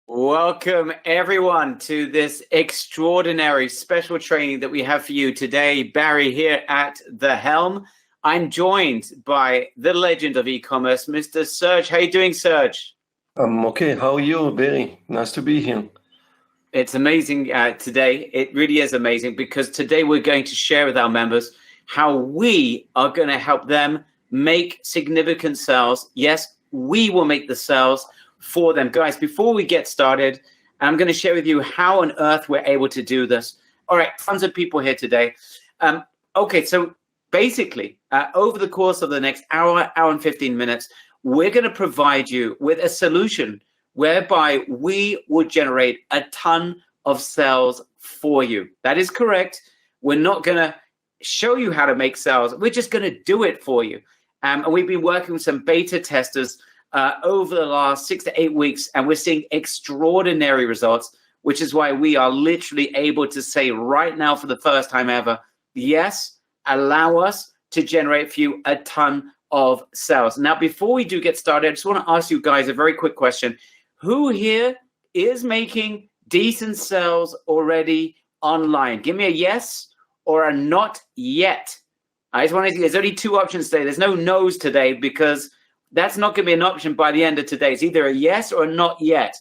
Welcome everyone to this extraordinary special training that we have for you today. Barry here at the helm. I'm joined by the legend of e-commerce, Mr. Serge. How are you doing, Serge? I'm okay. How are you, Barry? Nice to be here. It's amazing today. It really is amazing because today we're going to share with our members how we are going to help them make significant sales. Yes, we will make the sales for them. Guys, before we get started, I'm going to share with you how on earth we're able to do this. All right, tons of people here today. Okay, so basically, over the course of the next hour and 15 minutes, we're going to provide you with a solution whereby we will generate a ton of sales for you. That is correct. We're not going to show you how to make sales. We're just going to do it for you. And we've been working with some beta testers over the last 6 to 8 weeks, and we're seeing extraordinary results, which is why we are literally able to say right now for the first time ever, yes, allow us to generate for you a ton of sales. Now, before we do get started, I just want to ask you guys a very quick question. Who here is making decent sales already online? Give me a yes or a not yet. I just want to, there's only two options today. There's no no's today because that's not going to be an option by the end of today. It's either a yes or a not yet.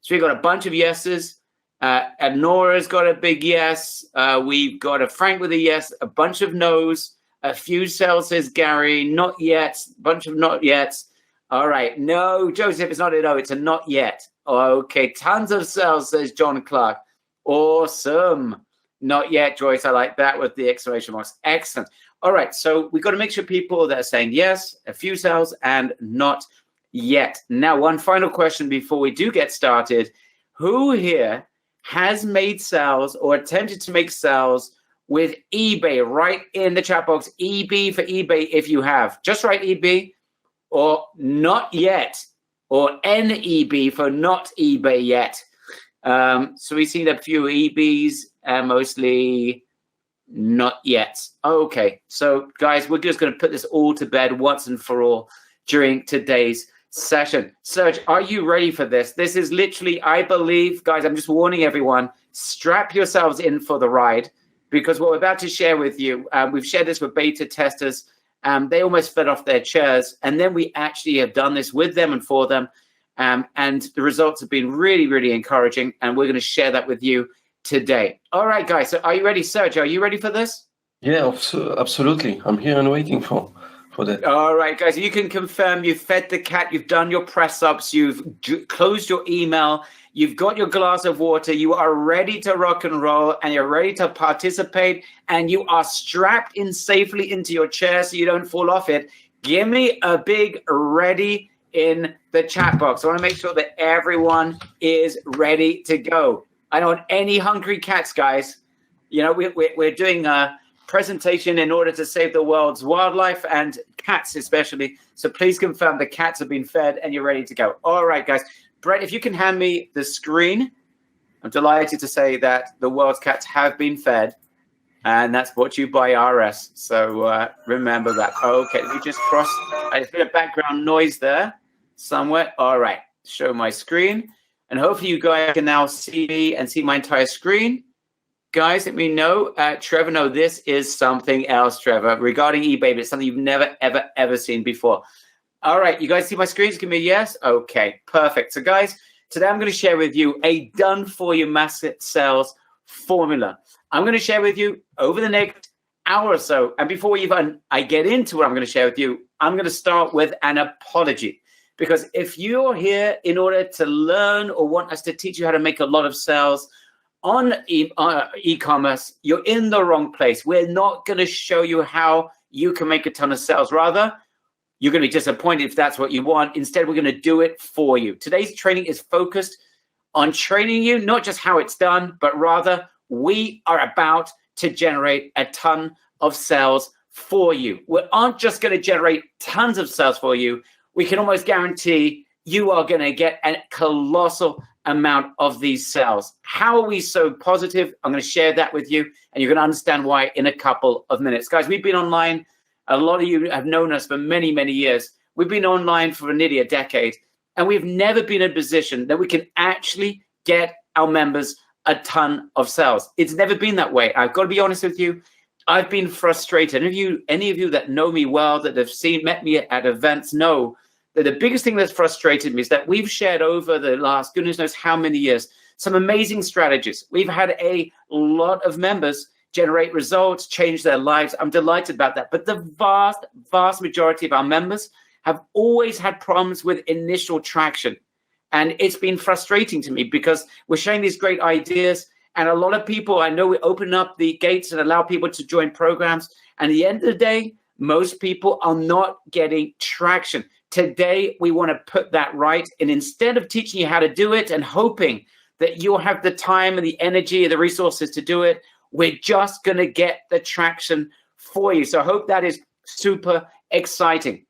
So we've got a bunch of yeses. And Nora's got a big yes. We've got a Frank with a yes, a bunch of no's, a few sales, says Gary, not yet, bunch of not yets. All right. No, Joseph, it's not a no, it's a not yet. Okay. Tons of sales, says John Clark. Awesome. Not yet, Joyce. I like that with the exclamation marks. Excellent. All right, so we've got to make sure people that are saying yes, a few sales, and not yet. Now, one final question before we do get started. Who here has made sales or attempted to make sales with eBay? Right in the chat box, EB for eBay if you have. Just write EB or not yet, or NEB for not eBay yet. So we've seen a few EBs, mostly not yet. Okay, so guys, we're just going to put this all to bed once and for all during today's session. Serge, are you ready for this? This is literally, I believe, guys, I'm just warning everyone, strap yourselves in for the ride, because what we're about to share with you, we've shared this with beta testers. They almost fell off their chairs, and then we actually have done this with them and for them, and the results have been really, really encouraging, and we're going to share that with you today. All right, guys. So are you ready, Serge? Are you ready for this? Yeah, absolutely. I'm here and waiting for that. All right, guys. You can confirm you've fed the cat. You've done your press ups. You've closed your email. You've got your glass of water. You are ready to rock and roll, and you're ready to participate, and you are strapped in safely into your chair so you don't fall off it. Give me a big ready in the chat box. I want to make sure that everyone is ready to go. I don't want any hungry cats, guys. You know, we're doing a presentation in order to save the world's wildlife and cats especially. So please confirm the cats have been fed and you're ready to go. All right, guys. Brett, if you can hand me the screen. I'm delighted to say that the world's cats have been fed. And that's brought to you by RS. So remember that. Okay, let me just cross. There's a bit of background noise there somewhere. All right, show my screen. And hopefully you guys can now see me and see my entire screen. Guys, let me know. Trevor, no, this is something else, Trevor, regarding eBay, but it's something you've never, ever, ever seen before. All right, you guys see my screen? Give me a yes. Okay, perfect. So, guys, today I'm going to share with you a done-for-you mass sales formula. I'm going to share with you over the next hour or so. And before I get into what I'm going to share with you, I'm going to start with an apology. Because if you're here in order to learn or want us to teach you how to make a lot of sales on e-commerce, you're in the wrong place. We're not going to show you how you can make a ton of sales. Rather, you're going to be disappointed if that's what you want. Instead, we're going to do it for you. Today's training is focused on training you, not just how it's done, but rather we are about to generate a ton of sales for you. We aren't just going to generate tons of sales for you. We can almost guarantee you are going to get a colossal amount of these sales. How are we so positive? I'm going to share that with you, and you're going to understand why in a couple of minutes. Guys, we've been online. A lot of you have known us for many, many years. We've been online for nearly a decade, And we've never been in a position that we can actually get our members a ton of sales. It's never been that way. I've got to be honest with you. I've been frustrated. Any of you that know me well, that have met me at events, know that the biggest thing that's frustrated me is that we've shared over the last goodness knows how many years some amazing strategies. We've had a lot of members generate results, change their lives. I'm delighted about that. But the vast, vast majority of our members have always had problems with initial traction. And it's been frustrating to me because we're sharing these great ideas. And a lot of people, I know we open up the gates and allow people to join programs. And at the end of the day, most people are not getting traction. Today, we want to put that right. And instead of teaching you how to do it and hoping that you'll have the time and the energy and the resources to do it, we're just going to get the traction for you. So I hope that is super exciting.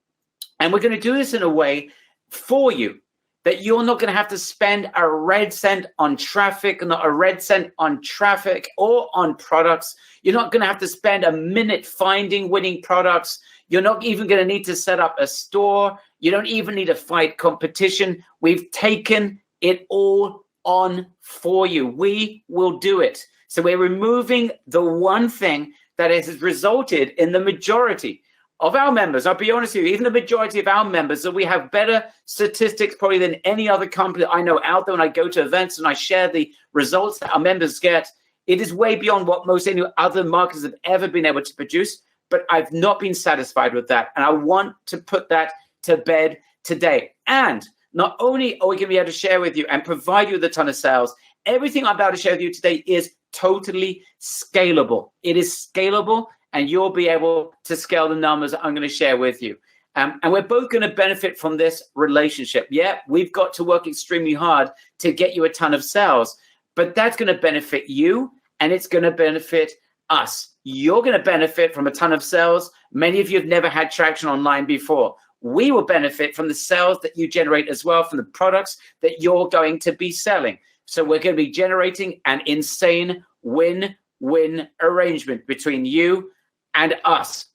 And we're going to do this in a way for you that you're not going to have to spend a red cent on traffic, not a red cent on traffic or on products. You're not going to have to spend a minute finding winning products. You're not even going to need to set up a store. You don't even need to fight competition. We've taken it all on for you. We will do it. So we're removing the one thing that has resulted in the majority of our members. I'll be honest with you, even the majority of our members, that we have better statistics probably than any other company that I know out there when I go to events and I share the results that our members get. It is way beyond what most any other marketers have ever been able to produce, but I've not been satisfied with that. And I want to put that to bed today. And not only are we going to be able to share with you and provide you with a ton of sales, everything I'm about to share with you today is totally scalable. It is scalable, and you'll be able to scale the numbers that I'm going to share with you. And we're both going to benefit from this relationship. Yeah, we've got to work extremely hard to get you a ton of sales, but that's going to benefit you, and it's going to benefit us. You're going to benefit from a ton of sales. Many of you have never had traction online before. We will benefit from the sales that you generate as well, from the products that you're going to be selling. So we're going to be generating an insane win-win arrangement between you and us.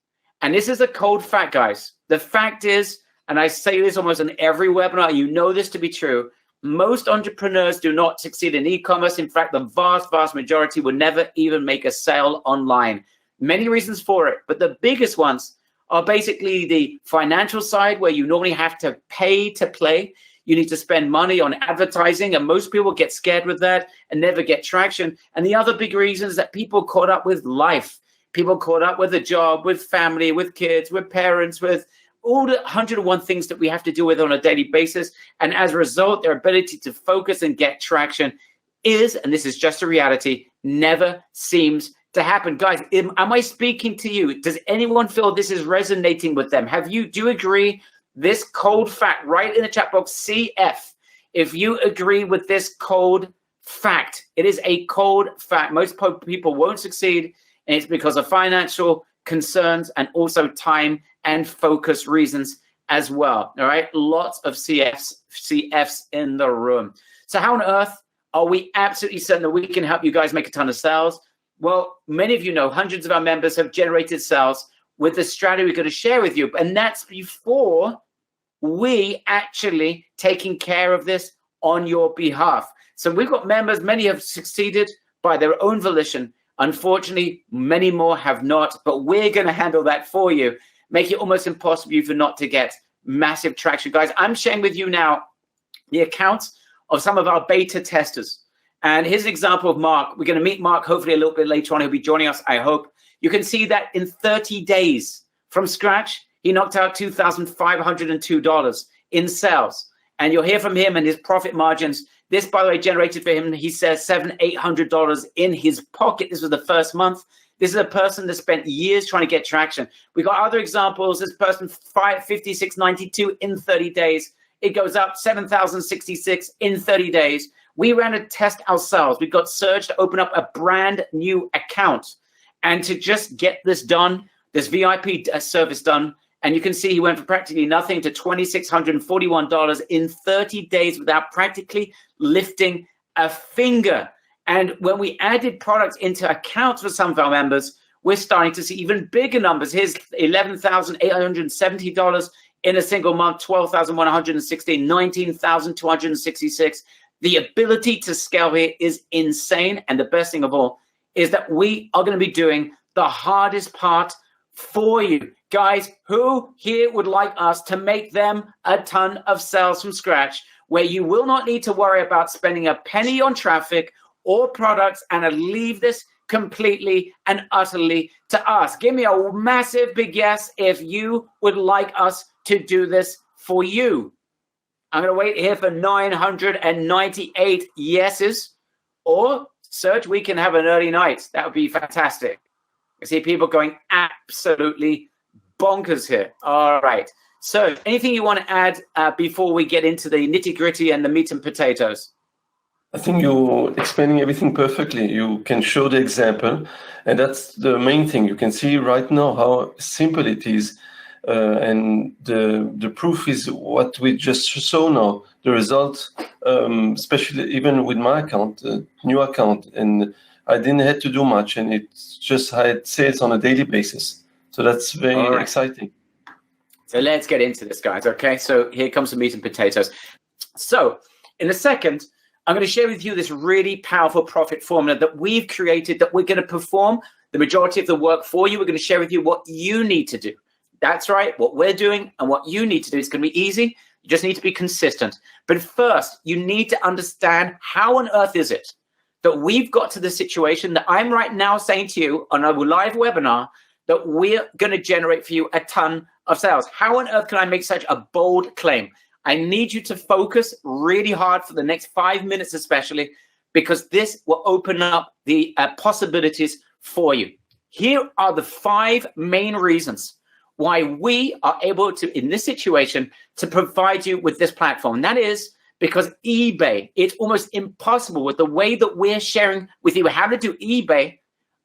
And this is a cold fact, guys. The fact is, and I say this almost in every webinar, you know this to be true, most entrepreneurs do not succeed in e-commerce. In fact, the vast, vast majority will never even make a sale online. Many reasons for it, but the biggest ones are basically the financial side, where you normally have to pay to play. You need to spend money on advertising, and most people get scared with that and never get traction. And the other big reason is that people caught up with life. People caught up with a job, with family, with kids, with parents, with all the 101 things that we have to deal with on a daily basis. And as a result, their ability to focus and get traction is, and this is just a reality, never seems to happen. Guys, am I speaking to you? Does anyone feel this is resonating with them? Do you agree? This cold fact right in the chat box, CF. If you agree with this cold fact, it is a cold fact. Most people won't succeed, and it's because of financial concerns and also time and focus reasons as well. All right, lots of CFs in the room. So how on earth are we absolutely certain that we can help you guys make a ton of sales? Well, many of you know hundreds of our members have generated sales with the strategy we're going to share with you, and that's before we actually taking care of this on your behalf. So we've got members, many have succeeded by their own volition. Unfortunately, many more have not, but we're going to handle that for you, make it almost impossible for not to get massive traction. Guys, I'm sharing with you now the accounts of some of our beta testers. And here's an example of Mark. We're going to meet Mark hopefully a little bit later on. He'll be joining us, I hope. You can see that in 30 days from scratch, he knocked out $2,502 in sales. And you'll hear from him and his profit margins. This, by the way, generated for him, he says, $700-800 in his pocket. This was the first month. This is a person that spent years trying to get traction. We got other examples. This person, $56.92 in 30 days. It goes up $7,066 in 30 days. We ran a test ourselves. We got Serge to open up a brand new account. And to just get this done, this VIP service done, and you can see he went from practically nothing to $2,641 in 30 days without practically lifting a finger. And when we added products into accounts for some of our members, we're starting to see even bigger numbers. Here's $11,870 in a single month, 12,116, 19,266. The ability to scale here is insane. And the best thing of all is that we are going to be doing the hardest part for you. Guys, who here would like us to make them a ton of sales from scratch, where you will not need to worry about spending a penny on traffic or products, and leave this completely and utterly to us? Give me a massive big yes if you would like us to do this for you. I'm going to wait here for 998 yeses. Or, Serge, we can have an early night. That would be fantastic. I see people going absolutely bonkers here. All right. So anything you want to add before we get into the nitty-gritty and the meat and potatoes? I think you're explaining everything perfectly. You can show the example, and that's the main thing. You can see right now how simple it is. And the proof is what we just saw now. The result, especially even with my account, new account, and I didn't have to do much, and it just had sales on a daily basis. So that's very exciting. So let's get into this, guys. Okay, so here comes the meat and potatoes. So in a second, I'm going to share with you this really powerful profit formula that we've created, that we're going to perform the majority of the work for you. We're going to share with you what you need to do. That's right, what we're doing and what you need to do. It's going to be easy. You just need to be consistent. But first, you need to understand, how on earth is it that we've got to the situation that I'm right now saying to you on a live webinar that we're going to generate for you a ton of sales? How on earth can I make such a bold claim? I need you to focus really hard for the next 5 minutes especially, because this will open up the possibilities for you. Here are the 5 main reasons why we are able to, in this situation, to provide you with this platform. And that is because eBay, it's almost impossible with the way that we're sharing with you how to do eBay.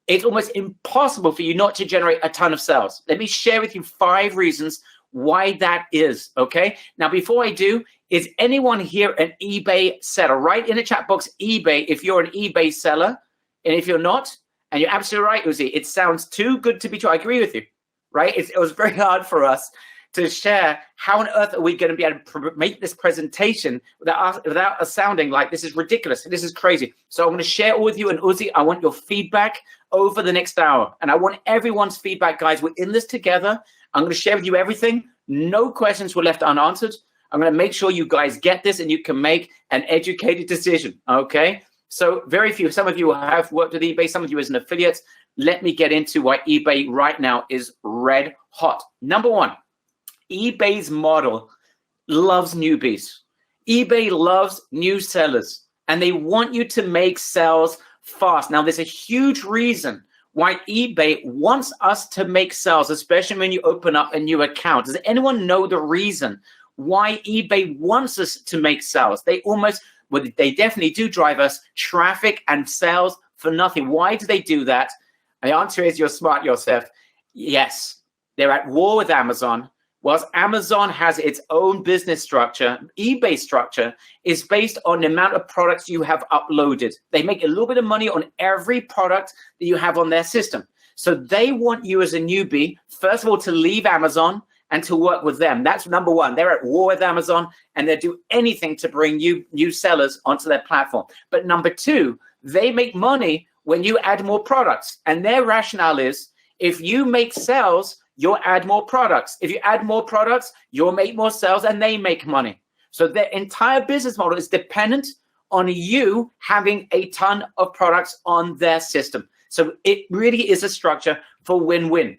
It's almost impossible for you not to generate a ton of sales. Let me share with you 5 reasons why that is, okay? Now, before I do, is anyone here an eBay seller? Write in the chat box eBay if you're an eBay seller. And if you're not, and you're absolutely right, Uzi, it sounds too good to be true. I agree with you, right? It was very hard for us to share how on earth are we going to be able to make this presentation without us sounding like this is ridiculous, this is crazy. So I'm going to share all with you, and Uzi, I want your feedback over the next hour. And I want everyone's feedback, guys. We're in this together. I'm going to share with you everything. No questions were left unanswered. I'm going to make sure you guys get this and you can make an educated decision, okay? So very few, some of you have worked with eBay, some of you as an affiliate. Let me get into why eBay right now is red hot. Number one, eBay's model loves newbies. eBay loves new sellers, and they want you to make sales fast. Now, there's a huge reason why eBay wants us to make sales, especially when you open up a new account. Does anyone know the reason why eBay wants us to make sales? They definitely do drive us traffic and sales for nothing. Why do they do that? And the answer is, you're smart, Yosef. Yes, they're at war with Amazon. Whilst Amazon has its own business structure, eBay structure is based on the amount of products you have uploaded. They make a little bit of money on every product that you have on their system. So they want you as a newbie, first of all, to leave Amazon and to work with them. That's number one. They're at war with Amazon, and they'll do anything to bring you new sellers onto their platform. But number two, they make money when you add more products. And their rationale is, if you make sales, you'll add more products. If you add more products, you'll make more sales, and they make money. So their entire business model is dependent on you having a ton of products on their system. So it really is a structure for win-win.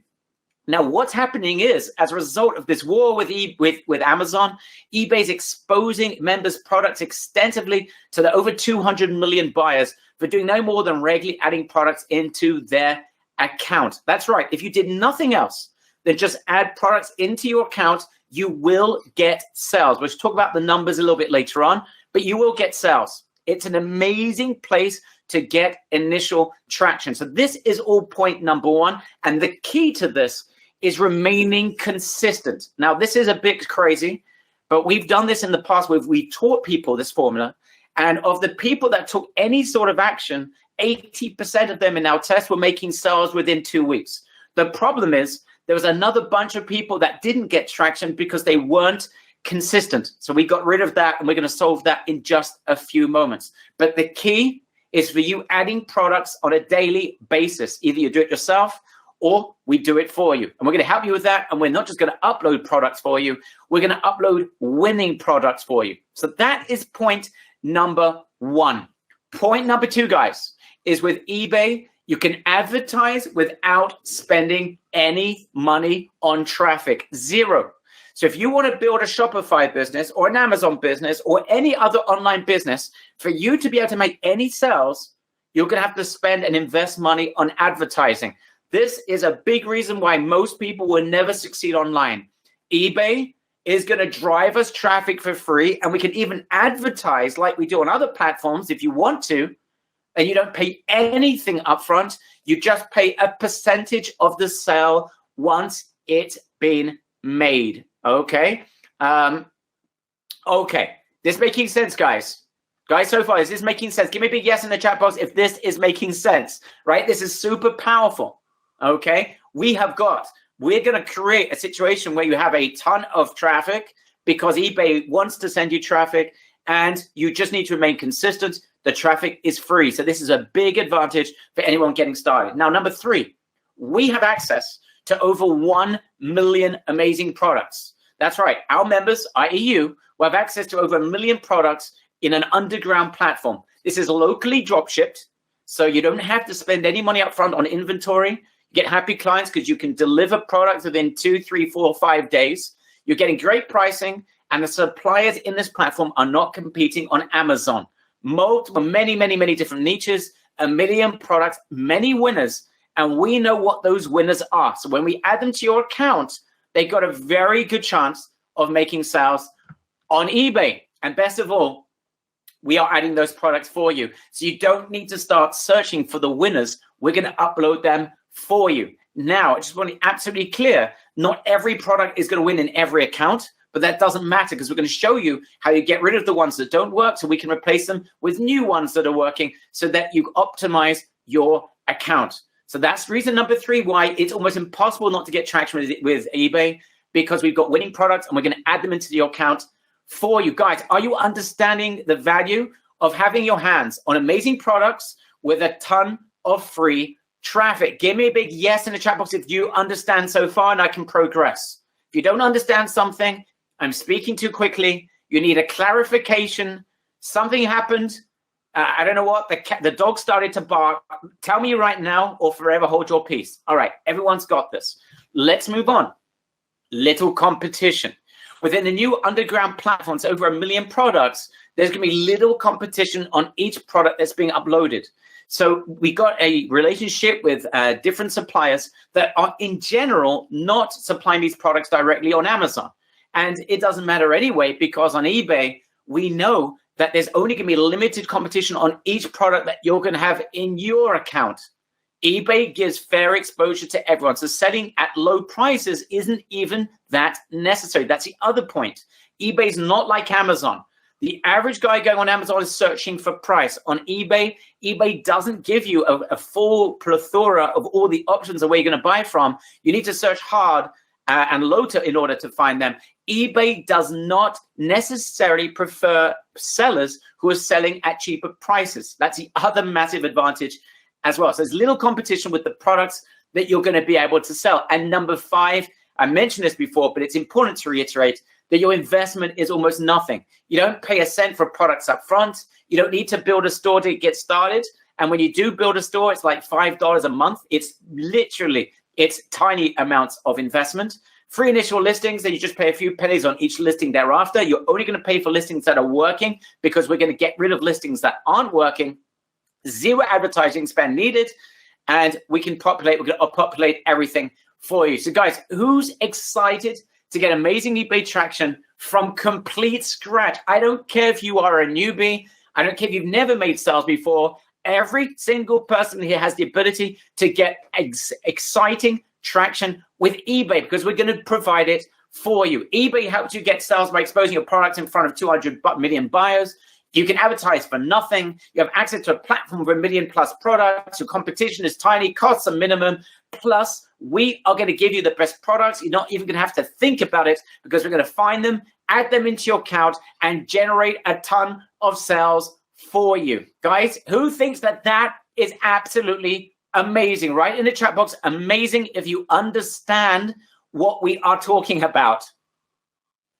Now, what's happening is, as a result of this war with Amazon, eBay's exposing members' products extensively to the over 200 million buyers for doing no more than regularly adding products into their account. That's right. If you did nothing else than just add products into your account, you will get sales. We'll talk about the numbers a little bit later on, but you will get sales. It's an amazing place to get initial traction. So this is all point number one. And the key to this is remaining consistent. Now, this is a bit crazy, but we've done this in the past where we taught people this formula. And of the people that took any sort of action, 80% of them in our test were making sales within 2 weeks. The problem is there was another bunch of people that didn't get traction because they weren't consistent. So we got rid of that, and we're going to solve that in just a few moments. But the key is for you adding products on a daily basis. Either you do it yourself or we do it for you. And we're going to help you with that. And we're not just going to upload products for you. We're going to upload winning products for you. So that is point number one. Point number two, guys, is with eBay, you can advertise without spending any money on traffic. Zero. So if you want to build a Shopify business or an Amazon business or any other online business, for you to be able to make any sales, you're going to have to spend and invest money on advertising. This is a big reason why most people will never succeed online. eBay is going to drive us traffic for free, and we can even advertise like we do on other platforms if you want to, and you don't pay anything upfront. You just pay a percentage of the sale once it's been made. Okay. Okay. This making sense, guys? Guys, so far, is this making sense? Give me a big yes in the chat box if this is making sense, right? This is super powerful. Okay. We're going to create a situation where you have a ton of traffic because eBay wants to send you traffic, and you just need to remain consistent. The traffic is free. So this is a big advantage for anyone getting started. Now, number three, we have access to over 1 million amazing products. That's right. Our members, i.e. you, will have access to over 1 million products in an underground platform. This is locally drop shipped, so you don't have to spend any money up front on inventory. You get happy clients because you can deliver products within 2, 3, 4, 5 days. You're getting great pricing, and the suppliers in this platform are not competing on Amazon. Many different niches, 1 million products, many winners, and we know what those winners are. So when we add them to your account, they got a very good chance of making sales on eBay. And best of all, we are adding those products for you. So you don't need to start searching for the winners. We're going to upload them for you. Now, I just want to be absolutely clear, not every product is going to win in every account, but that doesn't matter because we're going to show you how you get rid of the ones that don't work so we can replace them with new ones that are working so that you optimize your account. So that's reason number three why it's almost impossible not to get traction with eBay, because we've got winning products and we're going to add them into your account for you. Guys, are you understanding the value of having your hands on amazing products with a ton of free traffic? Give me a big yes in the chat box if you understand so far and I can progress. If you don't understand something, I'm speaking too quickly, you need a clarification, something happened, I don't know what, the dog started to bark. Tell me right now or forever hold your peace. All right, everyone's got this. Let's move on. Little competition. Within the new underground platforms, over 1 million products, there's going to be little competition on each product that's being uploaded. So we got a relationship with different suppliers that are in general not supplying these products directly on Amazon. And it doesn't matter anyway, because on eBay, we know that there's only going to be limited competition on each product that you're going to have in your account. eBay gives fair exposure to everyone. So selling at low prices isn't even that necessary. That's the other point. eBay's not like Amazon. The average guy going on Amazon is searching for price. On eBay, eBay doesn't give you a full plethora of all the options of where you're going to buy from. You need to search hard and low in order to find them. eBay does not necessarily prefer sellers who are selling at cheaper prices. That's the other massive advantage as well. So there's little competition with the products that you're going to be able to sell. And number 5, I mentioned this before, but it's important to reiterate that your investment is almost nothing. You don't pay a cent for products up front. You don't need to build a store to get started. And when you do build a store, it's like $5 a month. It's tiny amounts of investment. Free initial listings, then you just pay a few pennies on each listing thereafter. You're only going to pay for listings that are working, because we're going to get rid of listings that aren't working. Zero advertising spend needed, and we're going to populate everything for you. So guys, who's excited to get amazing eBay traction from complete scratch? I don't care if you are a newbie. I don't care if you've never made sales before. Every single person here has the ability to get exciting traction with eBay, because we're going to provide it for you. eBay helps you get sales by exposing your products in front of 200 million buyers. You can advertise for nothing. You have access to a platform with 1 million plus products. Your competition is tiny, costs are minimum. Plus, we are going to give you the best products. You're not even going to have to think about it because we're going to find them, add them into your account, and generate a ton of sales for you. Guys, who thinks that that is absolutely amazing? Right in the chat box, amazing if you understand what we are talking about.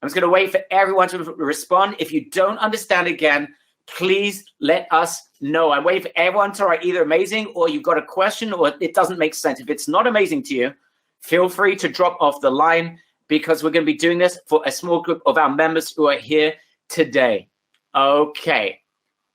I'm just going to wait for everyone to respond. If you don't understand again, please let us know. I'm waiting for everyone to write either amazing or you've got a question or it doesn't make sense. If it's not amazing to you, feel free to drop off the line because we're going to be doing this for a small group of our members who are here today. Okay.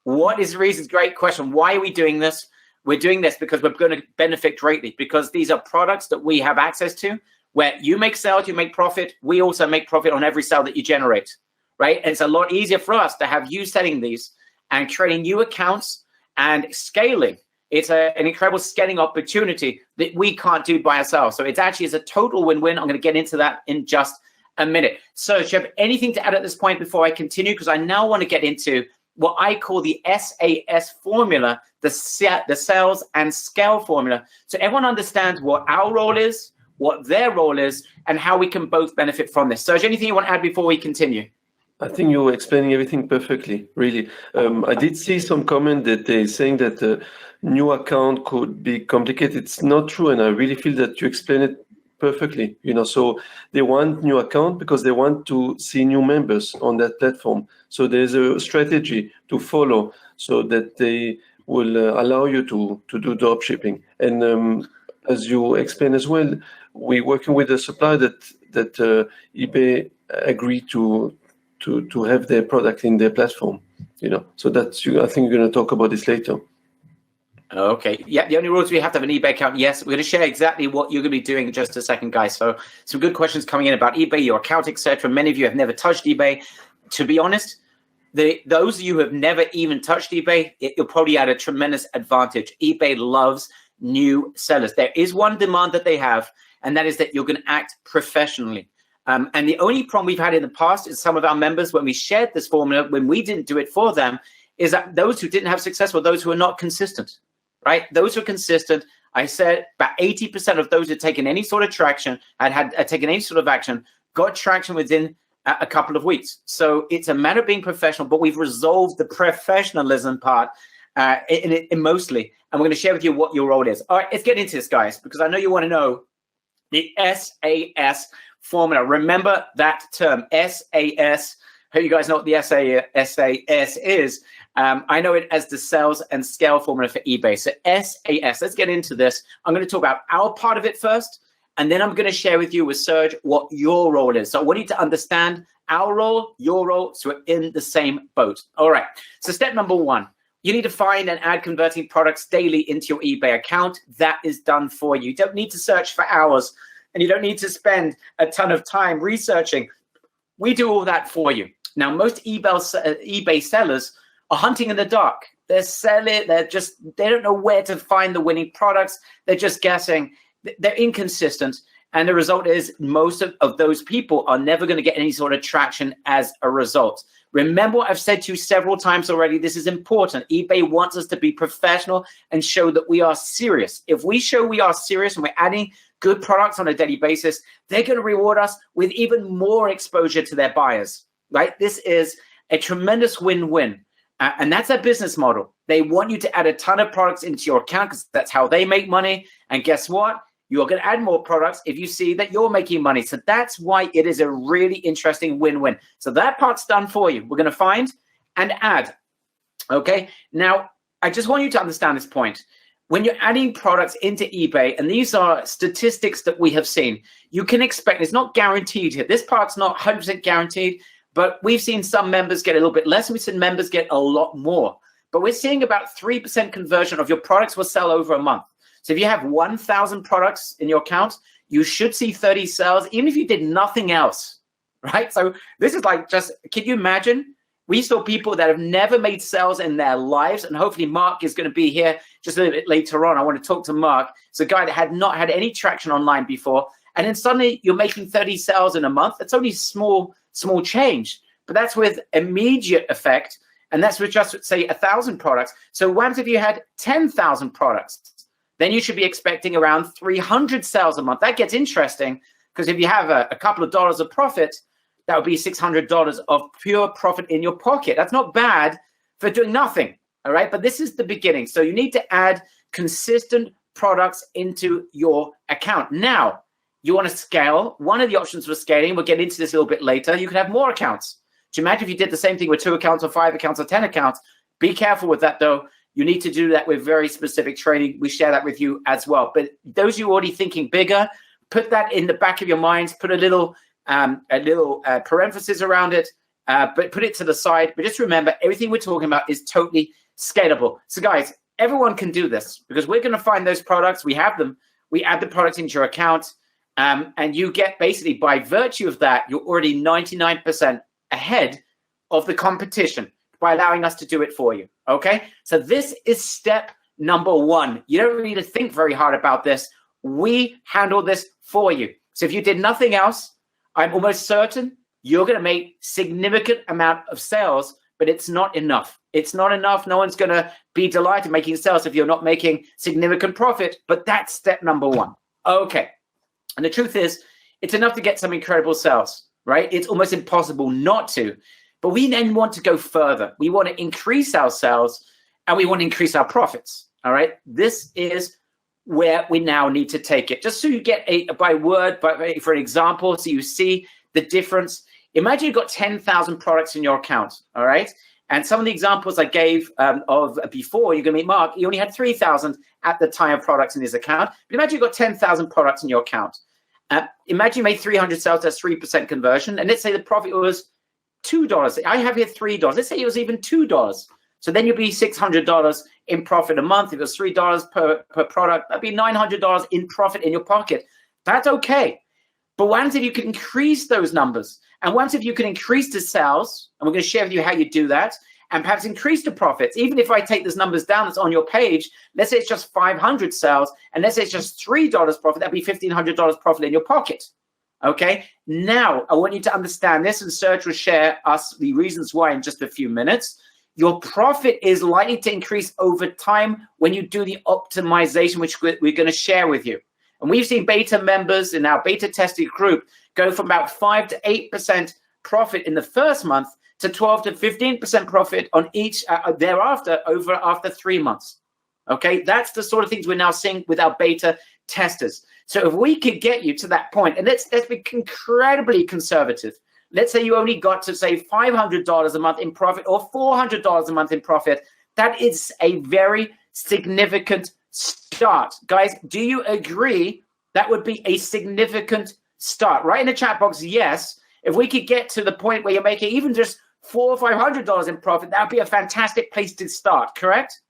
What is the reason? Great question. Why are we doing this? We're doing this because we're going to benefit greatly because these are products that we have access to where you make sales, you make profit. We also make profit on every sale that you generate, right? And it's a lot easier for us to have you setting these and creating new accounts and scaling. It's an incredible scaling opportunity that we can't do by ourselves. So it actually is a total win-win. I'm going to get into that in just a minute. So do you have anything to add at this point before I continue? Because I now want to get into what I call the SAS formula, the sales and scale formula. So everyone understands what our role is, what their role is, and how we can both benefit from this. So is there anything you want to add before we continue? I think you're explaining everything perfectly, really. I did see some comment that they're saying that a new account could be complicated. It's not true, and I really feel that you explain it perfectly. So they want new account because they want to see new members on that platform. So there's a strategy to follow so that they will allow you to do drop shipping. And as you explained as well, we're working with a supplier that eBay agreed to have their product in their platform. So that's I think you're going to talk about this later. Okay. Yeah, the only rules we have to have an eBay account. Yes, we're going to share exactly what you're going to be doing in just a second, guys. So some good questions coming in about eBay, your account, etc. Many of you have never touched eBay. To be honest, those of you who have never even touched eBay, you're probably at a tremendous advantage. eBay loves new sellers. There is one demand that they have, and that is that you're going to act professionally. And the only problem we've had in the past is some of our members, when we shared this formula, when we didn't do it for them, is that those who didn't have success were those who are not consistent, right? Those who are consistent, I said about 80% of those who had taken any sort of traction, had taken any sort of action, got traction within a couple of weeks. So it's a matter of being professional, but we've resolved the professionalism part in mostly. And we're going to share with you what your role is. All right, let's get into this, guys, because I know you want to know the SAS formula. Remember that term, SAS. Hope you guys know what the SAS is. I know it as the sales and scale formula for eBay. So SAS, let's get into this. I'm going to talk about our part of it first, and then I'm going to share with you with Serge what your role is. So I want you to understand our role, your role, so we're in the same boat. All right, so step number one. You need to find and add converting products daily into your eBay account. That is done for you. You don't need to search for hours, and you don't need to spend a ton of time researching. We do all that for you. Now, most eBay sellers are hunting in the dark. They're selling, they don't know where to find the winning products. They're just guessing. They're inconsistent. And the result is most of those people are never going to get any sort of traction as a result. Remember what I've said to you several times already. This is important. eBay wants us to be professional and show that we are serious. If we show we are serious and we're adding good products on a daily basis, they're going to reward us with even more exposure to their buyers, right? This is a tremendous win-win. And that's their business model. They want you to add a ton of products into your account because that's how they make money. And guess what? You're going to add more products if you see that you're making money. So that's why it is a really interesting win-win. So that part's done for you. We're going to find and add. Okay. Now, I just want you to understand this point. When you're adding products into eBay, and these are statistics that we have seen, you can expect, it's not guaranteed here. This part's not 100% guaranteed, but we've seen some members get a little bit less, and we've seen members get a lot more. But we're seeing about 3% conversion of your products will sell over a month. So if you have 1,000 products in your account, you should see 30 sales, even if you did nothing else, right? So this is like just, can you imagine? We saw people that have never made sales in their lives, and hopefully Mark is going to be here just a little bit later on. I want to talk to Mark. It's a guy that had not had any traction online before, and then suddenly you're making 30 sales in a month. It's only small change, but that's with immediate effect And that's with just, say, 1,000 products. So what happens if you had 10,000 products? Then you should be expecting around 300 sales a month. That gets interesting, because if you have a couple of dollars of profit, that would be $600 of pure profit in your pocket. That's not bad for doing nothing, all right? But this is the beginning. So you need to add consistent products into your account. Now, you want to scale. One of the options for scaling, we'll get into this a little bit later, you can have more accounts. Do you imagine if you did the same thing with 2 accounts or 5 accounts or 10 accounts? Be careful with that, though. You need to do that with very specific training. We share that with you as well. But those of you already thinking bigger, put that in the back of your minds. Put a little parenthesis around it, but put it to the side. But just remember, everything we're talking about is totally scalable. So, guys, everyone can do this, because we're going to find those products. We have them. We add the products into your account, and you get, basically, by virtue of that, you're already 99% ahead of the competition by allowing us to do it for you, okay? So this is step number 1. You don't need to think very hard about this. We handle this for you. So if you did nothing else, I'm almost certain you're going to make significant amount of sales, but it's not enough. It's not enough. No one's going to be delighted making sales if you're not making significant profit, but that's step number 1. Okay. And the truth is, it's enough to get some incredible sales, right? It's almost impossible not to. But we then want to go further. We want to increase our sales, and we want to increase our profits, all right? This is where we now need to take it. Just so you get for an example, so you see the difference. Imagine you've got 10,000 products in your account, all right? And some of the examples I gave of before, you're going to meet Mark, he only had 3,000 at the time of products in his account. But imagine you've got 10,000 products in your account. Imagine you made 300 sales, that's 3% conversion. And let's say the profit was $2. I have here $3. Let's say it was even $2. So then you'd be $600 in profit a month. If it was $3 per product, that'd be $900 in profit in your pocket. That's okay. But once if you can increase those numbers, and once if you can increase the sales, and we're going to share with you how you do that, and perhaps increase the profits. Even if I take those numbers down that's on your page, let's say it's just 500 sales, and let's say it's just $3 profit, that'd be $1,500 profit in your pocket. Okay, now I want you to understand this, and Serge will share us the reasons why in just a few minutes. Your profit is likely to increase over time when you do the optimization, which we're going to share with you. And we've seen beta members in our beta tested group go from about 5 to 8% profit in the first month to 12 to 15% profit on each thereafter after 3 months. Okay, that's the sort of things we're now seeing with our beta testers. So if we could get you to that point, and let's be incredibly conservative. Let's say you only got to, say, $500 a month in profit or $400 a month in profit. That is a very significant start. Guys, do you agree that would be a significant start? Write in the chat box, yes. If we could get to the point where you're making even just $400 or $500 in profit, that would be a fantastic place to start, correct?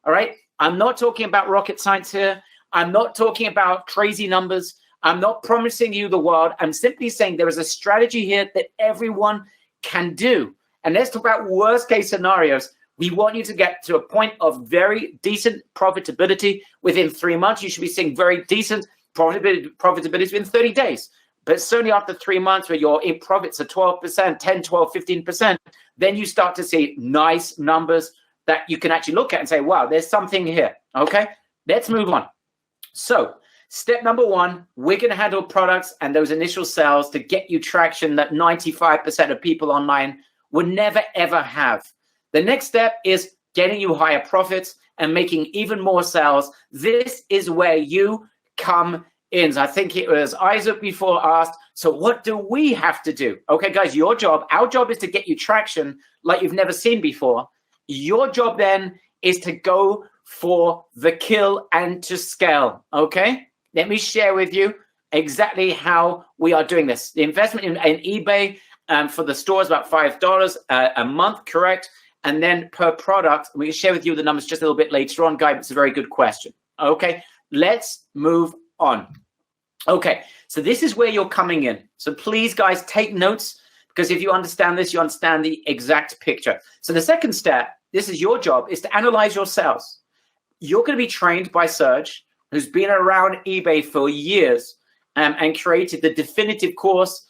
All right. I'm not talking about rocket science here. I'm not talking about crazy numbers. I'm not promising you the world. I'm simply saying there is a strategy here that everyone can do. And let's talk about worst case scenarios. We want you to get to a point of very decent profitability within 3 months. You should be seeing very decent profitability within 30 days. But certainly after 3 months where your profits are 12%, 10, 12, 15%, then you start to see nice numbers that you can actually look at and say, wow, there's something here. Okay, let's move on. So step number 1, we're going to handle products and those initial sales to get you traction that 95% of people online would never, ever have. The next step is getting you higher profits and making even more sales. This is where you come in. I think it was Isaac before asked, so what do we have to do? Okay, guys, our job is to get you traction like you've never seen before. Your job then is to go for the kill and to scale, okay? Let me share with you exactly how we are doing this. The investment in eBay for the store is about $5 a month, correct? And then per product, we can share with you the numbers just a little bit later on, Guy. It's a very good question. Okay, let's move on. Okay, so this is where you're coming in. So please, guys, take notes, because if you understand this, you understand the exact picture. So the second step, this is your job, is to analyze your sales. You're going to be trained by Serge, who's been around eBay for years and created the definitive course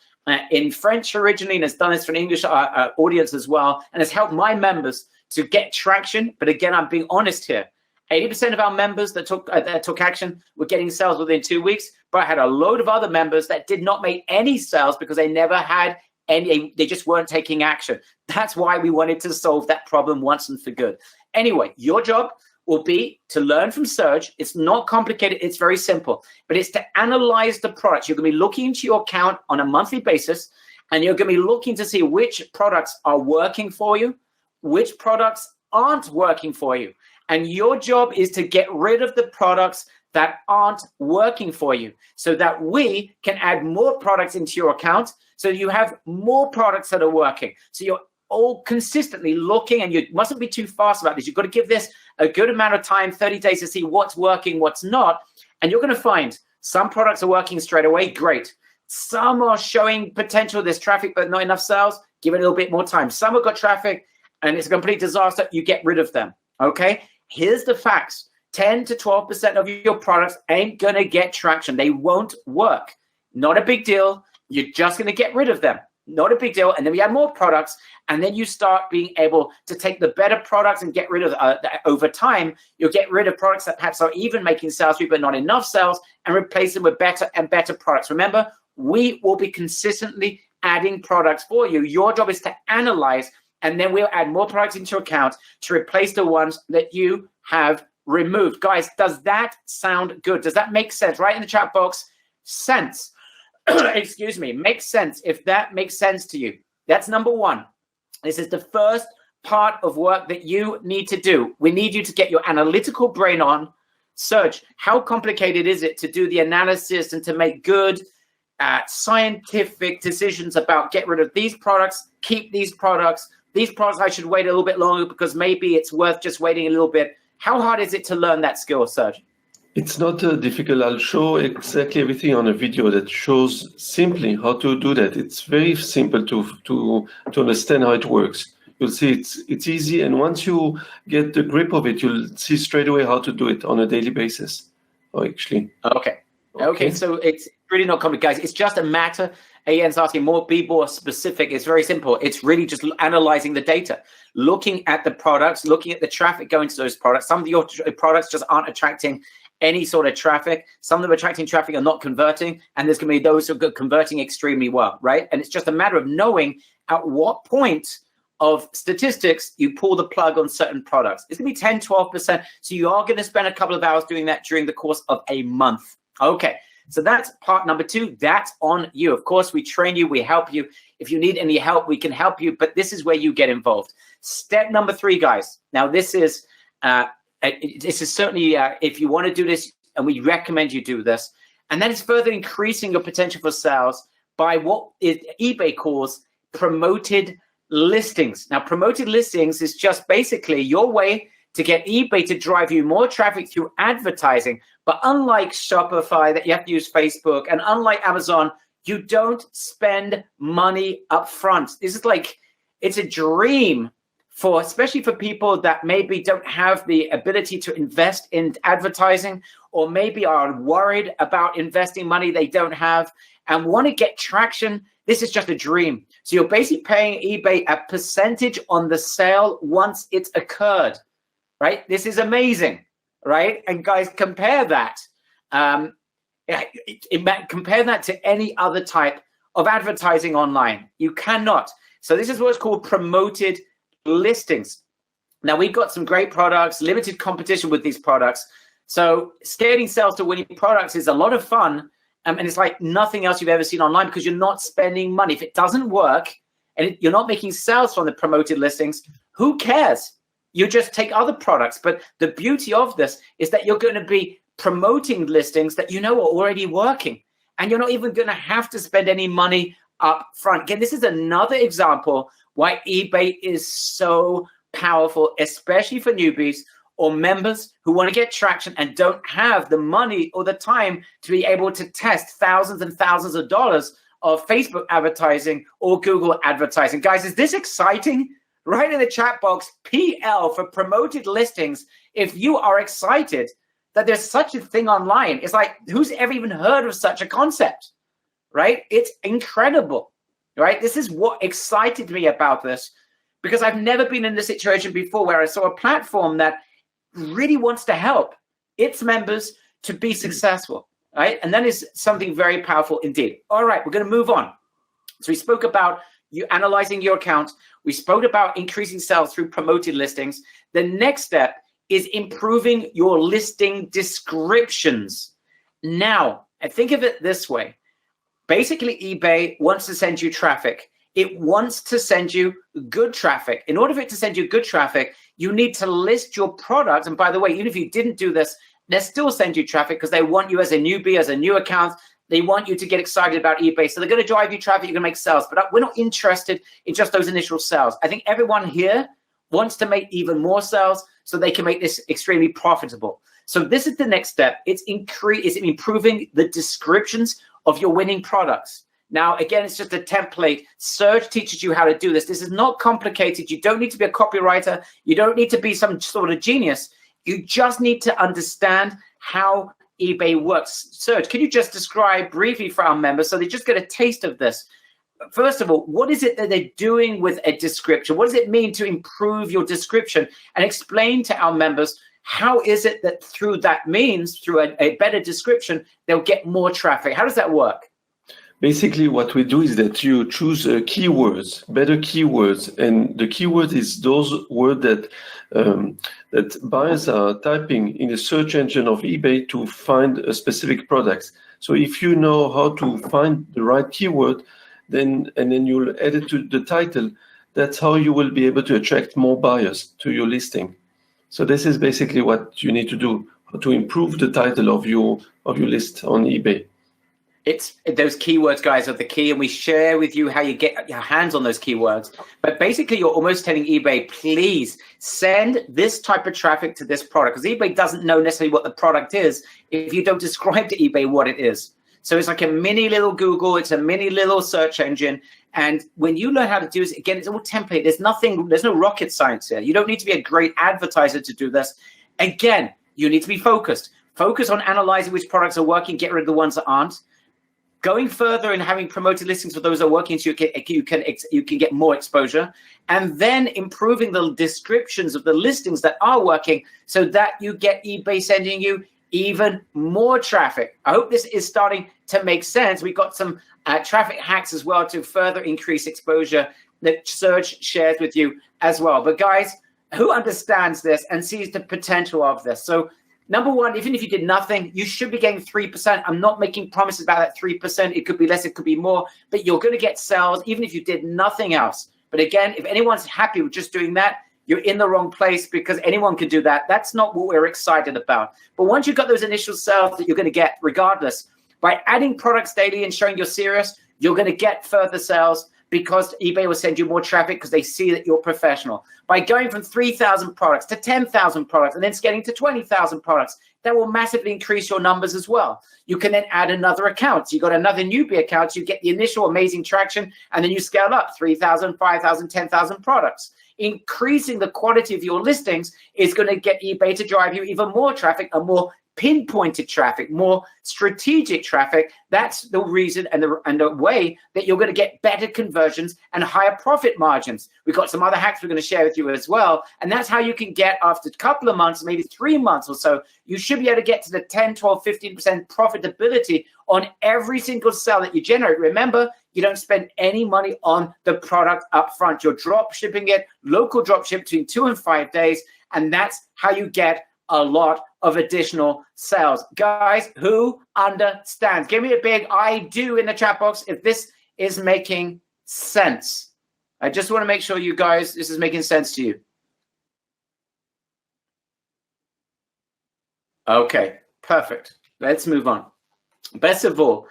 in French originally, and has done this for an English audience as well, and has helped my members to get traction. But again, I'm being honest here. 80% of our members that took action were getting sales within 2 weeks, but I had a load of other members that did not make any sales because they never had any, they just weren't taking action. That's why we wanted to solve that problem once and for good. Anyway, your job will be to learn from Serge. It's not complicated, it's very simple, but it's to analyze the products. You're gonna be looking into your account on a monthly basis, and you're gonna be looking to see which products are working for you, which products aren't working for you. And your job is to get rid of the products that aren't working for you so that we can add more products into your account so you have more products that are working. So you're all consistently looking, and you mustn't be too fast about this. You've got to give this a good amount of time, 30 days, to see what's working, what's not. And you're going to find some products are working straight away. Great. Some are showing potential. There's traffic, but not enough sales. Give it a little bit more time. Some have got traffic and it's a complete disaster. You get rid of them. Okay. Here's the facts. 10 to 12% of your products ain't going to get traction. They won't work. Not a big deal. You're just going to get rid of them. Not a big deal. And then we add more products. And then you start being able to take the better products and get rid of, over time, you'll get rid of products that perhaps are even making sales for you, but not enough sales, and replace them with better and better products. Remember, we will be consistently adding products for you. Your job is to analyze, and then we'll add more products into your account to replace the ones that you have removed. Guys, does that sound good? Does that make sense? Right in the chat box, sense. Excuse me, makes sense. If that makes sense to you, that's number one. This is the first part of work that you need to do. We need you to get your analytical brain on. Serge, how complicated is it to do the analysis and to make good scientific decisions about get rid of these products, keep these products I should wait a little bit longer because maybe it's worth just waiting a little bit. How hard is it to learn that skill, Serge? It's not difficult. I'll show exactly everything on a video that shows simply how to do that. It's very simple to understand how it works. You'll see it's easy, and once you get the grip of it, you'll see straight away how to do it on a daily basis. Oh, actually. Okay. So it's really not complicated, guys. It's just a matter. Ian's asking be more specific. It's very simple. It's really just analyzing the data, looking at the products, looking at the traffic going to those products. Some of your products just aren't attracting any sort of traffic. Some of them attracting traffic are not converting, and there's going to be those who are converting extremely well, right? And it's just a matter of knowing at what point of statistics you pull the plug on certain products. It's going to be 10, 12%. So you are going to spend a couple of hours doing that during the course of a month. Okay, so that's part number 2. That's on you. Of course, we train you, we help you. If you need any help, we can help you, but this is where you get involved. Step number 3, guys. Now, this is certainly, if you want to do this, and we recommend you do this, and that is further increasing your potential for sales by what eBay calls promoted listings. Now, promoted listings is just basically your way to get eBay to drive you more traffic through advertising. But unlike Shopify, that you have to use Facebook, and unlike Amazon, you don't spend money up front. This is like, it's a dream especially for people that maybe don't have the ability to invest in advertising, or maybe are worried about investing money they don't have and want to get traction. This is just a dream. So you're basically paying eBay a percentage on the sale once it's occurred, right? This is amazing, right? And guys, compare that. Compare that to any other type of advertising online. You cannot. So this is what's called promoted listings. Now, we've got some great products, limited competition with these products. So scaling sales to winning products is a lot of fun. And it's like nothing else you've ever seen online because you're not spending money. If it doesn't work and you're not making sales from the promoted listings, who cares? You just take other products. But the beauty of this is that you're going to be promoting listings that you know are already working. And you're not even going to have to spend any money up front. Again, this is another example why eBay is so powerful, especially for newbies or members who want to get traction and don't have the money or the time to be able to test thousands and thousands of dollars of Facebook advertising or Google advertising. Guys, is this exciting? Write in the chat box, PL for promoted listings, if you are excited that there's such a thing online. It's like, who's ever even heard of such a concept, right? It's incredible, right? This is what excited me about this, because I've never been in this situation before where I saw a platform that really wants to help its members to be successful, right? And that is something very powerful indeed. All right, we're going to move on. So we spoke about you analyzing your account. We spoke about increasing sales through promoted listings. The next step is improving your listing descriptions. Now, I think of it this way. Basically, eBay wants to send you traffic. It wants to send you good traffic. In order for it to send you good traffic, you need to list your product. And by the way, even if you didn't do this, they'll still send you traffic because they want you as a newbie, as a new account. They want you to get excited about eBay. So they're going to drive you traffic. You're going to make sales. But we're not interested in just those initial sales. I think everyone here wants to make even more sales so they can make this extremely profitable. So this is the next step. It's improving the descriptions of your winning products. Now, again, it's just a template. Surge teaches you how to do this. This is not complicated. You don't need to be a copywriter. You don't need to be some sort of genius. You just need to understand how eBay works. Surge, can you just describe briefly for our members so they just get a taste of this? First of all, what is it that they're doing with a description? What does it mean to improve your description? And explain to our members, how is it that through that means, through a better description, they'll get more traffic? How does that work? Basically, what we do is that you choose keywords, better keywords, and the keyword is those words that buyers are typing in the search engine of eBay to find a specific product. So if you know how to find the right keyword, then you'll add it to the title. That's how you will be able to attract more buyers to your listing. So this is basically what you need to do to improve the title of your list on eBay. It's those keywords, guys, are the key, and we share with you how you get your hands on those keywords. But basically, you're almost telling eBay, please send this type of traffic to this product, because eBay doesn't know necessarily what the product is if you don't describe to eBay what it is. So it's like a mini little Google, it's a mini little search engine. And when you learn how to do this, again, it's all template. There's no rocket science here. You don't need to be a great advertiser to do this. Again, you need to be focused. Focus on analyzing which products are working, get rid of the ones that aren't. Going further and having promoted listings for those that are working, so you can get more exposure, and then improving the descriptions of the listings that are working, so that you get eBay sending you even more traffic. I hope this is starting to make sense. We've got some traffic hacks as well to further increase exposure that Serge shares with you as well. But guys, who understands this and sees the potential of this? So number one, even if you did nothing, you should be getting 3%. I'm not making promises about that 3%. It could be less, it could be more, but you're going to get sales even if you did nothing else. But again, if anyone's happy with just doing that, you're in the wrong place, because anyone can do that. That's not what we're excited about. But once you've got those initial sales that you're going to get regardless, by adding products daily and showing you're serious, you're going to get further sales, because eBay will send you more traffic because they see that you're professional. By going from 3,000 products to 10,000 products and then getting to 20,000 products, that will massively increase your numbers as well. You can then add another account. So you got another newbie account, you get the initial amazing traction, and then you scale up 3,000, 5,000, 10,000 products. Increasing the quality of your listings is going to get eBay to drive you even more traffic, and more pinpointed traffic, more strategic traffic. That's the reason and the way that you're going to get better conversions and higher profit margins. We've got some other hacks we're going to share with you as well. And that's how you can get, after a couple of months, maybe 3 months or so, you should be able to get to the 10, 12, 15% profitability on every single sale that you generate. Remember, you don't spend any money on the product up front. You're drop shipping it, local drop ship between 2 and 5 days. And that's how you get a lot of additional sales. Guys, who understands? Give me a big I do in the chat box if this is making sense. I just want to make sure you guys, this is making sense to you. Okay, perfect. Let's move on. Best of all,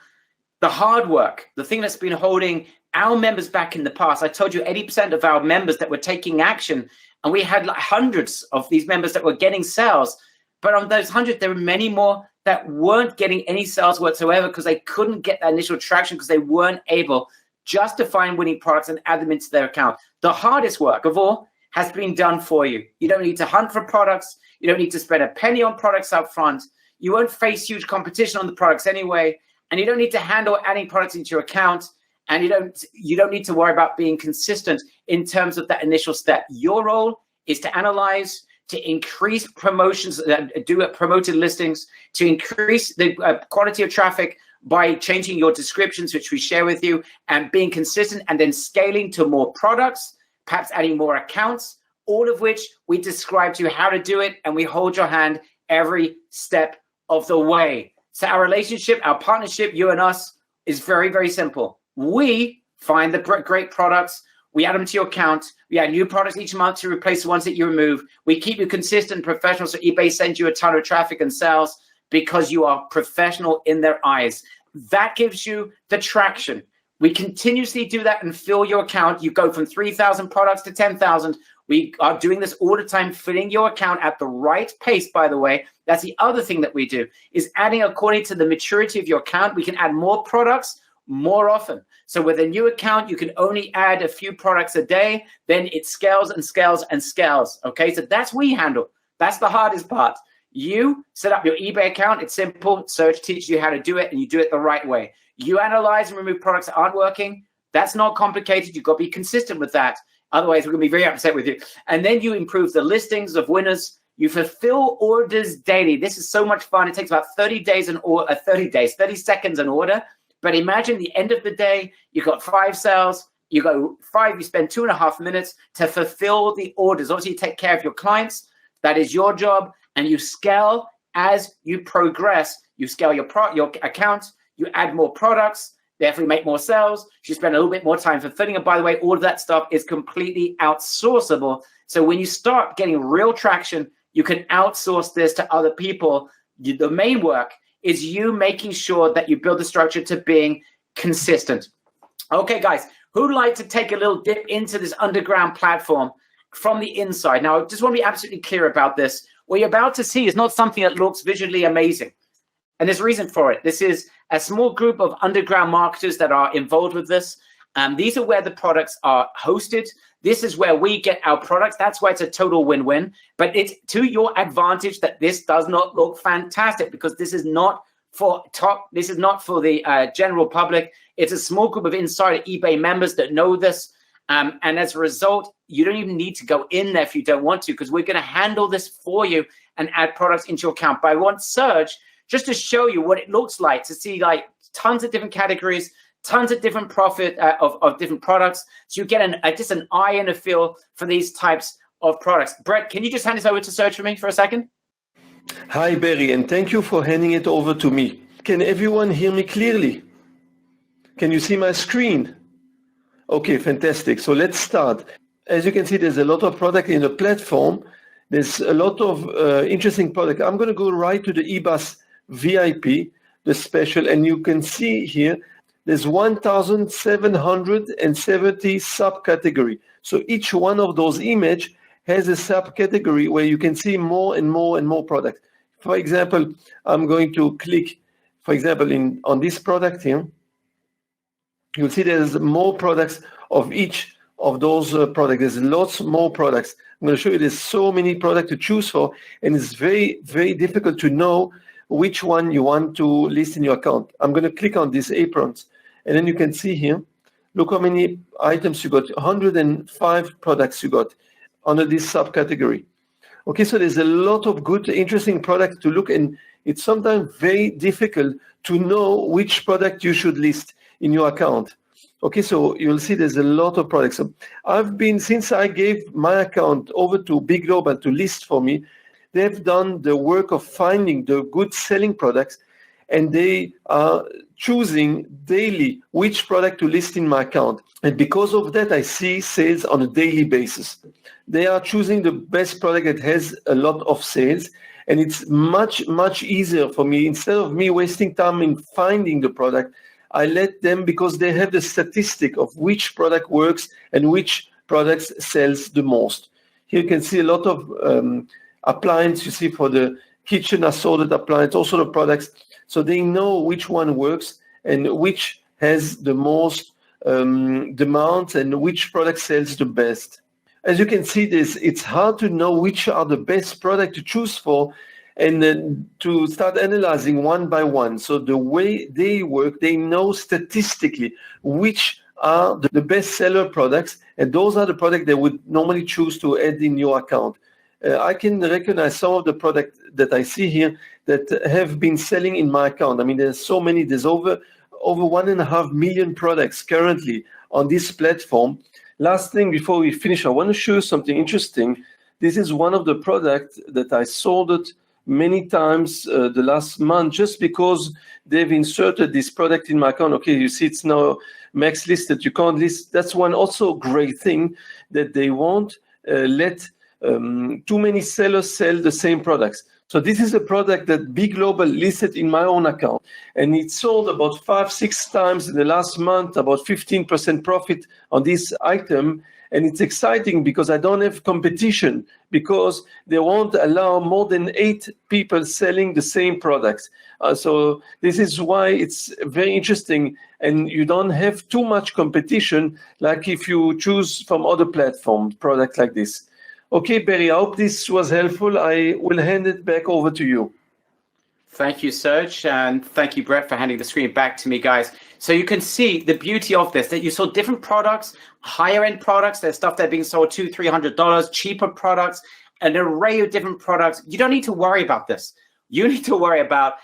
the hard work, the thing that's been holding our members back in the past. I told you 80% of our members that were taking action, and we had like hundreds of these members that were getting sales. But on those 100, there were many more that weren't getting any sales whatsoever because they couldn't get that initial traction, because they weren't able just to find winning products and add them into their account. The hardest work of all has been done for you. You don't need to hunt for products. You don't need to spend a penny on products up front. You won't face huge competition on the products anyway. And you don't need to handle adding products into your account. and you don't need to worry about being consistent in terms of that initial step. Your role is to analyze, to increase promotions, do promoted listings, to increase the quality of traffic by changing your descriptions, which we share with you, and being consistent, and then scaling to more products, perhaps adding more accounts, all of which we describe to you how to do it, and we hold your hand every step of the way. So our relationship, our partnership, you and us, is very, very simple. We find the great products, we add them to your account, we add new products each month to replace the ones that you remove. We keep you consistent and professional, so eBay sends you a ton of traffic and sales because you are professional in their eyes. That gives you the traction. We continuously do that and fill your account. You go from 3,000 products to 10,000. We are doing this all the time, filling your account at the right pace, by the way. That's the other thing that we do, is adding according to the maturity of your account. We can add more products more often. So with a new account, you can only add a few products a day. Then it scales and scales and scales. Okay, so that's what we handle. That's the hardest part. You set up your eBay account. It's simple. Search teaches you how to do it, and you do it the right way. You analyze and remove products that aren't working. That's not complicated. You've got to be consistent with that. Otherwise, we're going to be very upset with you. And then you improve the listings of winners. You fulfill orders daily. This is so much fun. It takes about 30 seconds an order. But imagine the end of the day, you've got 5 sales. You spend 2.5 minutes to fulfill the orders. Obviously, you take care of your clients. That is your job. And you scale as you progress. You scale your account. You add more products. Therefore, you make more sales. You spend a little bit more time fulfilling. And by the way, all of that stuff is completely outsourceable. So when you start getting real traction, you can outsource this to other people. The main work is you making sure that you build the structure to being consistent. Okay, guys, who'd like to take a little dip into this underground platform from the inside? Now, I just want to be absolutely clear about this. What you're about to see is not something that looks visually amazing. And there's a reason for it. This is a small group of underground marketers that are involved with this. These are where the products are hosted. This is where we get our products. That's why it's a total win-win. But it's to your advantage that this does not look fantastic, because this is not for the general public. It's a small group of insider eBay members that know this. And as a result, you don't even need to go in there if you don't want to, because we're going to handle this for you and add products into your account. But I want Serge just to show you what it looks like, to see like tons of different categories, tons of different profit of different products. So you get just an eye and a feel for these types of products. Brett, can you just hand this over to Serge for me for a second? Hi, Barry, and thank you for handing it over to me. Can everyone hear me clearly? Can you see my screen? Okay, fantastic. So let's start. As you can see, there's a lot of product in the platform. There's a lot of interesting product. I'm going to go right to the eBus VIP, the special, and you can see here, there's 1,770 subcategory. So each one of those image has a subcategory where you can see more and more and more products. For example, I'm going to click, for example, on this product here. You'll see there's more products of each of those products. There's lots more products. I'm going to show you there's so many products to choose for, and it's very, very difficult to know which one you want to list in your account. I'm going to click on these aprons, and then you can see here, look how many items you got, 105 products you got under this subcategory. Okay, so there's a lot of good, interesting products to look, and it's sometimes very difficult to know which product you should list in your account. Okay, so you'll see there's a lot of products. So since I gave my account over to Big Global to list for me, they've done the work of finding the good selling products, and they are choosing daily which product to list in my account. And because of that, I see sales on a daily basis. They are choosing the best product that has a lot of sales, and it's much, much easier for me. Instead of me wasting time in finding the product, I let them, because they have the statistic of which product works and which products sells the most. Here you can see a lot of appliance, you see, for the kitchen assorted appliance, also the products. So they know which one works and which has the most demand and which product sells the best. As you can see, it's hard to know which are the best product to choose for. and then to start analyzing one by one. So the way they work, they know statistically which are the best seller products, and those are the products they would normally choose to add in your account. I can recognize some of the products that I see here that have been selling in my account. I mean, there's so many. There's over 1.5 million products currently on this platform. Last thing before we finish, I want to show you something interesting. This is one of the products that I sold it many times the last month just because they've inserted this product in my account. Okay, you see it's now max listed. You can't list. That's one also great thing, that they won't let too many sellers sell the same products. So this is a product that Big Global listed in my own account, and it sold about 5-6 times in the last month, about 15% profit on this item. And it's exciting because I don't have competition, because they won't allow more than 8 people selling the same products. So this is why it's very interesting, and you don't have too much competition like if you choose from other platforms, products like this. Okay, Barry, I hope this was helpful. I will hand it back over to you. Thank you, Serge, and thank you, Brett, for handing the screen back to me, guys. So you can see the beauty of this, that you saw different products, higher end products. There's stuff that are being sold $200-$300, cheaper products, an array of different products. You don't need to worry about this. You need to worry about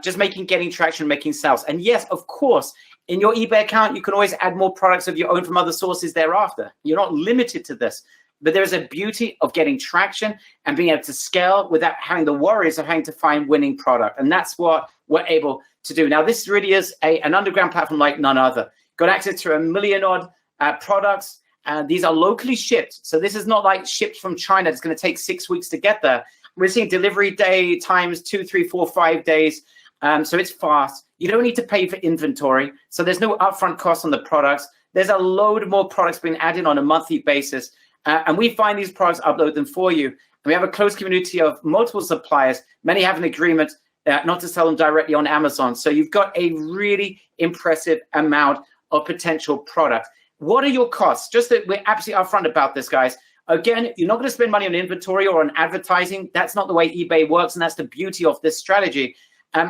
just getting traction, making sales. And yes, of course, in your eBay account, you can always add more products of your own from other sources thereafter. You're not limited to this. But there's a beauty of getting traction and being able to scale without having the worries of having to find winning product. And that's what we're able to do. Now, this really is an underground platform like none other. Got access to 1 million odd products. These are locally shipped. So this is not like shipped from China. It's going to take 6 weeks to get there. We're seeing delivery day times 2, 3, 4, 5 days. So it's fast. You don't need to pay for inventory. So there's no upfront cost on the products. There's a load more products being added on a monthly basis. And we find these products, upload them for you. And we have a close community of multiple suppliers. Many have an agreement not to sell them directly on Amazon. So you've got a really impressive amount of potential product. What are your costs? Just that we're absolutely upfront about this, guys. Again, you're not going to spend money on inventory or on advertising. That's not the way eBay works, and that's the beauty of this strategy.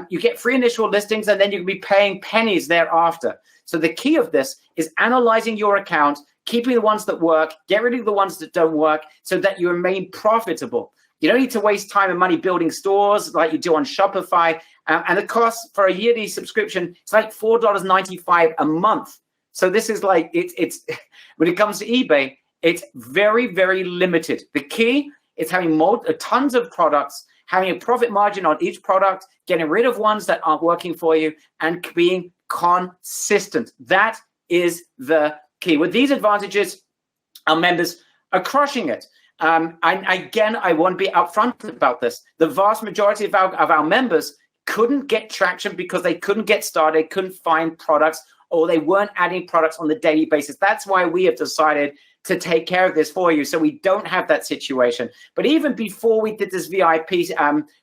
You get free initial listings, and then you can be paying pennies thereafter. So the key of this is analyzing your account, keeping the ones that work, get rid of the ones that don't work so that you remain profitable. You don't need to waste time and money building stores like you do on Shopify. And the cost for a yearly subscription, it's like $4.95 a month. So this is like, it's when it comes to eBay, it's very, very limited. The key is having tons of products, having a profit margin on each product, getting rid of ones that aren't working for you, and being consistent. That is the key. With these advantages, our members are crushing it. And again, I want to be upfront about this. The vast majority of our members couldn't get traction because they couldn't get started, couldn't find products, or they weren't adding products on the daily basis. That's why we have decided to take care of this for you, so we don't have that situation. But even before we did this VIP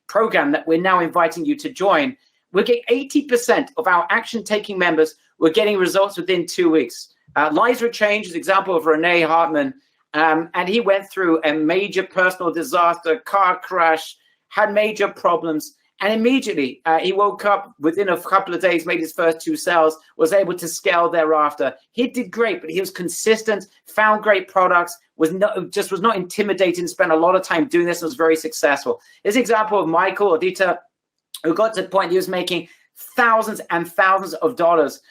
program that we're now inviting you to join, we're getting 80% of our action-taking members were getting results within 2 weeks. Lives were changed, example of Renee Hartman, and he went through a major personal disaster, car crash, had major problems, and immediately he woke up within a couple of days, made his first 2 sales, was able to scale thereafter. He did great, but he was consistent, found great products, was not intimidated, spent a lot of time doing this, and was very successful. This example of Michael Odita, who got to the point he was making thousands and thousands of dollars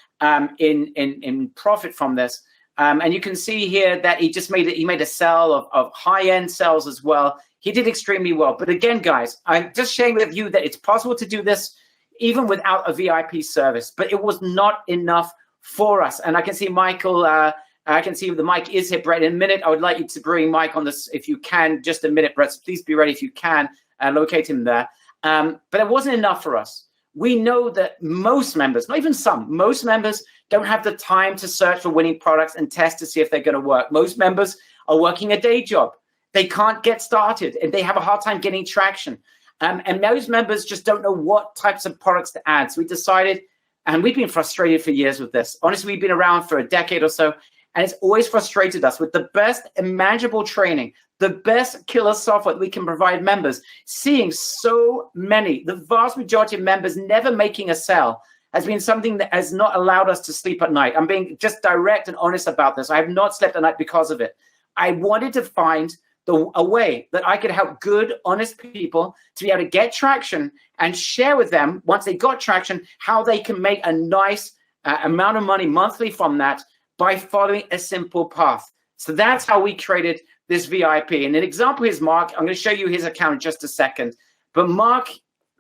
in profit from this. And you can see here that he made a sell of high-end sales as well. He did extremely well. But again, guys, I'm just sharing with you that it's possible to do this even without a VIP service. But it was not enough for us. And I can see Michael, I can see the mic is here, Brett. In a minute, I would like you to bring Mike on this if you can. Just a minute, Brett. So please be ready if you can. Locate him there. But it wasn't enough for us. We know that most members, not even some, most members don't have the time to search for winning products and test to see if they're going to work. Most members are working a day job. They can't get started, and they have a hard time getting traction. And most members just don't know what types of products to add. So we decided, and we've been frustrated for years with this. Honestly, we've been around for a decade or so, and it's always frustrated us with the best imaginable training, the best killer software that we can provide members, seeing so many, the vast majority of members never making a sale has been something that has not allowed us to sleep at night. I'm being just direct and honest about this. I have not slept at night because of it. I wanted to find a way that I could help good, honest people to be able to get traction and share with them, once they got traction, how they can make a nice amount of money monthly from that by following a simple path. So that's how we created this VIP. And an example is Mark. I'm going to show you his account in just a second. But Mark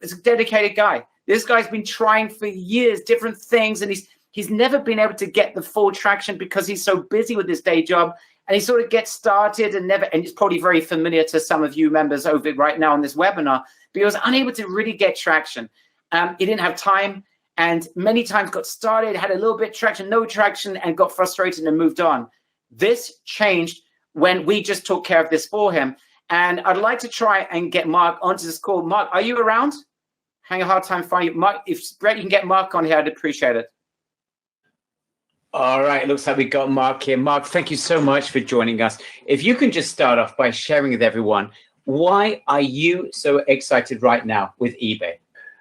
is a dedicated guy. This guy's been trying for years, different things, and he's never been able to get the full traction because he's so busy with his day job. And he sort of gets started and it's probably very familiar to some of you members over right now on this webinar, but he was unable to really get traction. He didn't have time, and many times got started, had a little bit of traction, no traction, and got frustrated and moved on. This changed when we just took care of this for him. And I'd like to try and get Mark onto this call. Mark, are you around? Having a hard time finding you. Mark, if Brett, you can get Mark on here, I'd appreciate it. All right, it looks like we got Mark here. Mark, thank you so much for joining us. If you can just start off by sharing with everyone, why are you so excited right now with eBay?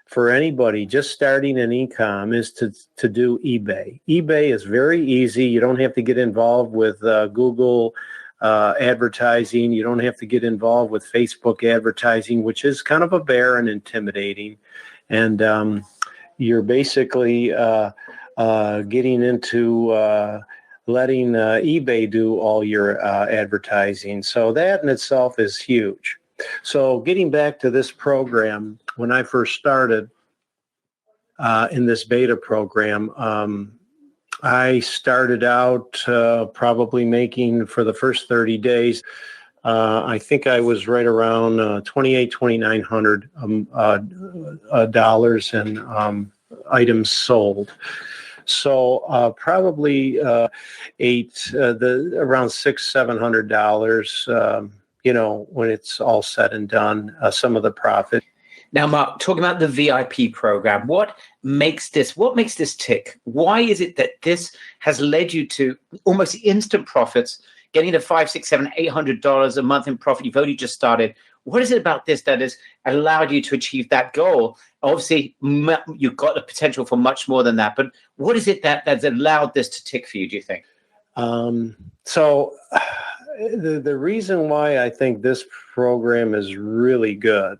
For anybody just starting an eCom is to do eBay. eBay is very easy. You don't have to get involved with Google advertising. You don't have to get involved with Facebook advertising, which is kind of a bear and intimidating. And you're basically getting into letting eBay do all your advertising. So that in itself is huge. So getting back to this program, when I first started in this beta program, I started out probably making for the first 30 days, I think I was right around $2,800 in items sold. So probably around $600-700, when it's all said and done, some of the profit. Now, Mark, talking about the VIP program, what makes this tick? Why is it that this has led you to almost instant profits, getting to $500, $600, $700, $800 a month in profit? You've only just started. What is it about this that has allowed you to achieve that goal? Obviously, you've got the potential for much more than that, but what is it that's allowed this to tick for you, do you think? So the reason why I think this program is really good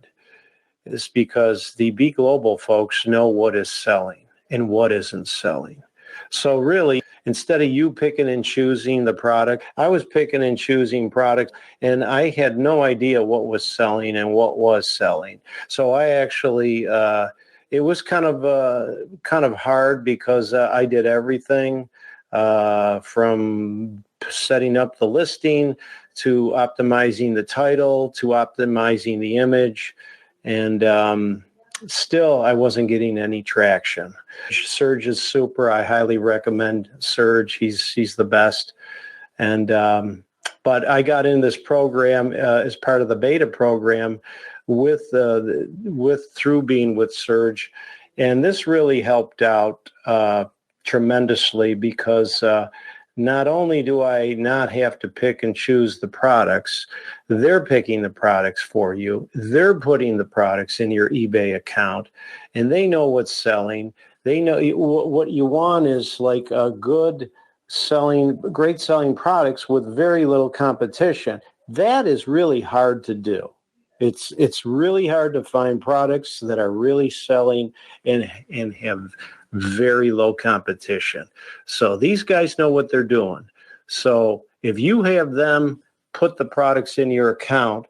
is because the B Global folks know what is selling and what isn't selling. So really, instead of you picking and choosing the product, I was picking and choosing products, and I had no idea what was selling and what was selling. So I actually, it was kind of hard because I did everything from setting up the listing to optimizing the title to optimizing the image. And still, I wasn't getting any traction. Serge is super. I highly recommend Serge. He's the best. And but I got in this program as part of the beta program through being with Serge, and this really helped out tremendously because not only do I not have to pick and choose the products, they're picking the products for you. They're putting the products in your eBay account, and they know what's selling. They know what you want is like a great selling products with very little competition. That is really hard to do. It's really hard to find products that are really selling and have very low competition. So these guys know what they're doing. So if you have them put the products in your account,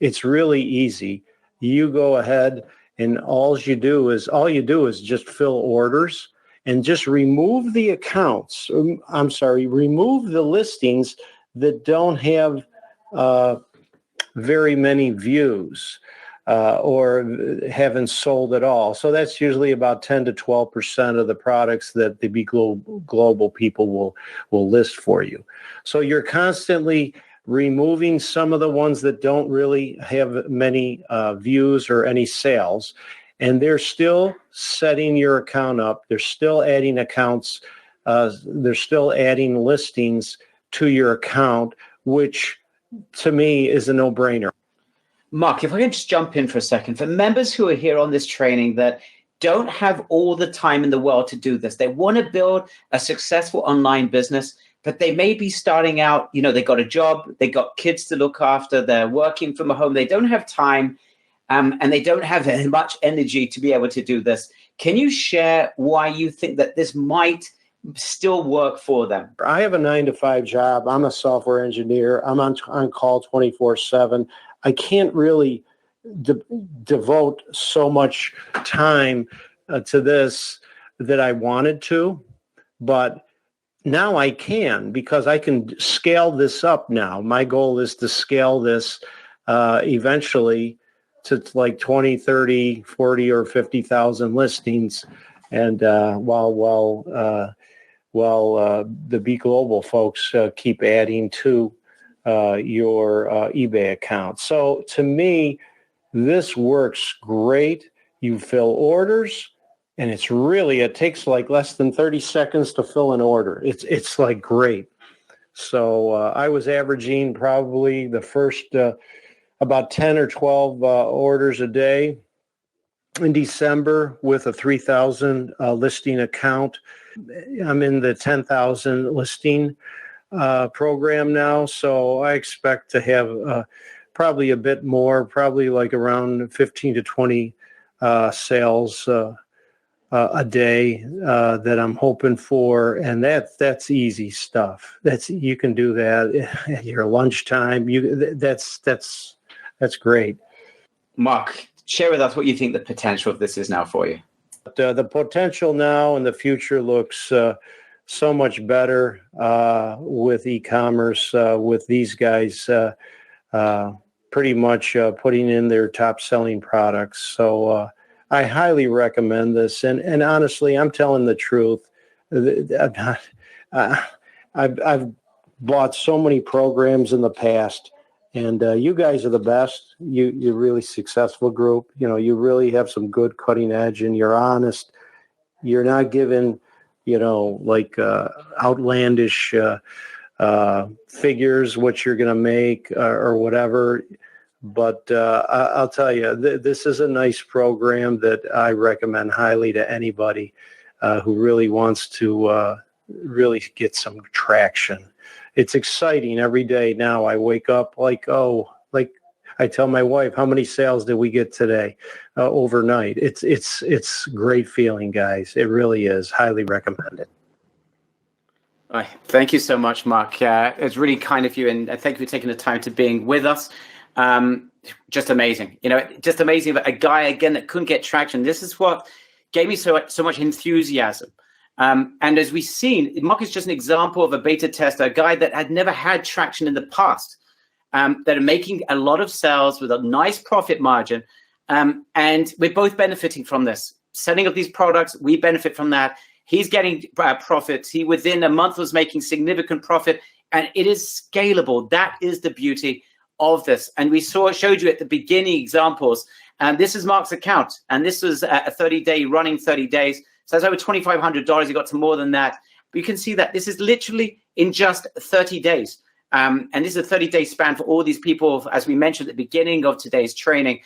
it's really easy. You go ahead and all you do is just fill orders and just remove the accounts. Remove the listings that don't have very many views. Or haven't sold at all. So that's usually about 10 to 12% of the products that the B Global people will list for you. So you're constantly removing some of the ones that don't really have many views or any sales, and they're still setting your account up. They're still adding accounts. They're still adding listings to your account, which to me, is a no-brainer. Mark, if I can just jump in for a second, for members who are here on this training that don't have all the time in the world to do this, they want to build a successful online business, but they may be starting out, they got a job, they got kids to look after, they're working from home, they don't have time, and they don't have much energy to be able to do this. Can you share why you think that this might still work for them? I have a 9-to-5 job. I'm a software engineer. I'm on call 24/7. I can't really devote so much time to this that I wanted to, but now I can, because I can scale this up now. My goal is to scale this eventually to like 20, 30, 40, or 50,000 listings. And while the Be Global folks keep adding to your eBay account. So to me, this works great. You fill orders, and it takes like less than 30 seconds to fill an order. It's like great. So I was averaging probably the first about 10 or 12 orders a day in December with a 3,000 listing account. I'm in the 10,000 listing program now, so I expect to have probably a bit more, probably like around 15 to 20 sales a day that I'm hoping for, and that's easy stuff. You can do that at your lunchtime. That's great. Mark, share with us what you think the potential of this is now for you. The potential now and the future looks so much better with e-commerce, with these guys pretty much putting in their top selling products. So I highly recommend this. And honestly, I'm telling the truth. I've bought so many programs in the past, and you guys are the best. You're really successful group. You really have some good cutting edge, and you're honest. You're not giving, like outlandish figures, what you're going to make or whatever. But I'll tell you, this is a nice program that I recommend highly to anybody who really wants to really get some traction. It's exciting every day now. I wake up like I tell my wife, how many sales did we get today overnight? It's great feeling, guys. It really is. Highly recommended. Thank you so much, Mark. It's really kind of you, and thank you for taking the time to being with us. Just amazing. Just amazing. But a guy, again, that couldn't get traction. This is what gave me so much enthusiasm. And as we've seen, Mark is just an example of a beta tester, a guy that had never had traction in the past, that are making a lot of sales with a nice profit margin. And we're both benefiting from this. Selling of these products, we benefit from that. He's getting profits. He, within a month, was making significant profit, and it is scalable. That is the beauty of this. And we showed you at the beginning examples. And this is Mark's account, and this was a 30-day running 30 days. So that's over $2,500. He got to more than that. But you can see that this is literally in just 30 days. And this is a 30-day span for all these people, as we mentioned at the beginning of today's training.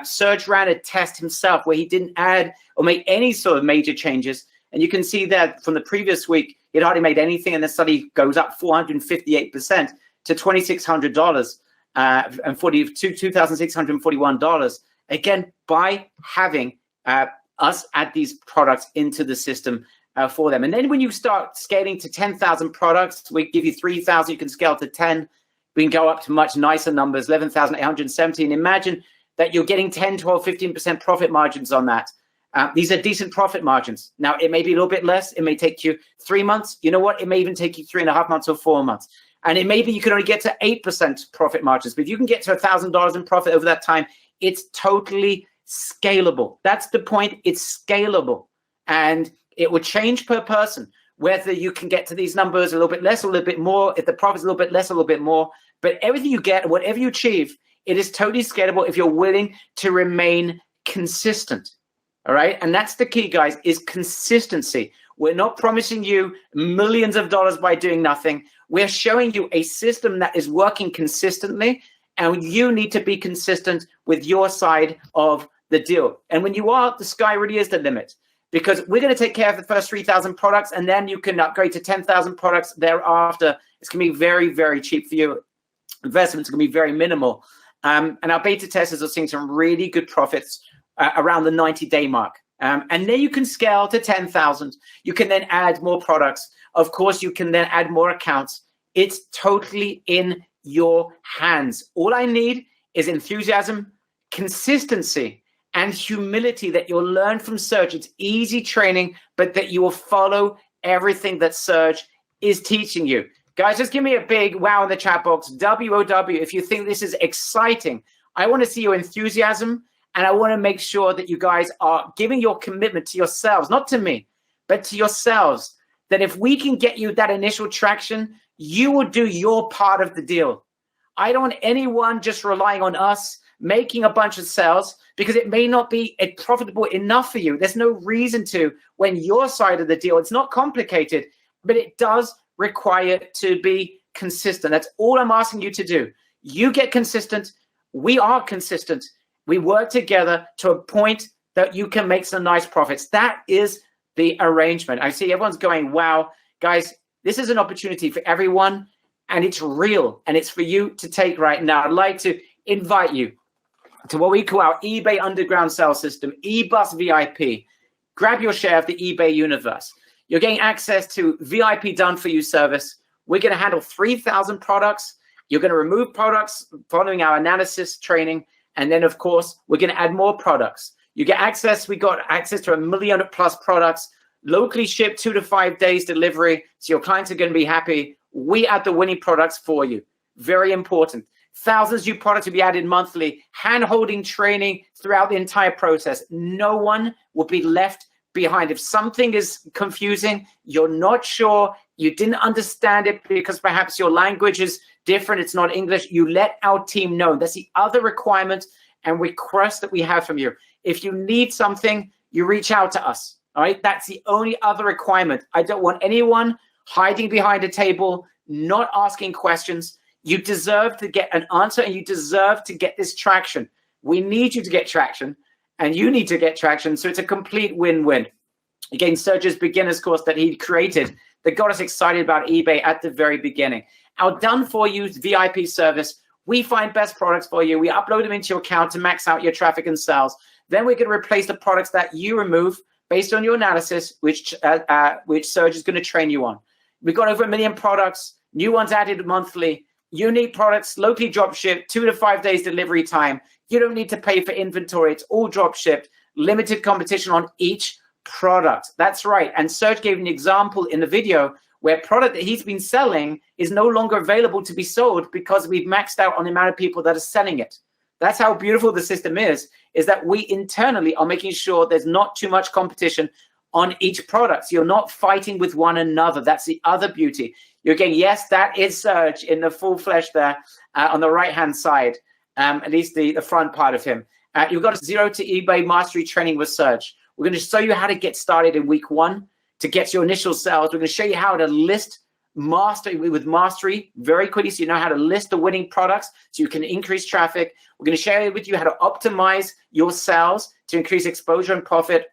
Serge ran a test himself where he didn't add or make any sort of major changes. And you can see that from the previous week, he'd hardly made anything, and the study goes up 458% to $2,600 and $2,641. Again, by having us add these products into the system for them. And then when you start scaling to 10,000 products, we give you 3,000, you can scale to 10. We can go up to much nicer numbers, 11,870. And imagine that you're getting 10, 12, 15% profit margins on that. These are decent profit margins. Now, it may be a little bit less. It may take you 3 months. You know what? It may even take you 3.5 months or 4 months. And it may be you can only get to 8% profit margins. But if you can get to $1,000 in profit over that time, it's totally scalable. That's the point. It's scalable. And it will change per person, whether you can get to these numbers a little bit less, or a little bit more, if the profit's a little bit less, a little bit more. But everything you get, whatever you achieve, it is totally scalable if you're willing to remain consistent. All right. And that's the key, guys, is consistency. We're not promising you millions of dollars by doing nothing. We're showing you a system that is working consistently, and you need to be consistent with your side of the deal. And when you are, the sky really is the limit, because we're going to take care of the first 3,000 products, and then you can upgrade to 10,000 products thereafter. It's going to be very, very cheap for you. Investments are going to be very minimal. And our beta testers are seeing some really good profits around the 90-day mark. And then you can scale to 10,000. You can then add more products. Of course, you can then add more accounts. It's totally in your hands. All I need is enthusiasm, consistency, and humility that you'll learn from Serge. It's easy training, but that you will follow everything that Serge is teaching you. Guys, just give me a big wow in the chat box, WOW, if you think this is exciting. I want to see your enthusiasm, and I want to make sure that you guys are giving your commitment to yourselves, not to me, but to yourselves, that if we can get you that initial traction, you will do your part of the deal. I don't want anyone just relying on us making a bunch of sales, because it may not be profitable enough for you. There's no reason to when your side of the deal. It's not complicated, but it does require to be consistent. That's all I'm asking you to do. You get consistent. We are consistent. We work together to a point that you can make some nice profits. That is the arrangement. I see everyone's going, wow, guys, this is an opportunity for everyone, and it's real, and it's for you to take right now. I'd like to invite you to what we call our eBay underground sales system, eBus VIP. Grab your share of the eBay universe. You're getting access to VIP done for you service. We're going to handle 3,000 products. You're going to remove products following our analysis training. And then, of course, we're going to add more products. You get access. We got access to 1 million+ products, locally shipped 2 to 5 days delivery. So your clients are going to be happy. We add the winning products for you. Very important. Thousands of new products will be added monthly. Hand-holding training throughout the entire process. No one will be left behind. If something is confusing, you're not sure, you didn't understand it because perhaps your language is different, it's not English, you let our team know. That's the other requirement and request that we have from you. If you need something, you reach out to us. All right, that's the only other requirement. I don't want anyone hiding behind a table, not asking questions. You deserve to get an answer, and you deserve to get this traction. We need you to get traction, and you need to get traction. So it's a complete win-win. Again, Serge's beginner's course that he created that got us excited about eBay at the very beginning. Our done-for-you VIP service, we find best products for you. We upload them into your account to max out your traffic and sales. Then we're going to replace the products that you remove based on your analysis, which Serge is going to train you on. We've got over 1 million products, new ones added monthly. Unique products, locally drop shipped, 2 to 5 days delivery time. You don't need to pay for inventory. It's all drop shipped. Limited competition on each product. That's right. And Serge gave an example in the video where product that he's been selling is no longer available to be sold because we've maxed out on the amount of people that are selling it. That's how beautiful the system is that we internally are making sure there's not too much competition on each product. So you're not fighting with one another. That's the other beauty. You're getting, yes, that is Serge in the full flesh there on the right-hand side, at least the front part of him. You've got a 0 to eBay mastery training with Serge. We're going to show you how to get started in week 1 to get your initial sales. We're going to show you how to list with mastery very quickly so you know how to list the winning products so you can increase traffic. We're going to share with you how to optimize your sales to increase exposure and profit.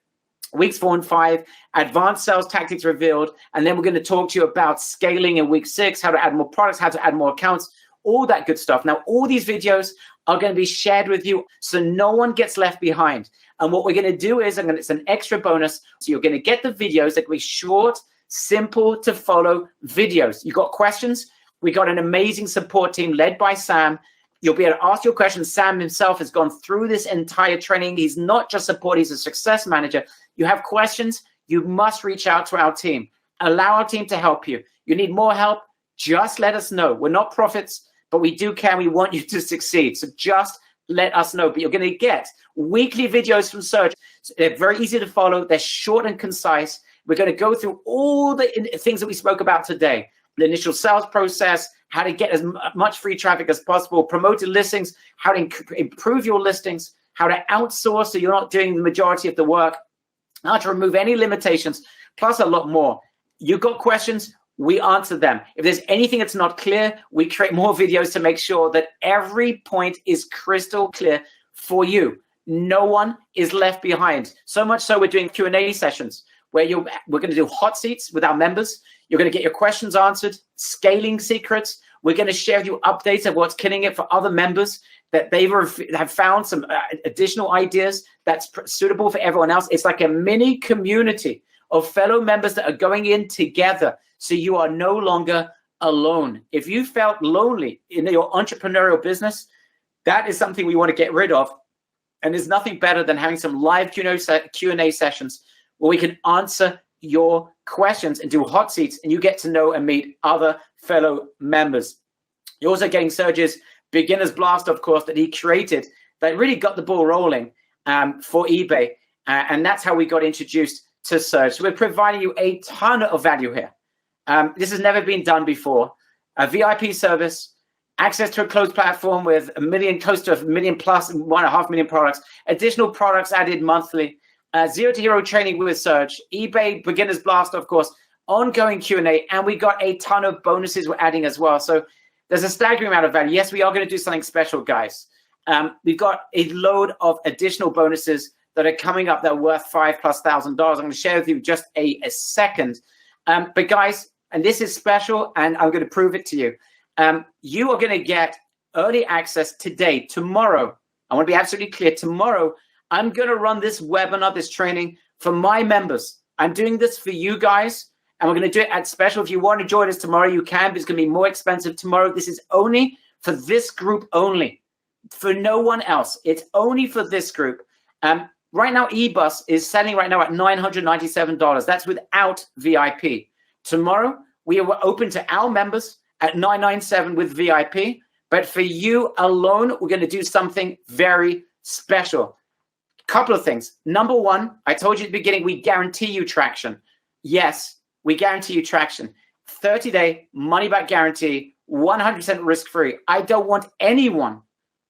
Weeks 4 and 5, advanced sales tactics revealed. And then we're going to talk to you about scaling in week 6, how to add more products, how to add more accounts, all that good stuff. Now, all these videos are going to be shared with you so no one gets left behind. And what we're going to do is, it's an extra bonus. So you're going to get the videos that will be short, simple to follow videos. You got questions? We got an amazing support team led by Sam. You'll be able to ask your questions. Sam himself has gone through this entire training. He's not just support, he's a success manager. You have questions, you must reach out to our team. Allow our team to help you. You need more help, just let us know. We're not prophets, but we do care. We want you to succeed. So just let us know. But you're going to get weekly videos from Serge. They're very easy to follow. They're short and concise. We're going to go through all the things that we spoke about today. The initial sales process, how to get as much free traffic as possible, promoted listings, how to improve your listings, how to outsource so you're not doing the majority of the work. how to remove any limitations, plus a lot more. You've got questions, we answer them. If there's anything that's not clear, we create more videos to make sure that every point is crystal clear for you. No one is left behind. So much so we're doing Q&A sessions where we're going to do hot seats with our members. You're going to get your questions answered, scaling secrets. We're going to share with you updates of what's killing it for other members, that they have found some additional ideas that's suitable for everyone else. It's like a mini community of fellow members that are going in together. So you are no longer alone. If you felt lonely in your entrepreneurial business, that is something we want to get rid of. And there's nothing better than having some live Q&A sessions where we can answer your questions and do hot seats, and you get to know and meet other fellow members. You're also getting Serge's beginner's blast, of course, that he created that really got the ball rolling for eBay. And that's how we got introduced to Serge. So we're providing you a ton of value here. This has never been done before. A VIP service, access to a closed platform with close to 1 million plus, 1.5 million products, additional products added monthly, zero to hero training with Serge, eBay beginner's blast, of course, ongoing Q&A, and we got a ton of bonuses we're adding as well. So there's a staggering amount of value. Yes, we are going to do something special, guys. We've got a load of additional bonuses that are coming up that are worth $5,000+. I'm going to share with you just a second. But guys, and this is special, and I'm going to prove it to you. You are going to get early access today, tomorrow. I want to be absolutely clear. Tomorrow, I'm going to run this webinar, this training for my members. I'm doing this for you guys, and we're going to do it at special. If you want to join us tomorrow, you can, but it's going to be more expensive tomorrow. This is only for this group only, for no one else. It's only for this group. Right now, eBus is selling right now at $997. That's without VIP. Tomorrow, we are open to our members at $997 with VIP. But for you alone, we're going to do something very special. Couple of things. Number one, I told you at the beginning, we guarantee you traction. Yes, we guarantee you traction. 30-day money-back guarantee, 100% risk-free. I don't want anyone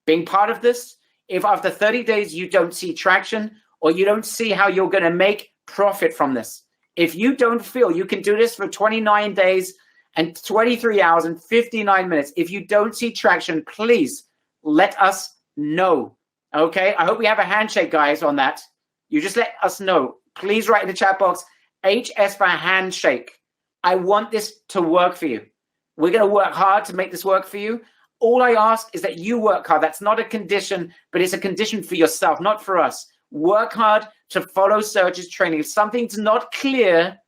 being part of this if after 30 days you don't see traction or you don't see how you're going to make profit from this. If you don't feel you can do this for 29 days and 23 hours and 59 minutes, if you don't see traction, please let us know. Okay, I hope we have a handshake, guys, on that. You just let us know. Please write in the chat box, HS for handshake. I want this to work for you. We're going to work hard to make this work for you. All I ask is that you work hard. That's not a condition, but it's a condition for yourself, not for us. Work hard to follow Serge's training. If something's not clear,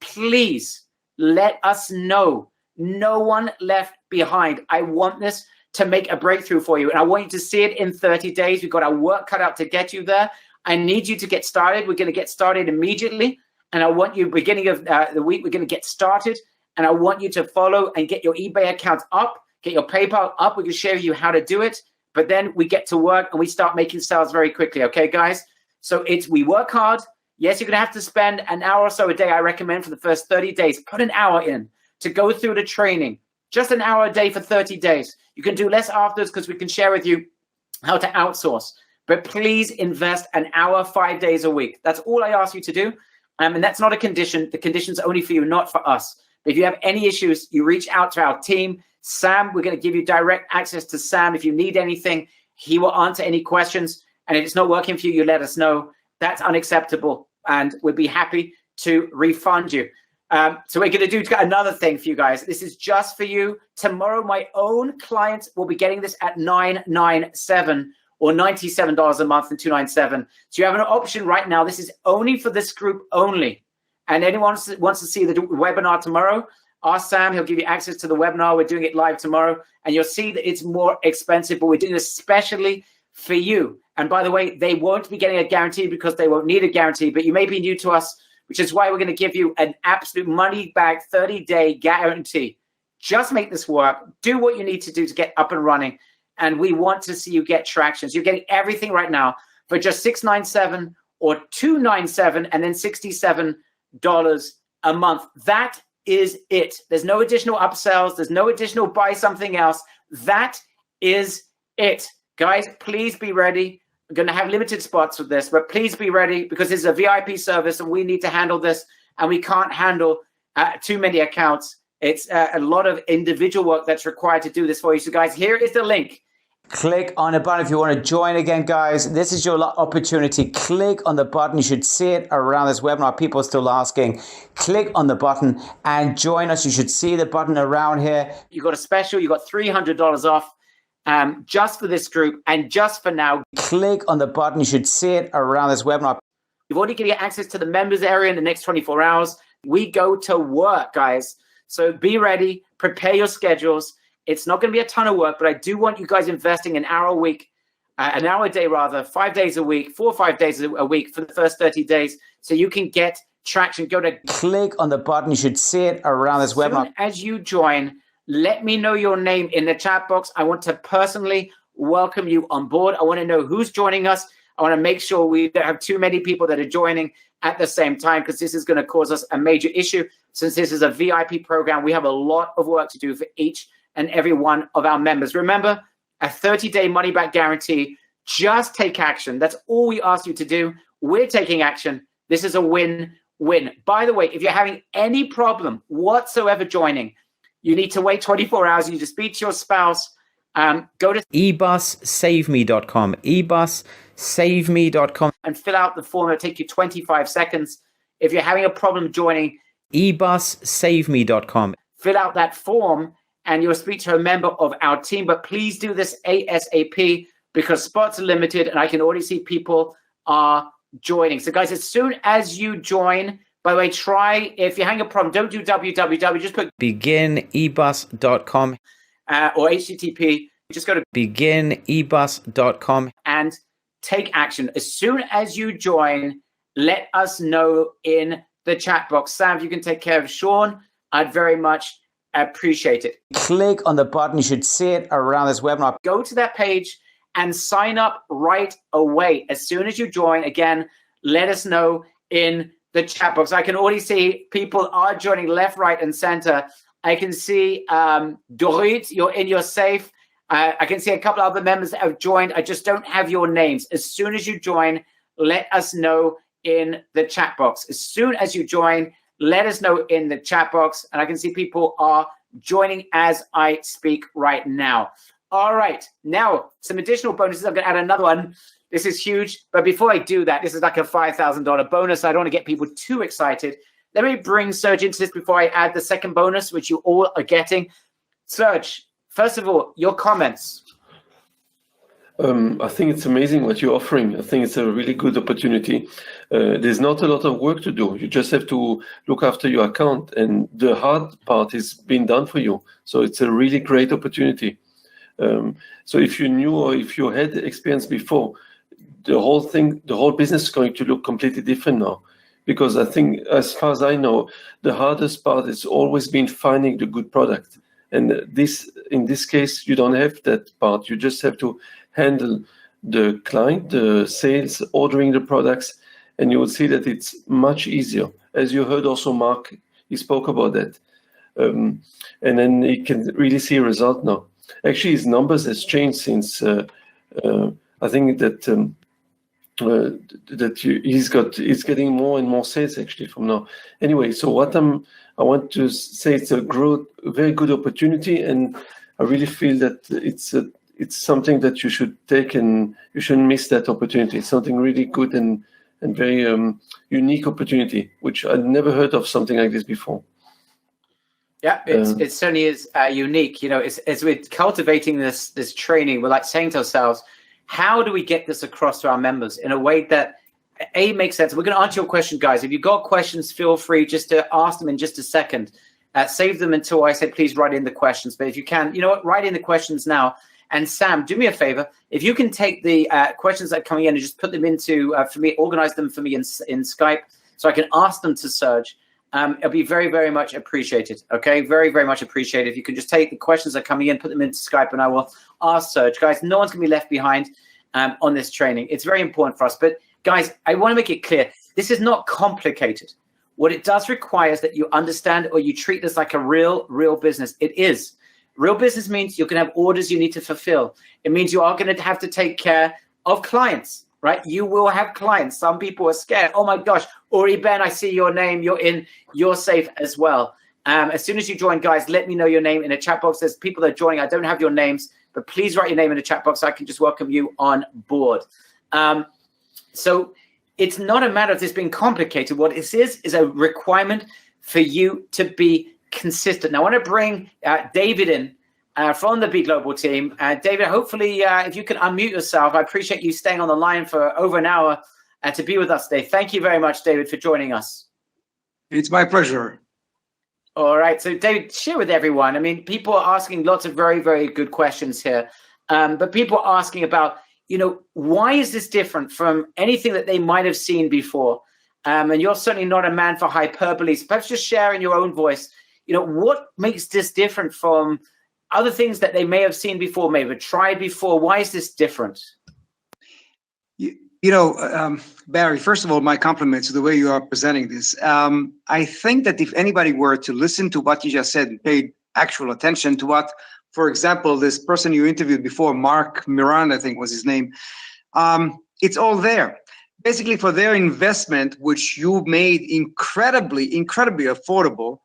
please let us know. No one left behind. I want this to make a breakthrough for you. And I want you to see it in 30 days. We've got our work cut out to get you there. I need you to get started. We're going to get started immediately. And I want you, beginning of the week, we're going to get started. And I want you to follow and get your eBay account up, get your PayPal up. We can share with you how to do it. But then we get to work and we start making sales very quickly. Okay, guys? So we work hard. Yes, you're going to have to spend an hour or so a day, I recommend, for the first 30 days. Put an hour in to go through the training. Just an hour a day for 30 days. You can do less afterwards because we can share with you how to outsource. But please invest an hour, 5 days a week. That's all I ask you to do. And that's not a condition. The condition's only for you, not for us. But if you have any issues, you reach out to our team. Sam, we're going to give you direct access to Sam. If you need anything, he will answer any questions. And if it's not working for you, you let us know. That's unacceptable. And we'd be happy to refund you. So we're going to do another thing for you guys. This is just for you. Tomorrow, my own clients will be getting this at $997 or $97 a month and $297. So you have an option right now. This is only for this group only. And anyone wants to see the webinar tomorrow, ask Sam. He'll give you access to the webinar. We're doing it live tomorrow. And you'll see that it's more expensive, but we're doing this especially for you. And by the way, they won't be getting a guarantee because they won't need a guarantee. But you may be new to us, which is why we're going to give you an absolute money-back 30-day guarantee. Just make this work. Do what you need to do to get up and running. And we want to see you get traction. So you're getting everything right now for just $697 or $297 and then $67 a month. That is it. There's no additional upsells. There's no additional buy something else. That is it. Guys, please be ready. We're going to have limited spots with this, but please be ready because this is a VIP service and we need to handle this, and we can't handle too many accounts. It's a lot of individual work that's required to do this for you. So guys, here is the link. Click on the button if you want to join again, guys. This is your opportunity. Click on the button. You should see it around this webinar. People are still asking. Click on the button and join us. You should see the button around here. You got a special. You got $300 off just for this group and just for now. Click on the button. You should see it around this webinar. You've already going to get access to the members area in the next 24 hours. We go to work, guys. So be ready. Prepare your schedules. It's not going to be a ton of work, but I do want you guys investing an hour a day rather, 5 days a week, 4 or 5 days a week for the first 30 days so you can get traction. Go to click on the button. You should see it around this webinar. As you join, let me know your name in the chat box. I want to personally welcome you on board. I want to know who's joining us. I want to make sure we don't have too many people that are joining at the same time because this is going to cause us a major issue. Since this is a VIP program, we have a lot of work to do for each and every one of our members. Remember, a 30-day money-back guarantee. Just take action. That's all we ask you to do. We're taking action. This is a win-win. By the way, if you're having any problem whatsoever joining, you need to wait 24 hours. You need to speak to your spouse. Go to ebussaveme.com, ebussaveme.com, and fill out the form. It'll take you 25 seconds. If you're having a problem joining, ebussaveme.com. Fill out that form, and you'll speak to a member of our team. But please do this ASAP because spots are limited, and I can already see people are joining. So, guys, as soon as you join, by the way, try, if you're having a problem, don't do www, just put beginebus.com or HTTP. Just go to beginebus.com and take action. As soon as you join, let us know in the chat box. Sam, if you can take care of Sean, I'd very much appreciate it. Click on the button. You should see it around this webinar. Go to that page and sign up right away. As soon as you join, again, let us know in the chat box. I can already see people are joining left, right, and center. I can see Dorit, you're safe. I can see a couple other members that have joined. I just don't have your names. As soon as you join, let us know in the chat box. As soon as you join, let us know in the chat box. And I can see people are joining as I speak right now. All right. Now, some additional bonuses. I'm going to add another one. This is huge. But before I do that, this is like a $5,000 bonus. I don't want to get people too excited. Let me bring Serge into this before I add the second bonus, which you all are getting. Serge, first of all, your comments. I think it's amazing what you're offering. I think it's a really good opportunity. There's not a lot of work to do. You just have to look after your account, and the hard part is being done for you. So it's a really great opportunity. So if you knew or if you had experience before, the whole business is going to look completely different now. Because I think, as far as I know, the hardest part has always been finding the good product. And in this case, you don't have that part. You just have to handle the client, the sales, ordering the products, and you will see that it's much easier. As you heard also Mark, he spoke about that. And then he can really see a result now. Actually, his numbers has changed since I think that he's getting more and more sales actually from now. Anyway, so I want to say it's a very good opportunity, and I really feel that it's something that you should take, and you shouldn't miss that opportunity. It's something really good and very unique opportunity, which I'd never heard of something like this before. Yeah, it certainly is unique. You know, as we're cultivating this training, we're like saying to ourselves, how do we get this across to our members in a way that makes sense? We're going to answer your question, guys. If you've got questions, feel free just to ask them in just a second. Save them until I say, please write in the questions. But if you can, you know what, write in the questions now. And Sam, do me a favor. If you can take the questions that are coming in and just put them into, for me, organize them for me in Skype so I can ask them to Serge. It'll be very, very much appreciated. Okay, very, very much appreciated. If you can just take the questions that are coming in, put them into Skype, and I will ask Serge. Guys, no one's going to be left behind on this training. It's very important for us. But guys, I want to make it clear. This is not complicated. What it does require is that you understand or you treat this like a real business. It is. Real business means you're going to have orders you need to fulfill. It means you are going to have to take care of clients, right? You will have clients. Some people are scared. Oh my gosh, Uri Ben, I see your name. You're safe as well. As soon as you join, guys, let me know your name in the chat box. There's people that are joining. I don't have your names, but please write your name in the chat box so I can just welcome you on board. So it's not a matter of this being complicated. What this is a requirement for you to be consistent. Now, I want to bring David in from the Be Global team. David, hopefully, if you can unmute yourself, I appreciate you staying on the line for over an hour to be with us today. Thank you very much, David, for joining us. It's my pleasure. All right. So, David, share with everyone. I mean, people are asking lots of very, very good questions here. But people are asking about, why is this different from anything that they might have seen before? And you're certainly not a man for hyperbole. So perhaps just share in your own voice, what makes this different from other things that they may have seen before, may have tried before? Why is this different? Barry, first of all, my compliments to the way you are presenting this. I think that if anybody were to listen to what you just said and paid actual attention to what, for example, this person you interviewed before, Mark Miranda, I think was his name, it's all there. Basically, for their investment, which you made incredibly affordable,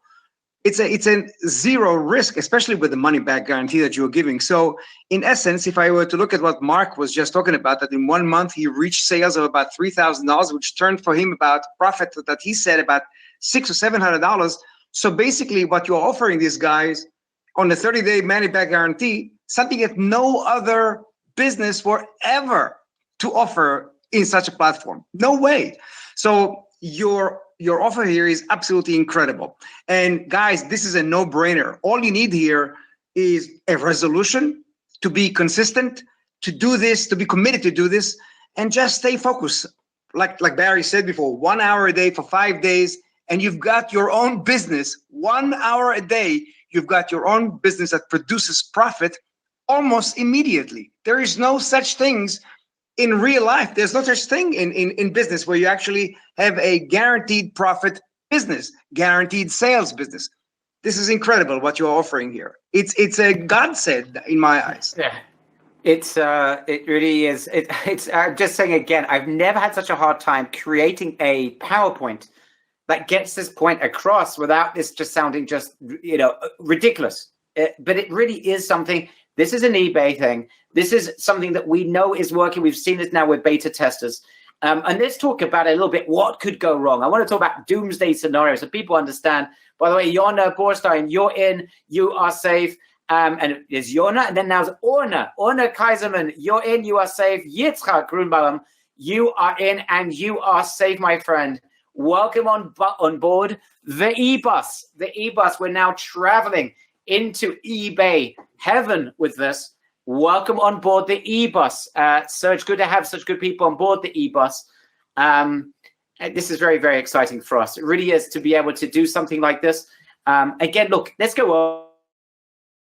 it's a zero risk, especially with the money back guarantee that you're giving. So in essence, if I were to look at what Mark was just talking about, that in 1 month he reached sales of about $3,000, which turned for him about profit that he said about $600 or $700. So basically what you're offering these guys on the 30-day money back guarantee, something that no other business were ever to offer in such a platform. No way. So your offer here is absolutely incredible. And guys, this is a no-brainer. All you need here is a resolution to be consistent, to do this, to be committed to do this, and just stay focused. Like Barry said before, 1 hour a day for 5 days, and you've got your own business. 1 hour a day, you've got your own business that produces profit almost immediately. There is no such things in real life. There's no such thing in business where you actually have a guaranteed profit business, guaranteed sales business. This is incredible what you're offering here. It's a godsend in my eyes. Yeah, it really is. It's I'm just saying again, I've never had such a hard time creating a PowerPoint that gets this point across without this just sounding just ridiculous. But it really is something. This is an eBay thing. This is something that we know is working. We've seen this now with beta testers. And let's talk about it a little bit. What could go wrong? I want to talk about doomsday scenarios so people understand. By the way, Jonna Borstein, you're in, you are safe. And there's Jonna, and then there's Orna Kaiserman, you're in, you are safe. Yitzhak Grunbaum, you are in, and you are safe, my friend. Welcome on board the e-bus. The e-bus, we're now traveling into eBay heaven with this. Welcome on board the e-bus. So it's good to have such good people on board the e-bus. This is very, very exciting for us. It really is to be able to do something like this. Again, look, let's go on.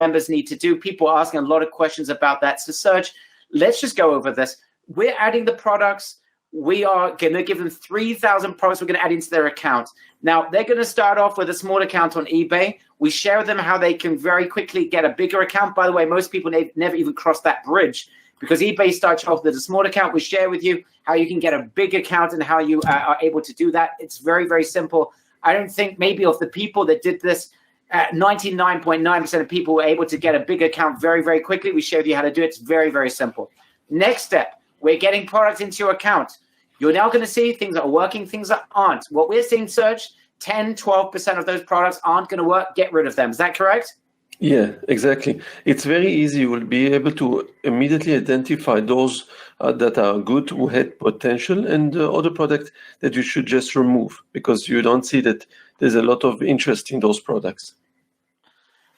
Members need to do. People are asking a lot of questions about that. So Serge, let's just go over this. We're adding the products. We are going to give them 3,000 products we're going to add into their account. Now, they're going to start off with a small account on eBay. We share with them how they can very quickly get a bigger account. By the way, most people never even cross that bridge because eBay starts off with a small account. We share with you how you can get a big account and how you are able to do that. It's very, very simple. I don't think maybe of the people that did this, 99.9% of people were able to get a big account very, very quickly. We showed you how to do it. It's very, very simple. Next step, we're getting products into your account. You're now going to see things that are working, things that aren't. What we're seeing, Serge, 10, 12% of those products aren't going to work. Get rid of them. Is that correct? Yeah, exactly. It's very easy. You will be able to immediately identify those that are good, who had potential, and other products that you should just remove because you don't see that there's a lot of interest in those products.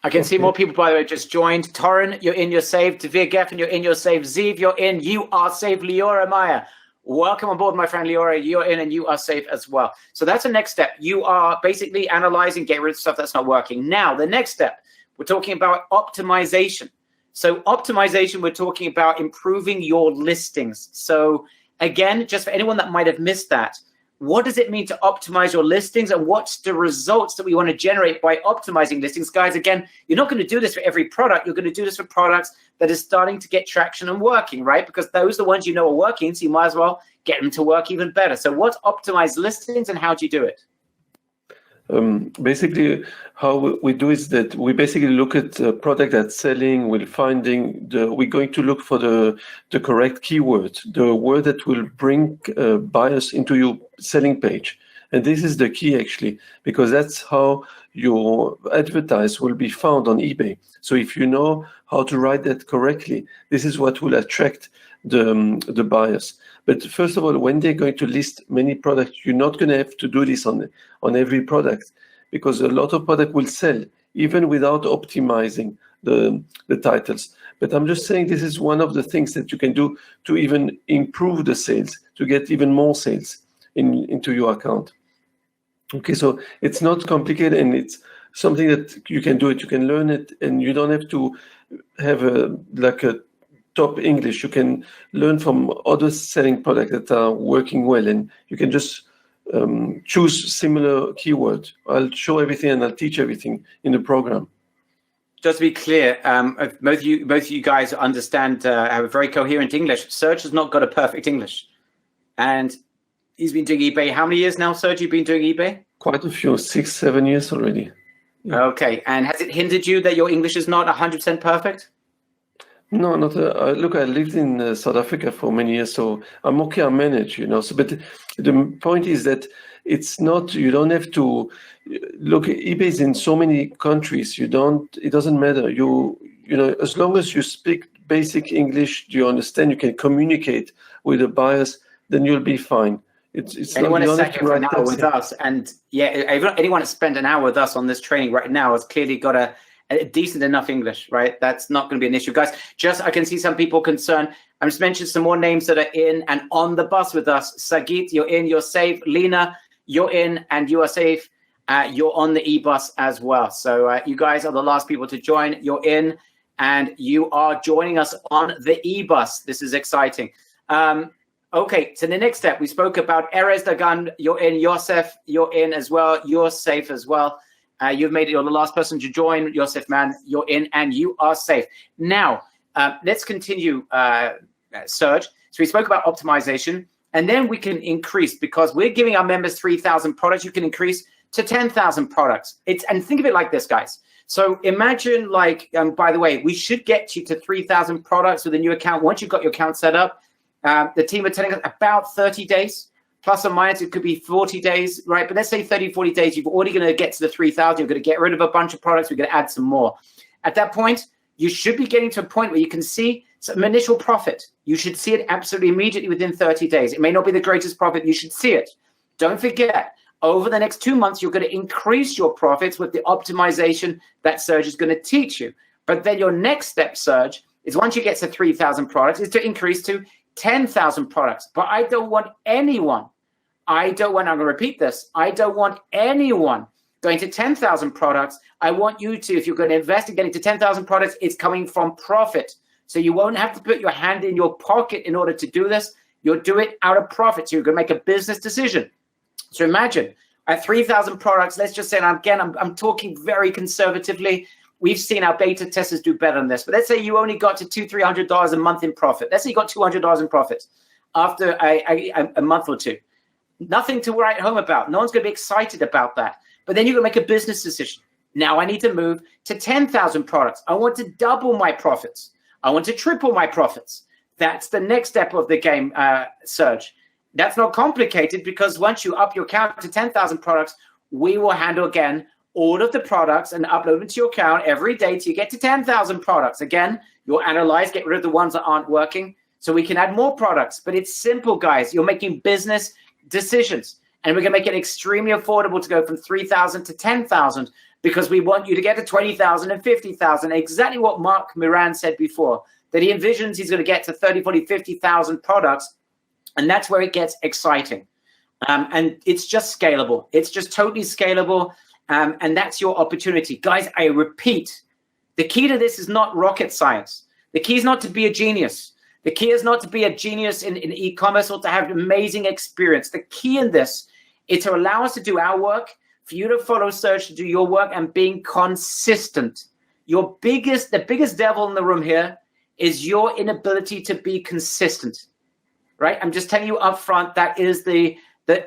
I can see more people, by the way, just joined. Torren, you're in, you're safe. Tavir Geffen, you're in, you're safe. Ziv, you're in, you are safe. Liora Maya, welcome on board, my friend Liora. You're in and you are safe as well. So that's the next step. You are basically analyzing, get rid of stuff that's not working. Now, the next step, we're talking about optimization. So optimization, we're talking about improving your listings. So again, just for anyone that might have missed that, what does it mean to optimize your listings, and what's the results that we want to generate by optimizing listings? Guys, again, you're not going to do this for every product. You're going to do this for products that are starting to get traction and working, right? Because those are the ones you know are working, so you might as well get them to work even better. So what's optimized listings, and how do you do it? Basically, how we do is that we basically look at the product that's selling. We're going to look for the correct keyword, the word that will bring buyers into your selling page. And this is the key, actually, because that's how your advertise will be found on eBay. So if you know how to write that correctly, this is what will attract the buyers. But first of all, when they're going to list many products, you're not going to have to do this on every product, because a lot of product will sell even without optimizing the titles. But I'm just saying this is one of the things that you can do to even improve the sales, to get even more sales into your account. Okay, so it's not complicated, and it's something that you can do it. You can learn it, and you don't have to have a top English. You can learn from other selling products that are working well, and you can just choose similar keywords. I'll show everything and I'll teach everything in the program. Just to be clear, both of you guys understand, have a very coherent English. Serge has not got a perfect English, and he's been doing eBay. How many years now, Serge? You've been doing eBay? Quite a few, 6-7 years already. Yeah. Okay, and has it hindered you that your English is not 100% perfect? No, not. Look, I lived in South Africa for many years, so I'm okay. I manage, So, but the point is that it's not. You don't have to look. eBay is in so many countries. It doesn't matter. You know, as long as you speak basic English, you understand. You can communicate with the buyers. Then you'll be fine. It's anyone not, that's sat here for an hour with us, and anyone that's spent an hour with us on this training right now has clearly got a decent enough English, right? That's not going to be an issue, guys. I can see some people concerned. I'm just mentioning some more names that are in and on the bus with us. Sagit, you're in, you're safe. Lena, you're in and you are safe. You're on the e-bus as well. So you guys are the last people to join. You're in and you are joining us on the e-bus. This is exciting. Okay, so the next step, we spoke about Erez Dagan, you're in. Yosef, you're in as well. You're safe as well. You've made it. You're the last person to join. Yosef, man, you're in and you are safe. Now, let's continue, Serge. So we spoke about optimization, and then we can increase, because we're giving our members 3,000 products. You can increase to 10,000 products. And think of it like this, guys. So imagine, by the way, we should get you to 3,000 products with a new account. Once you've got your account set up, the team are telling us about 30 days. Plus or minus, it could be 40 days, right? But let's say 30, 40 days, you're already going to get to the 3,000. You're going to get rid of a bunch of products. We're going to add some more. At that point, you should be getting to a point where you can see some initial profit. You should see it absolutely immediately within 30 days. It may not be the greatest profit. You should see it. Don't forget, over the next 2 months, you're going to increase your profits with the optimization that Serge is going to teach you. But then your next step, Serge, is once you get to 3,000 products, is to increase to 10,000 products. But I don't want anyone, I'm going to repeat this, I don't want anyone going to 10,000 products. I want you to, if you're going to invest in getting to 10,000 products, it's coming from profit. So you won't have to put your hand in your pocket in order to do this. You'll do it out of profit. So you're going to make a business decision. So imagine at 3,000 products, let's just say, and again, I'm talking very conservatively. We've seen our beta testers do better than this. But let's say you only got to $200-300 a month in profit. Let's say you got $200 in profit after a month or two. Nothing to write home about. No one's going to be excited about that. But then you're going to make a business decision. Now I need to move to 10,000 products. I want to double my profits. I want to triple my profits. That's the next step of the game, Serge. That's not complicated, because once you up your count to 10,000 products, we will handle, again, all of the products and upload them to your account every day till you get to 10,000 products. Again, you'll analyze, get rid of the ones that aren't working, so we can add more products. But it's simple, guys. You're making business decisions, and we're going to make it extremely affordable to go from 3,000 to 10,000, because we want you to get to 20,000 and 50,000. Exactly what Mark Moran said before, that he envisions he's going to get to 30, 40, 50,000 products, and that's where it gets exciting. And it's just scalable. It's just totally scalable. And that's your opportunity. Guys, I repeat, the key to this is not rocket science. The key is not to be a genius. The key is not to be a genius in e-commerce or to have an amazing experience. The key in this is to allow us to do our work, for you to follow Serge to do your work, and being consistent. The biggest devil in the room here is your inability to be consistent, right? I'm just telling you up front, that is the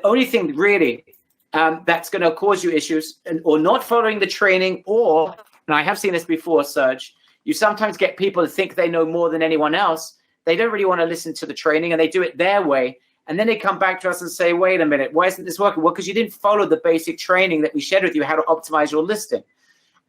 only thing really that's going to cause you issues, or not following the training, or, and I have seen this before, Serge, you sometimes get people that think they know more than anyone else. They don't really want to listen to the training, and they do it their way. And then they come back to us and say, wait a minute, why isn't this working? Well, because you didn't follow the basic training that we shared with you, how to optimize your listing.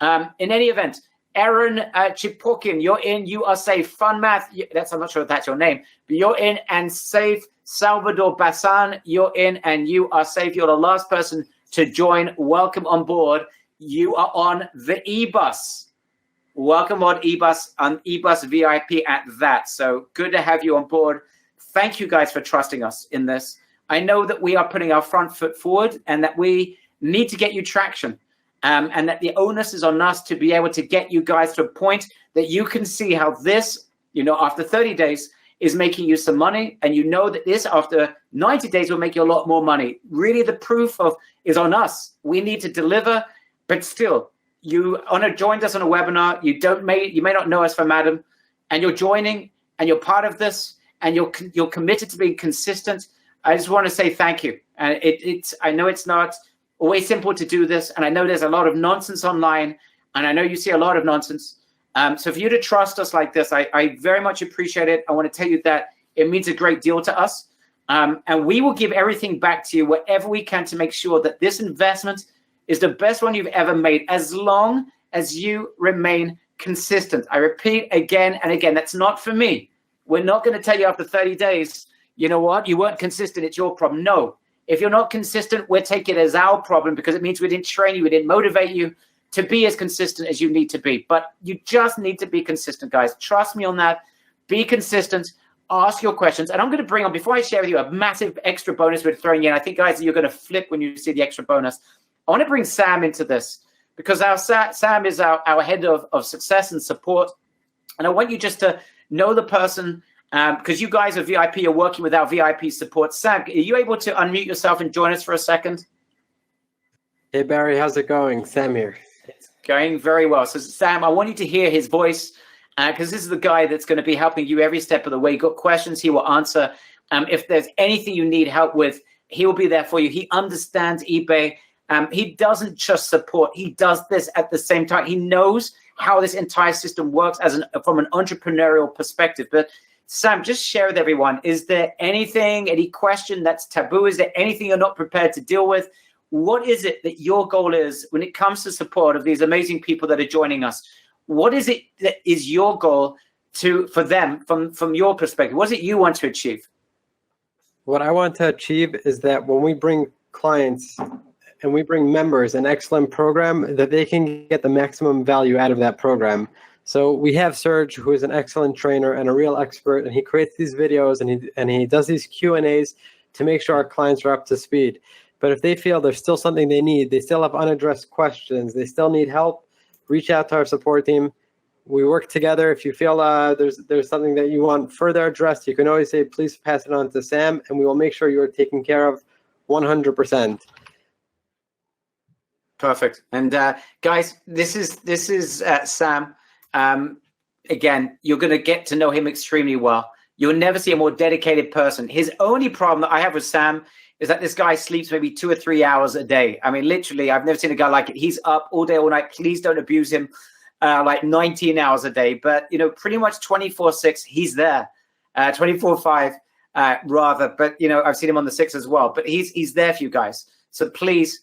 In any event, Aaron Chipokin, you're in, you are safe. Fun Math, I'm not sure if that's your name, but you're in and safe. Salvador Bassan, you're in and you are safe. You're the last person to join. Welcome on board. You are on the eBus. Welcome on eBus VIP at that. So good to have you on board. Thank you guys for trusting us in this. I know that we are putting our front foot forward and that we need to get you traction, and that the onus is on us to be able to get you guys to a point that you can see how this, after 30 days is making you some money, and that this after 90 days will make you a lot more money. Really, the proof is on us. We need to deliver, but still, you joined us on a webinar. You may not know us from Adam, and you're joining, and you're part of this, and you're committed to being consistent. I just want to say thank you. And I know it's not always simple to do this, and I know there's a lot of nonsense online, and I know you see a lot of nonsense. So for you to trust us like this, I very much appreciate it. I want to tell you that it means a great deal to us, and we will give everything back to you wherever we can to make sure that this investment is the best one you've ever made, as long as you remain consistent. I repeat again and again, that's not for me. We're not going to tell you after 30 days, you know what, you weren't consistent, it's your problem. No, if you're not consistent, we'll take it as our problem, because it means we didn't train you, we didn't motivate you to be as consistent as you need to be. But you just need to be consistent, guys. Trust me on that. Be consistent. Ask your questions. And I'm going to bring on, before I share with you a massive extra bonus we're throwing in, I think, guys, you're going to flip when you see the extra bonus. I want to bring Sam into this, because Sam is our head of success and support. And I want you just to know the person, because you guys are VIP, you're working with our VIP support. Sam, are you able to unmute yourself and join us for a second? Hey, Barry, how's it going? Sam here. It's going very well. So, Sam, I want you to hear his voice, because this is the guy that's going to be helping you every step of the way. You've got questions, he will answer. If there's anything you need help with, he will be there for you. He understands eBay. He doesn't just support, he does this at the same time. He knows how this entire system works from an entrepreneurial perspective. But Sam, just share with everyone, is there any question that's taboo? Is there anything you're not prepared to deal with? What is it that your goal is when it comes to support of these amazing people that are joining us? What is it that is your goal for them from your perspective? What is it you want to achieve? What I want to achieve is that when we bring clients and we bring members an excellent program, that they can get the maximum value out of that program. So we have Serge, who is an excellent trainer and a real expert, and he creates these videos and he does these Q&As to make sure our clients are up to speed. But if they feel there's still something they need, they still have unaddressed questions, they still need help, reach out to our support team. We work together. If you feel there's something that you want further addressed, you can always say, please pass it on to Sam, and we will make sure you are taken care of 100%. Perfect. And guys, this is Sam. Again, you're going to get to know him extremely well. You'll never see a more dedicated person. His only problem that I have with Sam is that this guy sleeps maybe 2 or 3 hours a day. I mean, literally, I've never seen a guy like it. He's up all day, all night. Please don't abuse him. Like 19 hours a day, but pretty much 24/6. He's there, 24/5 rather. But I've seen him on the 6 as well. But he's there for you guys. So please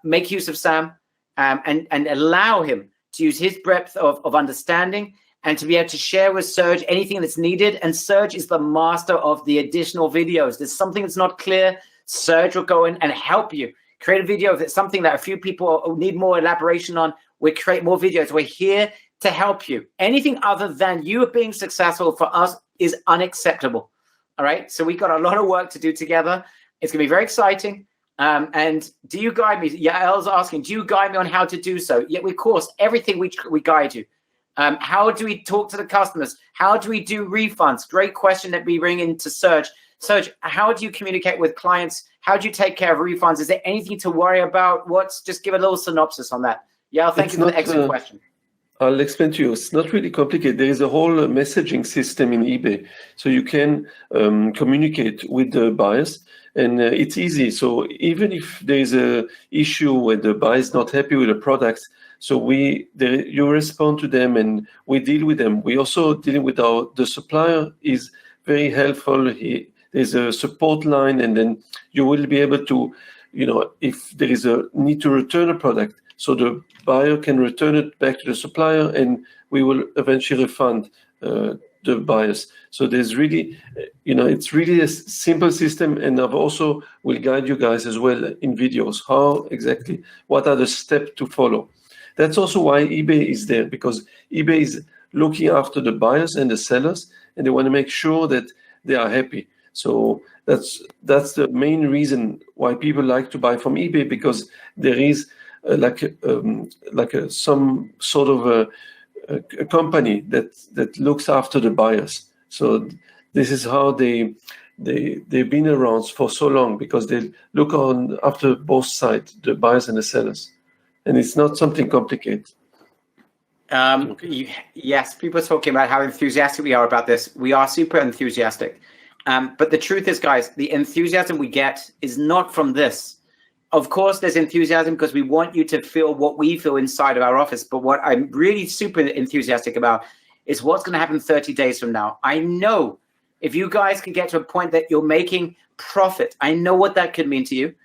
make use of Sam and allow him to use his breadth of understanding and to be able to share with Serge anything that's needed. And Serge is the master of the additional videos. There's something that's not clear, Serge will go in and help you. Create a video if it's something that a few people need more elaboration on. We create more videos. We're here to help you. Anything other than you being successful for us is unacceptable. All right. So we've got a lot of work to do together. It's going to be very exciting. And do you guide me? Yael's asking, do you guide me on how to do so? Yeah, of course, everything we guide you. How do we talk to the customers? How do we do refunds? Great question that we bring into Serge. Serge, how do you communicate with clients? How do you take care of refunds? Is there anything to worry about? Just give a little synopsis on that. Yeah, thank you for the excellent question. I'll explain to you. It's not really complicated. There is a whole messaging system in eBay. So you can communicate with the buyers, and it's easy. So even if there is an issue where the buyer is not happy with the products, so you respond to them and we deal with them. We also dealing with the supplier is very helpful. There's a support line, and then you will be able to, if there is a need to return a product, so the buyer can return it back to the supplier, and we will eventually refund the buyers. So there's really, it's really a simple system, and I've also will guide you guys as well in videos what are the steps to follow. That's also why eBay is there, because eBay is looking after the buyers and the sellers, and they want to make sure that they are happy. So that's the main reason why people like to buy from eBay, because there is some sort of a company that looks after the buyers. So this is how they've been around for so long, because they look after both sides, the buyers and the sellers, and it's not something complicated. Yes, people are talking about how enthusiastic we are about this. We are super enthusiastic. But the truth is, guys, the enthusiasm we get is not from this. Of course, there's enthusiasm because we want you to feel what we feel inside of our office. But what I'm really super enthusiastic about is what's going to happen 30 days from now. I know if you guys can get to a point that you're making profit, I know what that could mean to you.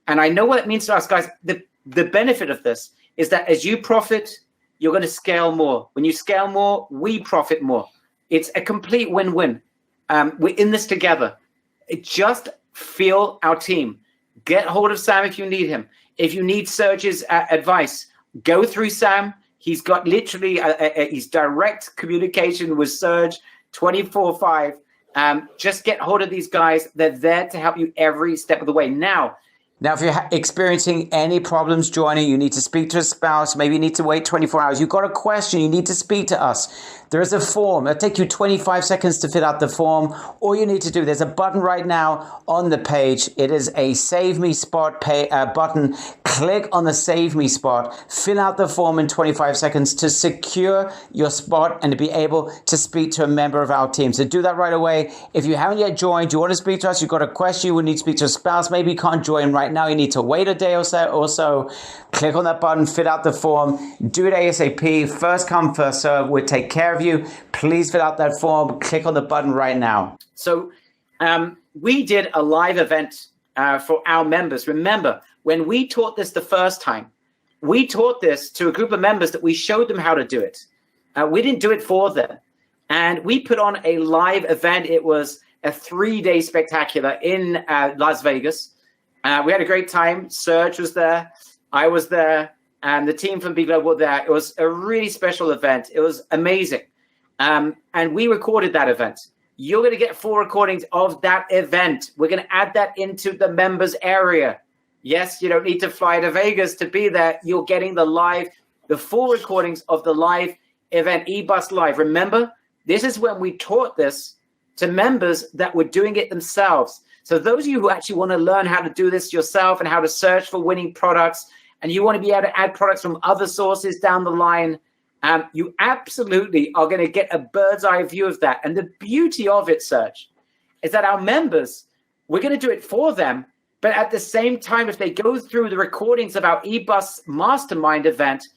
And I know what it means to us, guys. The benefit of this is that as you profit, you're going to scale more. When you scale more, we profit more. It's a complete win-win. We're in this together. Just feel our team. Get hold of Sam if you need him. If you need Serge's advice, go through Sam. He's got literally his direct communication with Serge 24/5. Just get hold of these guys. They're there to help you every step of the way. Now, if you're experiencing any problems joining, you need to speak to a spouse, maybe you need to wait 24 hours, you've got a question, you need to speak to us. There is a form. It'll take you 25 seconds to fill out the form. All you need to do, there's a button right now on the page. It is a Save Me Spot button. Click on the Save Me Spot. Fill out the form in 25 seconds to secure your spot and to be able to speak to a member of our team. So do that right away. If you haven't yet joined, you want to speak to us, you've got a question, you would need to speak to a spouse, maybe you can't join right now, you need to wait a day or so. Click on that button, fill out the form, do it ASAP. First come, first serve. We'll take care of you. Please fill out that form. Click on the button right now. So we did a live event for our members. Remember, when we taught this the first time, we taught this to a group of members that we showed them how to do it. We didn't do it for them. And we put on a live event. It was a 3-day spectacular in Las Vegas. We had a great time. Serge was there. I was there. And the team from B Global were there. It was a really special event. It was amazing. And we recorded that event. You're going to get full recordings of that event. We're going to add that into the members area. Yes, you don't need to fly to Vegas to be there. You're getting the full recordings of the live event, eBus Live. Remember, this is when we taught this to members that were doing it themselves. So those of you who actually want to learn how to do this yourself and how to search for winning products, and you want to be able to add products from other sources down the line, you absolutely are going to get a bird's eye view of that. And the beauty of it, Serge, is that our members, we're going to do it for them. But at the same time, if they go through the recordings of our eBus Mastermind event,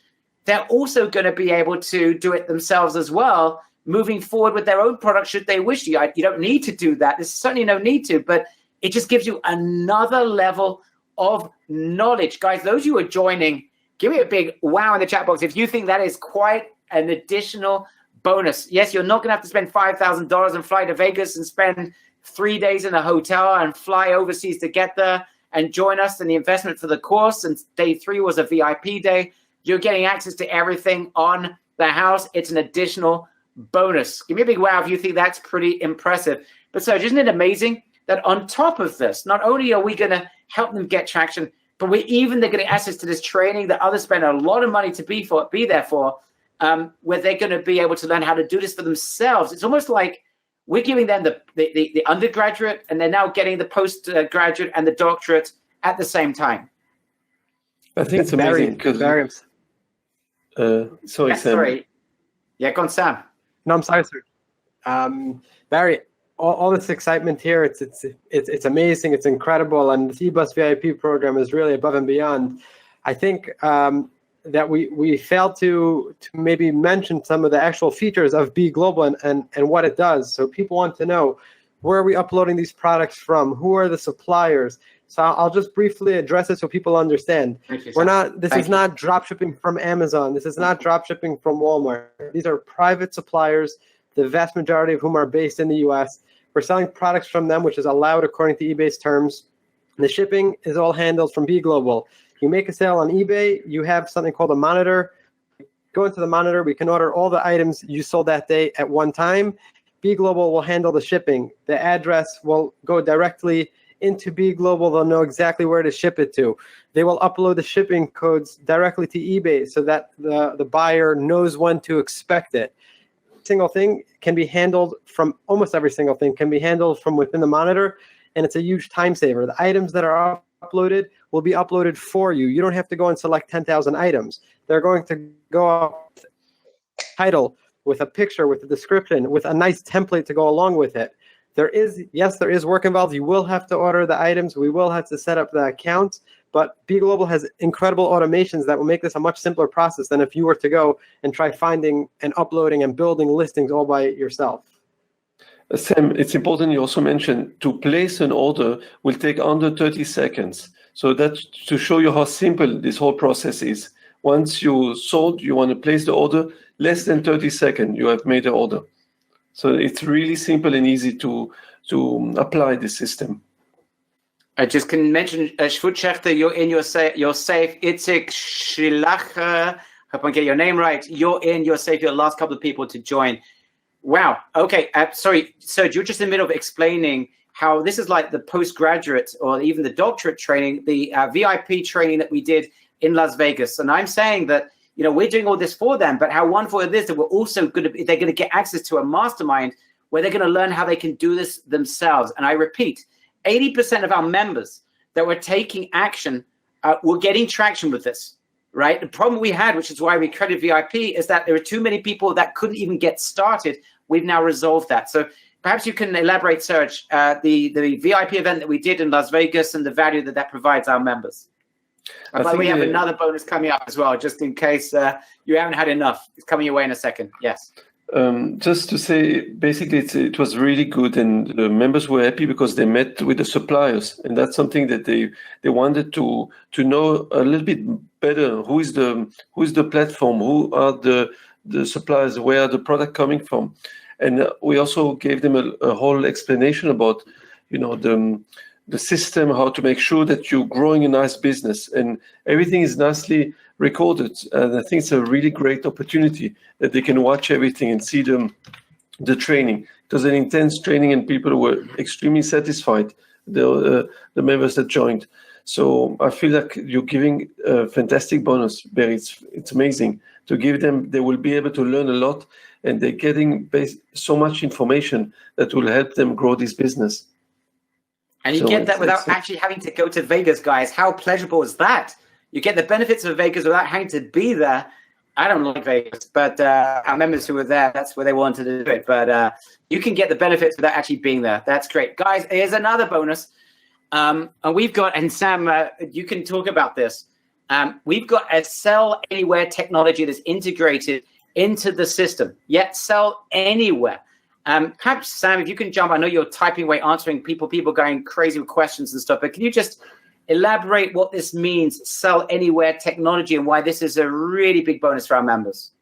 they're also going to be able to do it themselves as well, moving forward with their own products should they wish to. You don't need to do that. There's certainly no need to, but it just gives you another level of knowledge. Guys, those of you who are joining, give me a big wow in the chat box if you think that is quite an additional bonus. Yes, you're not going to have to spend $5,000 and fly to Vegas and spend 3 days in a hotel and fly overseas to get there and join us in the investment for the course. And day 3 was a VIP day. You're getting access to everything on the house. It's an additional bonus. Give me a big wow if you think that's pretty impressive. But Serge, isn't it amazing that on top of this, not only are we going to help them get traction, but we're even getting access to this training that others spend a lot of money to be there for. where they're going to be able to learn how to do this for themselves. It's almost like we're giving them the undergraduate, and they're now getting the postgraduate and the doctorate at the same time. I think it's amazing because. Sorry, Sam. Sorry. Yeah, go on, Sam. No, I'm sorry, sir. Barry, all this excitement here, it's amazing, it's incredible, and the eBus VIP program is really above and beyond. I think that we failed to maybe mention some of the actual features of Be Global and what it does. So people want to know, where are we uploading these products from? Who are the suppliers? So I'll just briefly address it so people understand. This is not drop shipping from Amazon. This is not drop shipping from Walmart. These are private suppliers, the vast majority of whom are based in the US. We're selling products from them, which is allowed according to eBay's terms. The shipping is all handled from Be Global. You make a sale on eBay, you have something called a monitor. Go into the monitor, we can order all the items you sold that day at one time. Be Global will handle the shipping. The address will go directly into Be Global. They'll know exactly where to ship it to. They will upload the shipping codes directly to eBay so that the buyer knows when to expect it. Single thing can be handled from almost every single thing can be handled from within the monitor, and it's a huge time saver. The items that are uploaded will be uploaded for you. You don't have to go and select 10,000 items. They're going to go up with a title, with a picture, with a description, with a nice template to go along with it. There is work involved. You will have to order the items. We will have to set up the accounts. But Be Global has incredible automations that will make this a much simpler process than if you were to go and try finding and uploading and building listings all by yourself. Sam, it's important you also mentioned to place an order will take under 30 seconds. So that's to show you how simple this whole process is. Once you sold, you want to place the order, less than 30 seconds, you have made the order. So it's really simple and easy to apply the system. I just can mention, Schwutschechter, you're in your safe. Itzik Shilacher, hope I get your name right. You're in your safe. Your last couple of people to join. Wow. Okay. Sorry, Serge, you're just in the middle of explaining how this is like the postgraduate or even the doctorate training, the VIP training that we did in Las Vegas. And I'm saying that, we're doing all this for them, but how wonderful it is that we're also they're going to get access to a mastermind where they're going to learn how they can do this themselves. And I repeat, 80% of our members that were taking action were getting traction with this, right? The problem we had, which is why we created VIP, is that there were too many people that couldn't even get started. We've now resolved that. So perhaps you can elaborate, Serge, the VIP event that we did in Las Vegas and the value that provides our members. And by the way, we have another bonus coming up as well, just in case you haven't had enough. It's coming your way in a second. Yes. Just to say, basically, it was really good, and the members were happy because they met with the suppliers, and that's something that they wanted to know a little bit better. Who is the platform? Who are the suppliers? Where are the product coming from? And we also gave them a whole explanation about, the system, how to make sure that you're growing a nice business, and everything is nicely recorded. And I think it's a really great opportunity that they can watch everything and see the training. It was an intense training, and people were extremely satisfied, the members that joined. So I feel like you're giving a fantastic bonus, Barry. It's amazing to give them. They will be able to learn a lot, and they're getting so much information that will help them grow this business. And you get that without actually having to go to Vegas, guys. How pleasurable is that? You get the benefits of Vegas without having to be there. I don't like Vegas, but our members who were there, that's where they wanted to do it. But you can get the benefits without actually being there. That's great. Guys, here's another bonus. And we've got, and Sam, you can talk about this. We've got a Sell Anywhere technology that's integrated into the system, yet Sell Anywhere. Perhaps, Sam, if you can jump, I know you're typing away, answering people going crazy with questions and stuff, but can you just elaborate what this means, Sell Anywhere technology, and why this is a really big bonus for our members?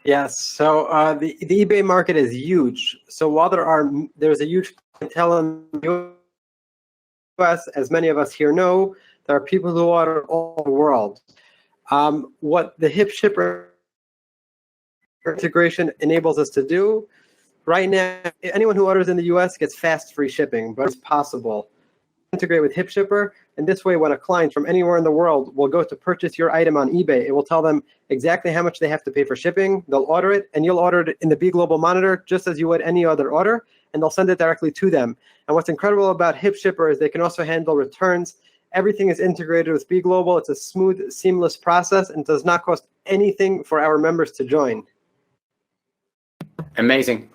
Yes, so the eBay market is huge. So while there's a huge clientele in the US, as many of us here know, there are people who order all over the world. What the Hip Shipper integration enables us to do, right now, anyone who orders in the US gets fast free shipping, but it's possible. integrate with HipShipper. And this way, when a client from anywhere in the world will go to purchase your item on eBay, it will tell them exactly how much they have to pay for shipping. They'll order it, and you'll order it in the B Global Monitor just as you would any other order, and they'll send it directly to them. And what's incredible about HipShipper is they can also handle returns. Everything is integrated with B Global. It's a smooth, seamless process, and does not cost anything for our members to join. Amazing.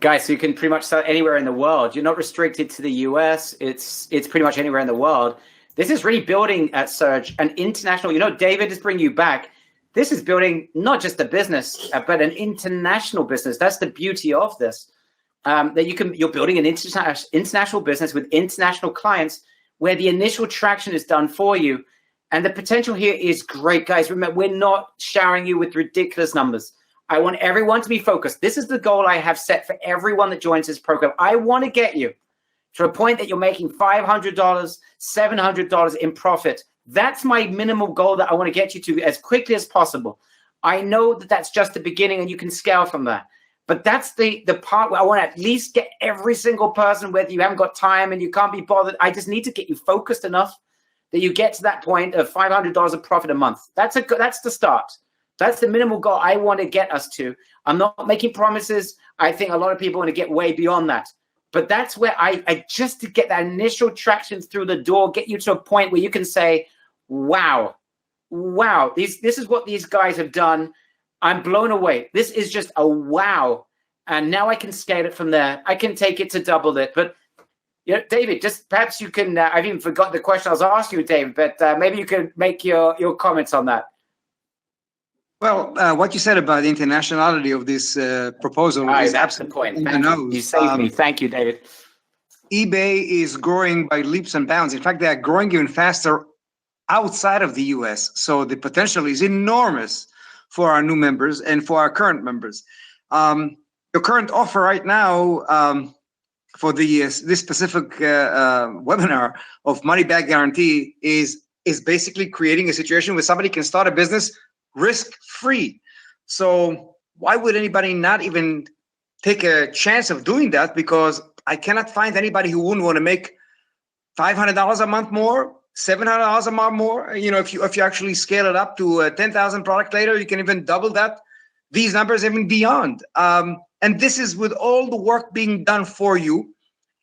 Guys, so you can pretty much sell anywhere in the world. You're not restricted to the US. It's pretty much anywhere in the world. This is really building at Serge an international, David is bringing you back. This is building not just a business, but an international business. That's the beauty of this. That you're building an international business with international clients where the initial traction is done for you. And the potential here is great, guys. Remember, we're not showering you with ridiculous numbers. I want everyone to be focused. This is the goal I have set for everyone that joins this program. I want to get you to a point that you're making $500, $700 in profit. That's my minimal goal that I want to get you to as quickly as possible. I know that that's just the beginning and you can scale from that. But that's the part where I want to at least get every single person, whether you haven't got time and you can't be bothered. I just need to get you focused enough that you get to that point of $500 of profit a month. That's the start. That's the minimal goal I want to get us to. I'm not making promises. I think a lot of people want to get way beyond that. But that's where I just to get that initial traction through the door, get you to a point where you can say, wow, this is what these guys have done. I'm blown away. This is just a wow. And now I can scale it from there. I can take it to double it. But David, just perhaps you can, I've even forgot the question I was asking you, David, but maybe you can make your comments on that. Well, what you said about the internationality of this proposal is absolutely the point. You saved me. Thank you, David. eBay is growing by leaps and bounds. In fact, they are growing even faster outside of the US. So the potential is enormous for our new members and for our current members. Your current offer right now for this specific webinar of money back guarantee is basically creating a situation where somebody can start a business risk-free. So why would anybody not even take a chance of doing that? Because I cannot find anybody who wouldn't want to make $500 a month more, $700 a month more. If you actually scale it up to 10,000 product later, you can even double that. These numbers even beyond. And this is with all the work being done for you.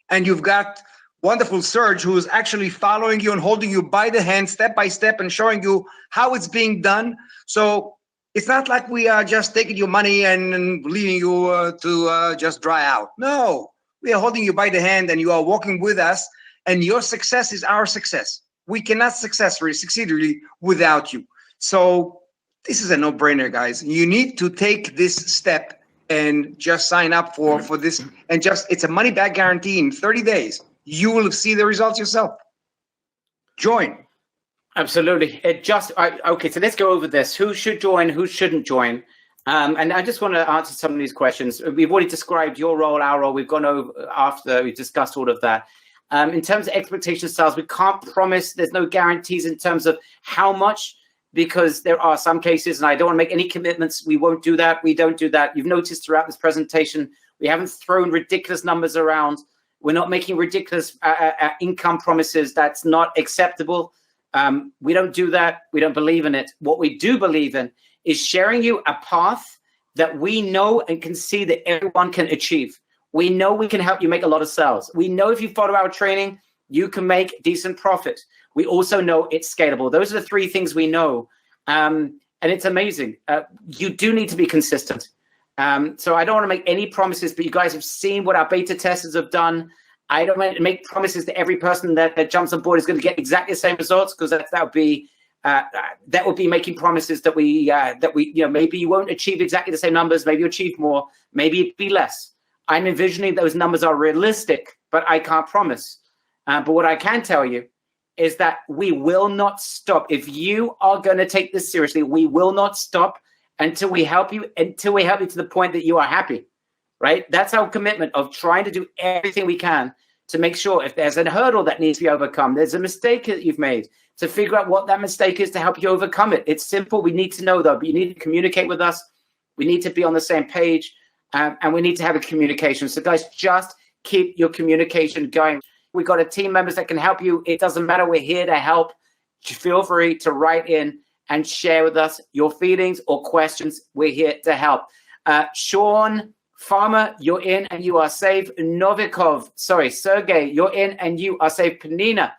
And you've got wonderful Serge who is actually following you and holding you by the hand step by step and showing you how it's being done. So it's not like we are just taking your money and leaving you to just dry out. No, we are holding you by the hand and you are walking with us, and your success is our success. We cannot succeed really without you. So this is a no-brainer, guys. You need to take this step and just sign up for this. And it's a money-back guarantee in 30 days. You will see the results yourself. Join. Absolutely. Okay, so let's go over this. Who should join? Who shouldn't join? And I just want to answer some of these questions. We've already described your role, our role. We've gone over after we've discussed all of that. In terms of expectation styles, we can't promise. There's no guarantees in terms of how much, because there are some cases, and I don't want to make any commitments. We won't do that. We don't do that. You've noticed throughout this presentation, we haven't thrown ridiculous numbers around. We're not making ridiculous income promises. That's not acceptable. We don't do that. We don't believe in it. What we do believe in is sharing you a path that we know and can see that everyone can achieve. We know we can help you make a lot of sales. We know if you follow our training, you can make decent profit. We also know it's scalable. Those are the three things we know. And it's amazing. You do need to be consistent. So I don't want to make any promises, but you guys have seen what our beta testers have done. I don't want to make promises that every person that jumps on board is going to get exactly the same results, because that would be making promises that we maybe you won't achieve exactly the same numbers, maybe you achieve more, maybe it'd be less. I'm envisioning those numbers are realistic, but I can't promise. But what I can tell you is that we will not stop. If you are going to take this seriously, we will not stop until we help you to the point that you are happy. Right? That's our commitment of trying to do everything we can to make sure if there's a hurdle that needs to be overcome, there's a mistake that you've made, to figure out what that mistake is to help you overcome it. It's simple. We need to know, though, but you need to communicate with us. We need to be on the same page, and we need to have a communication. So, guys, just keep your communication going. We got a team members that can help you. It doesn't matter. We're here to help. Feel free to write in and share with us your feelings or questions. We're here to help. Sean Farmer, you're in and you are safe. Sergey, you're in and you are safe. Panina,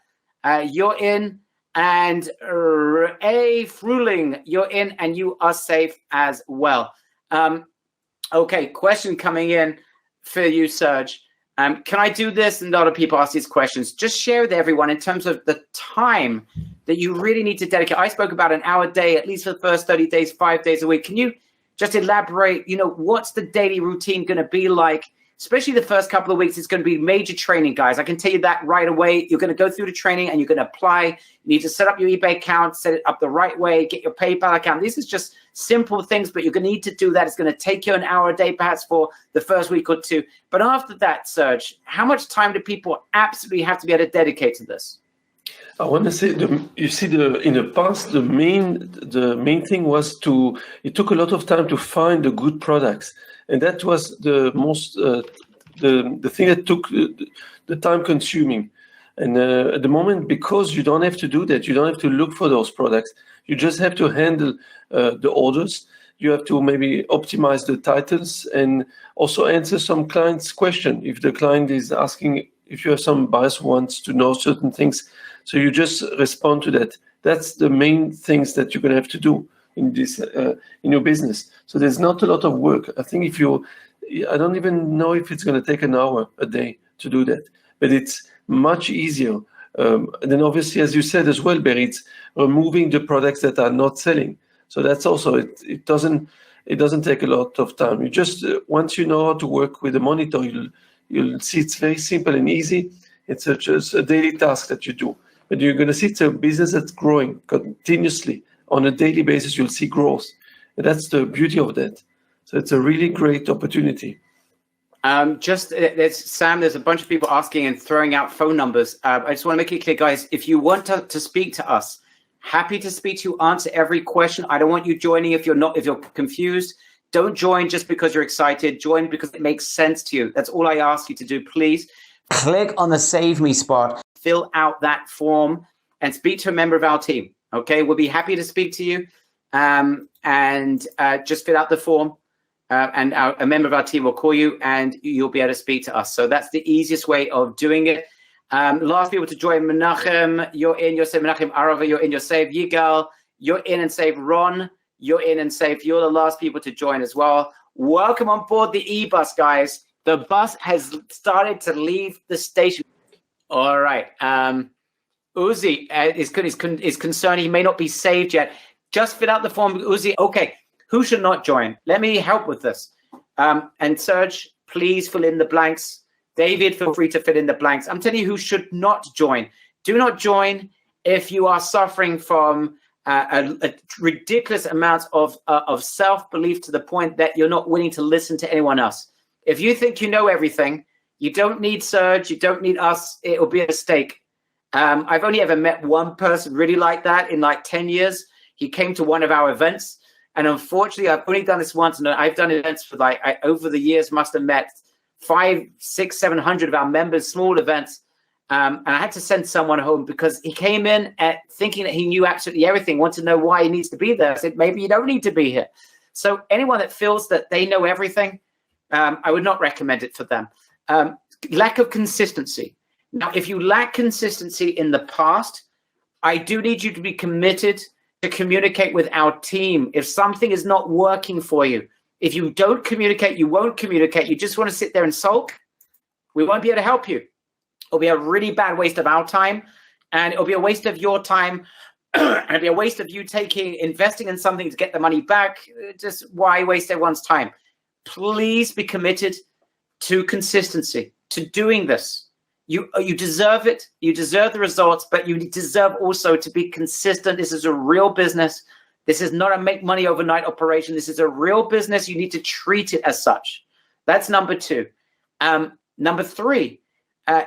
you're in. And A. Fruling, you're in and you are safe as well. Okay, question coming in for you, Serge. Can I do this? And a lot of people ask these questions. Just share with everyone in terms of the time that you really need to dedicate. I spoke about an hour a day, at least for the first 30 days, 5 days a week. Can you just elaborate, what's the daily routine going to be like? Especially the first couple of weeks, it's going to be major training, guys. I can tell you that right away. You're going to go through the training and you're going to apply. You need to set up your eBay account, set it up the right way, get your PayPal account. This is just simple things, but you're going to need to do that. It's going to take you an hour a day, perhaps for the first week or two. But after that, Serge, how much time do people absolutely have to be able to dedicate to this? I want to say, in the past, the main thing was it took a lot of time to find the good products. And that was the most, the thing that took the time consuming. And at the moment, because you don't have to do that, you don't have to look for those products. You just have to handle the orders. You have to maybe optimize the titles and also answer some clients' question. If the client is asking, if you have some buyers who wants to know certain things, so you just respond to that. That's the main things that you're going to have to do in this in your business. So there's not a lot of work. I think I don't even know if it's going to take an hour a day to do that, but it's much easier. And then obviously, as you said as well, Barry, it's removing the products that are not selling. So that's also, it doesn't take a lot of time. You just, once you know how to work with the monitor, you'll see it's very simple and easy. It's just a daily task that you do. But you're going to see it's a business that's growing continuously. On a daily basis, you'll see growth. And that's the beauty of that. So it's a really great opportunity. Sam, there's a bunch of people asking and throwing out phone numbers. I just want to make it clear, guys, if you want to speak to us, happy to speak to you, answer every question. I don't want you joining if you're confused. Don't join just because you're excited. Join because it makes sense to you. That's all I ask you to do. Please click on the Save Me spot, fill out that form, and speak to a member of our team. Okay, we'll be happy to speak to you. And just fill out the form, and a member of our team will call you, and you'll be able to speak to us. So that's the easiest way of doing it. Last people to join: Menachem, you're in, you're safe. Menachem Arava, you're in, you're safe. Yigal, you're in and safe. Ron, you're in and safe. You're the last people to join as well. Welcome on board the e-bus, guys. The bus has started to leave the station. All right. Uzi is concerned he may not be saved yet. Just fill out the form, Uzi. Okay, who should not join? Let me help with this. And Serge, please fill in the blanks. David, feel free to fill in the blanks. I'm telling you who should not join. Do not join if you are suffering from a ridiculous amount of self-belief to the point that you're not willing to listen to anyone else. If you think you know everything, you don't need Serge, you don't need us. It will be a mistake. I've only ever met one person really like that in like 10 years. He came to one of our events, and unfortunately, I've only done this once, and I've done events for over the years, must have met 500, 600, 700 of our members, small events, and I had to send someone home because he came in thinking that he knew absolutely everything, wanted to know why he needs to be there. I said, maybe you don't need to be here. So anyone that feels that they know everything, I would not recommend it for them. Lack of consistency. Now, if you lack consistency in the past, I do need you to be committed to communicate with our team. If something is not working for you, if you don't communicate, you won't communicate, you just want to sit there and sulk, we won't be able to help you. It'll be a really bad waste of our time, and it'll be a waste of your time, and it'll be a waste of you investing in something to get the money back. Just why waste everyone's time? Please be committed to consistency, to doing this. You deserve it. You deserve the results, but you deserve also to be consistent. This is a real business. This is not a make money overnight operation. This is a real business. You need to treat it as such. That's number two. Number three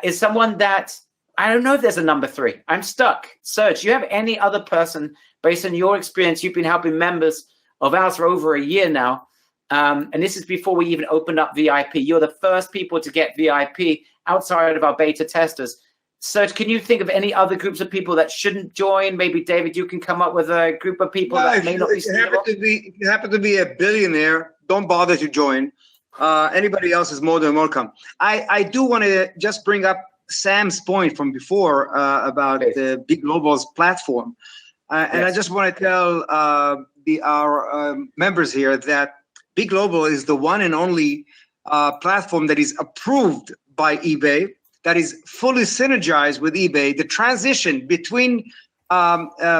is someone that, I don't know if there's a number three. I'm stuck. Serge, do you have any other person, based on your experience, you've been helping members of ours for over a year now, and this is before we even opened up VIP. You're the first people to get VIP outside of our beta testers. Serge, can you think of any other groups of people that shouldn't join? Maybe David, you can come up with a group of people that may not be suitable. If you happen to be a billionaire, don't bother to join. Anybody else is more than welcome. I do want to just bring up Sam's point from before about the Big Global's platform. And I just want to tell our members here that Big Global is the one and only platform that is approved by eBay, that is fully synergized with eBay. The transition between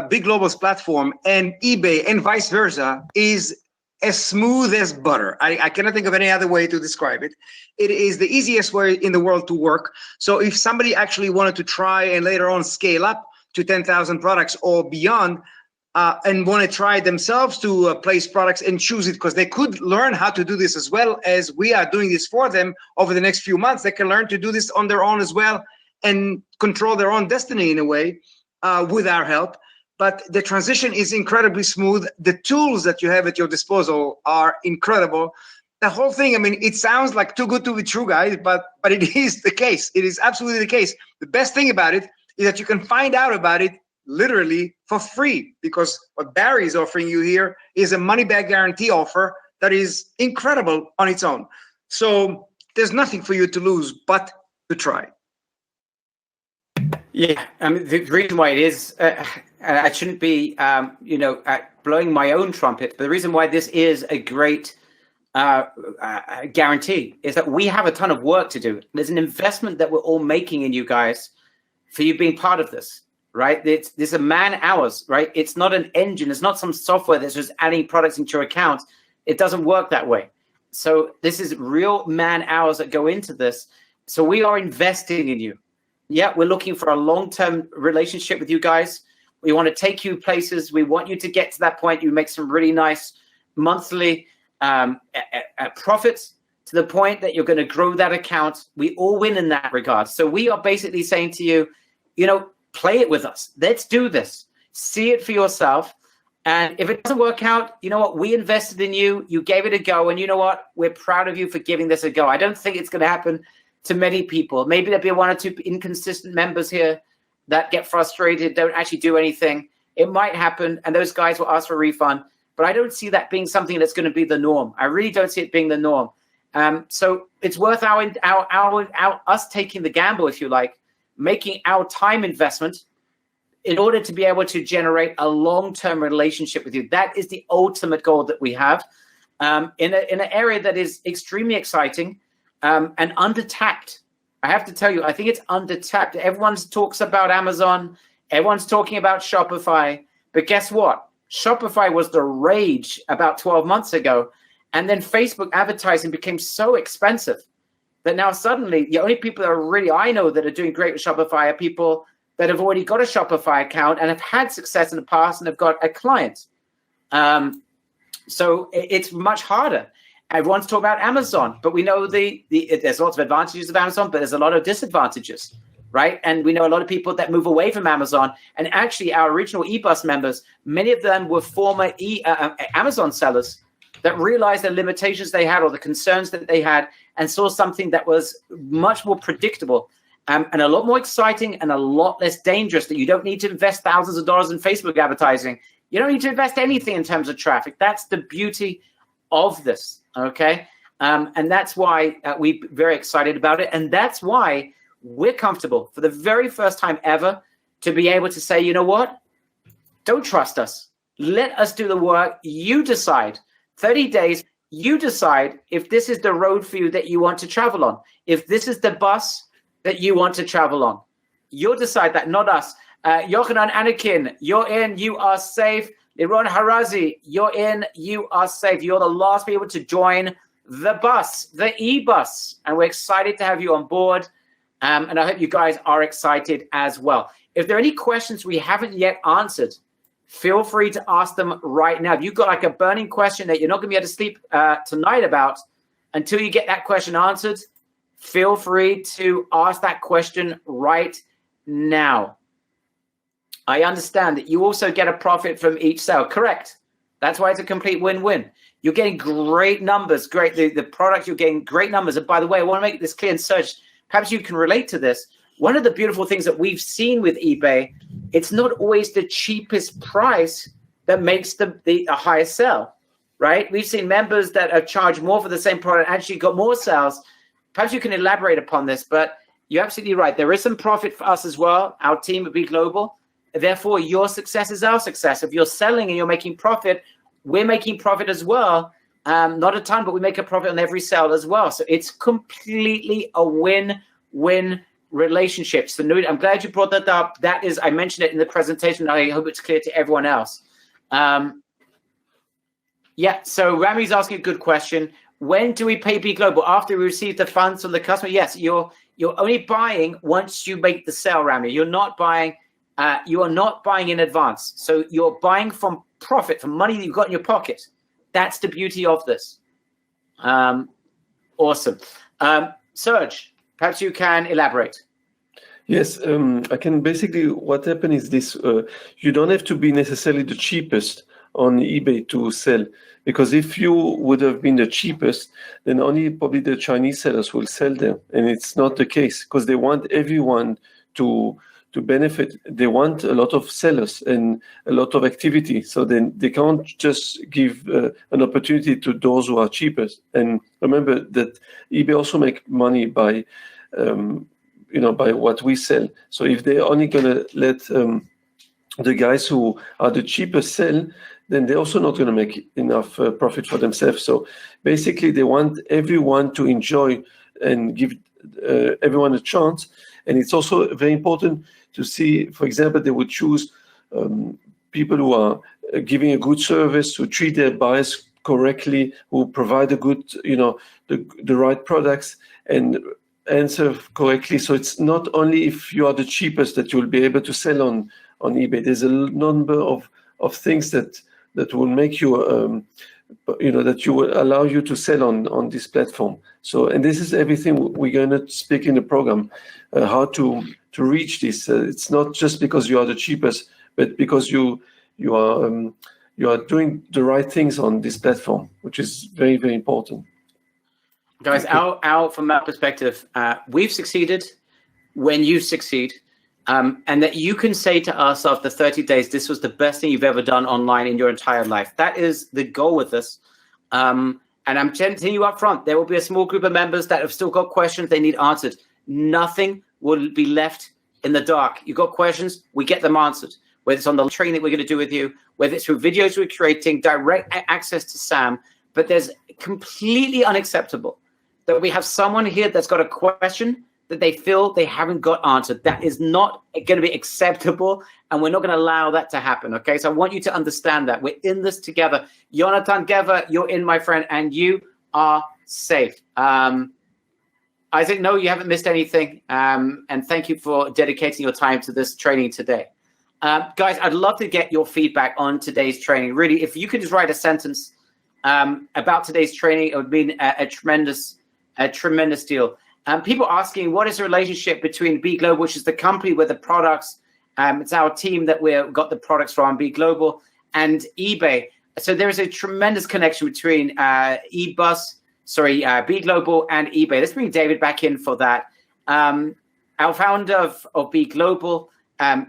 Big Global's platform and eBay and vice versa is as smooth as butter. I cannot think of any other way to describe it. It is the easiest way in the world to work. So if somebody actually wanted to try and later on scale up to 10,000 products or beyond, and want to try themselves to place products and choose it, because they could learn how to do this as well as we are doing this for them over the next few months. They can learn to do this on their own as well and control their own destiny in a way with our help. But the transition is incredibly smooth. The tools that you have at your disposal are incredible. The whole thing, I mean, it sounds like too good to be true, guys, but it is the case. It is absolutely the case. The best thing about it is that you can find out about it literally for free, because what Barry is offering you here is a money-back guarantee offer that is incredible on its own. So there's nothing for you to lose but to try. Yeah, I mean, the reason why it is, I shouldn't be, blowing my own trumpet, but the reason why this is a great guarantee is that we have a ton of work to do. There's an investment that we're all making in you guys for you being part of this. Right? There's a man hours, right? It's not an engine. It's not some software that's just adding products into your account. It doesn't work that way. So this is real man hours that go into this. So we are investing in you. Yeah, we're looking for a long-term relationship with you guys. We want to take you places. We want you to get to that point. You make some really nice monthly profits to the point that you're going to grow that account. We all win in that regard. So we are basically saying to you, play it with us. Let's do this. See it for yourself. And if it doesn't work out, you know what? We invested in you. You gave it a go. And you know what? We're proud of you for giving this a go. I don't think it's going to happen to many people. Maybe there'll be one or two inconsistent members here that get frustrated, don't actually do anything. It might happen. And those guys will ask for a refund. But I don't see that being something that's going to be the norm. I really don't see it being the norm. So it's worth us taking the gamble, if you like, making our time investment in order to be able to generate a long-term relationship with you. That is the ultimate goal that we have in an area that is extremely exciting and undertapped. I have to tell you, I think it's undertapped. Everyone talks about Amazon. Everyone's talking about Shopify. But guess what? Shopify was the rage about 12 months ago. And then Facebook advertising became so expensive that now suddenly the only people that are really, I know, that are doing great with Shopify are people that have already got a Shopify account and have had success in the past and have got a client. So it's much harder. Everyone's talking about Amazon, but we know there's lots of advantages of Amazon, but there's a lot of disadvantages, right? And we know a lot of people that move away from Amazon. And actually, our original eBus members, many of them were former Amazon sellers that realized the limitations they had or the concerns that they had and saw something that was much more predictable and a lot more exciting and a lot less dangerous, that you don't need to invest thousands of dollars in Facebook advertising. You don't need to invest anything in terms of traffic. That's the beauty of this, okay? And that's why we're very excited about it. And that's why we're comfortable for the very first time ever to be able to say, you know what? Don't trust us. Let us do the work. You decide. 30 days, you decide if this is the road for you that you want to travel on. If this is the bus that you want to travel on. You'll decide that, not us. Yochanan Anakin, you're in, you are safe. Liron Harazi, you're in, you are safe. You're the last people to join the bus, the e-bus. And we're excited to have you on board. And I hope you guys are excited as well. If there are any questions we haven't yet answered, feel free to ask them right now. If you've got like a burning question that you're not going to be able to sleep tonight about until you get that question answered, feel free to ask that question right now. I understand that you also get a profit from each sale. Correct. That's why it's a complete win-win. You're getting great numbers. Great. The product, you're getting great numbers. And by the way, I want to make this clear and Serge, perhaps you can relate to this. one of the beautiful things that we've seen with eBay, it's not always the cheapest price that makes the highest sell, right? We've seen members that have charged more for the same product actually got more sales. Perhaps you can elaborate upon this, but you're absolutely right. There is some profit for us as well, our team at Be Global. Therefore, your success is our success. If you're selling and you're making profit, we're making profit as well. Not a ton, but we make a profit on every sale as well. So it's completely a win-win relationship. So I'm glad you brought that up. That is, I mentioned it in the presentation. I hope it's clear to everyone else. Yeah, so Rami's asking a good question. When do we pay Be Global? After we receive the funds from the customer? Yes, you're only buying once you make the sale, Rami. You're not buying. You are not buying in advance. So you're buying from profit, from money that you've got in your pocket. That's the beauty of this. Awesome. Serge, perhaps you can elaborate. Yes, I can. Basically, what happened is this: you don't have to be necessarily the cheapest on eBay to sell, because if you would have been the cheapest, then only probably the Chinese sellers will sell them, and it's not the case, because they want everyone to benefit. They want a lot of sellers and a lot of activity, so then they can't just give an opportunity to those who are cheapest. And remember that eBay also make money by by what we sell. So if they're only gonna let the guys who are the cheapest sell, then they're also not going to make enough profit for themselves. So basically, they want everyone to enjoy and give everyone a chance. And it's also very important to see, for example, they would choose people who are giving a good service, who treat their buyers correctly, who provide a good, the right products and answer correctly. So it's not only if you are the cheapest that you'll be able to sell on eBay. There's a number of things that will make you, that you will allow you to sell on this platform. So, and this is everything we're going to speak in the program, how to reach this. It's not just because you are the cheapest, but because you are doing the right things on this platform, which is very, very important. Guys, from our perspective, we've succeeded when you succeed. And that you can say to us after 30 days, this was the best thing you've ever done online in your entire life. That is the goal with this. And I'm telling you up front, there will be a small group of members that have still got questions they need answered. Nothing will be left in the dark. You've got questions, we get them answered. Whether it's on the training that we're going to do with you, whether it's through videos we're creating, direct access to Sam. But there's completely unacceptable that we have someone here that's got a question that they feel they haven't got answered. That is not going to be acceptable, and we're not going to allow that to happen, okay? So I want you to understand that. We're in this together. Jonathan Gever, you're in, my friend, and you are safe. Isaac, no, you haven't missed anything, and thank you for dedicating your time to this training today. Guys, I'd love to get your feedback on today's training. Really, if you could just write a sentence about today's training, it would mean a tremendous deal. People asking, what is the relationship between Be Global, which is the company with the products, it's our team that we've got the products from, Be Global, and eBay. So there is a tremendous connection between Be Global and eBay. Let's bring David back in for that. Our founder of Be Global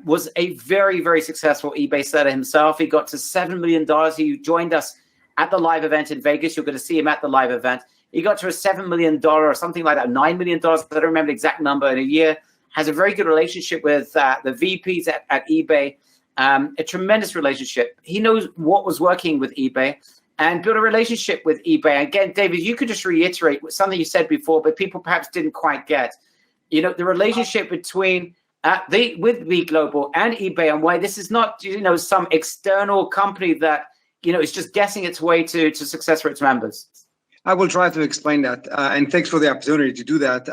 was a very, very successful eBay seller himself. He got to $7 million. He joined us at the live event in Vegas. You're going to see him at the live event. He got to a $7 million or something like that, $9 million. I don't remember the exact number in a year. Has a very good relationship with the VPs at eBay. A tremendous relationship. He knows what was working with eBay and built a relationship with eBay. Again, David, you could just reiterate something you said before, but people perhaps didn't quite get. The relationship between with Be Global and eBay, and why this is not some external company that is just guessing its way to success for its members. I will try to explain that, and thanks for the opportunity to do that.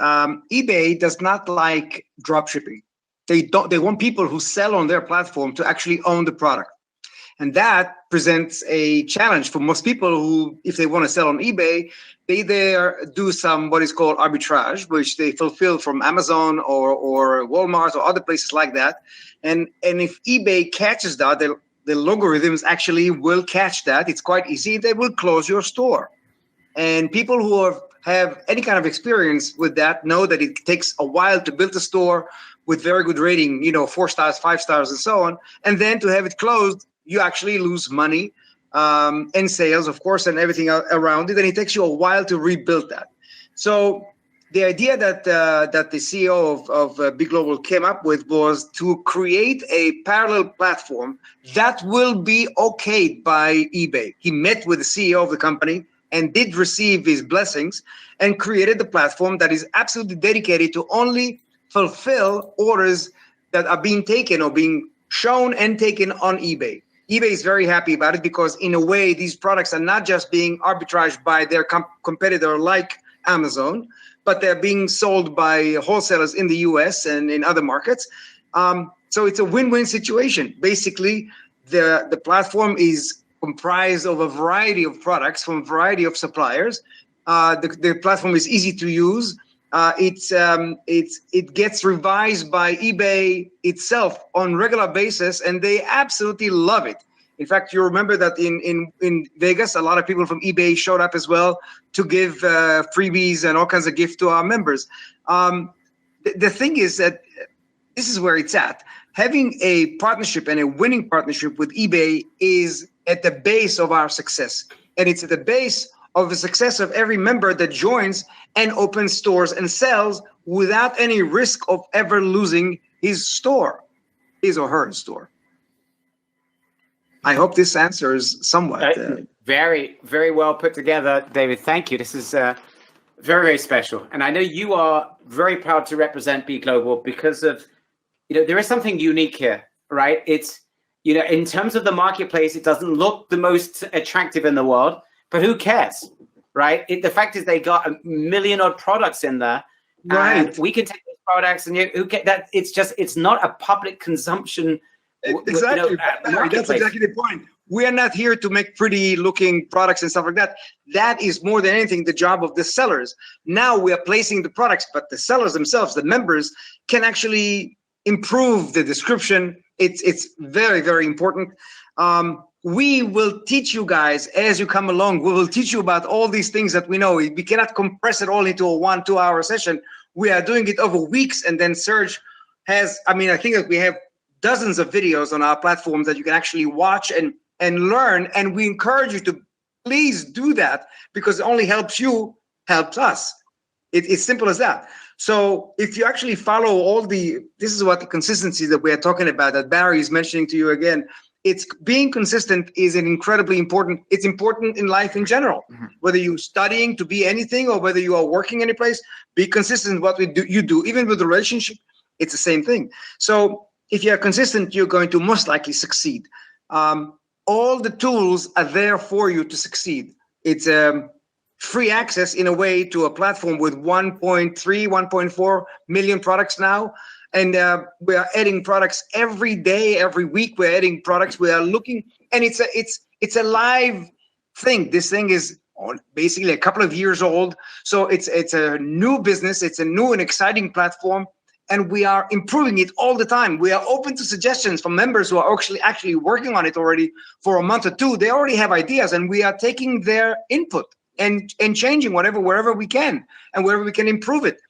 eBay does not like drop shipping. They want people who sell on their platform to actually own the product. And that presents a challenge for most people who, if they want to sell on eBay, they do some what is called arbitrage, which they fulfill from Amazon or Walmart or other places like that. And if eBay catches that, the logarithms actually will catch that. It's quite easy. They will close your store. And people who have any kind of experience with that know that it takes a while to build a store. with very good rating, 4 stars, 5 stars, and so on. And then to have it closed, you actually lose money and sales, of course, and everything around it. And it takes you a while to rebuild that. So the idea that the CEO of Big Global came up with was to create a parallel platform that will be okayed by eBay. He met with the CEO of the company and did receive his blessings and created the platform that is absolutely dedicated to only fulfill orders that are being taken or being shown and taken on eBay. eBay is very happy about it because in a way, these products are not just being arbitraged by their competitor like Amazon, but they're being sold by wholesalers in the US and in other markets. So it's a win-win situation. Basically, the platform is comprised of a variety of products from a variety of suppliers. The platform is easy to use. It gets revised by eBay itself on regular basis, and they absolutely love it. In fact, you remember that in Vegas, a lot of people from eBay showed up as well to give freebies and all kinds of gifts to our members. The thing is that this is where it's at. Having a partnership and a winning partnership with eBay is at the base of our success. And it's at the base of the success of every member that joins and opens stores and sells without any risk of ever losing his store, his or her store. I hope this answers somewhat. Very, very well put together, David. Thank you. This is very, very special. And I know you are very proud to represent B Global because of, there is something unique here, right? It's, in terms of the marketplace, it doesn't look the most attractive in the world, but who cares, right? The fact is they got 1 million odd products in there. Right. And we can take those products and it's not a public consumption. Exactly. That's exactly the point. We are not here to make pretty looking products and stuff like that. That is more than anything the job of the sellers. Now we are placing the products, but the sellers themselves, the members, can actually improve the description. It's very, very important. We will teach you guys as you come along. We will teach you about all these things that we know. We cannot compress it all into a 1-2 hour session. We are doing it over weeks. And then Serge has, I think that we have dozens of videos on our platform that you can actually watch and learn. And we encourage you to please do that because it only helps you, helps us. It's simple as that. So if you actually follow this is what the consistency that we are talking about, that Barry is mentioning to you again. It's being consistent is an incredibly important. It's important in life in general. Mm-hmm. Whether you're studying to be anything or whether you are working any place, be consistent in what you do. Even with the relationship, it's the same thing. So if you're consistent, you're going to most likely succeed. All the tools are there for you to succeed. It's free access in a way to a platform with 1.3, 1.4 million products now. And we are adding products every day, every week. We're adding products. We are looking, and it's a live thing. This thing is basically a couple of years old. So it's a new business. It's a new and exciting platform. And we are improving it all the time. We are open to suggestions from members who are actually working on it already for a month or two. They already have ideas, and we are taking their input and changing wherever we can and wherever we can improve it.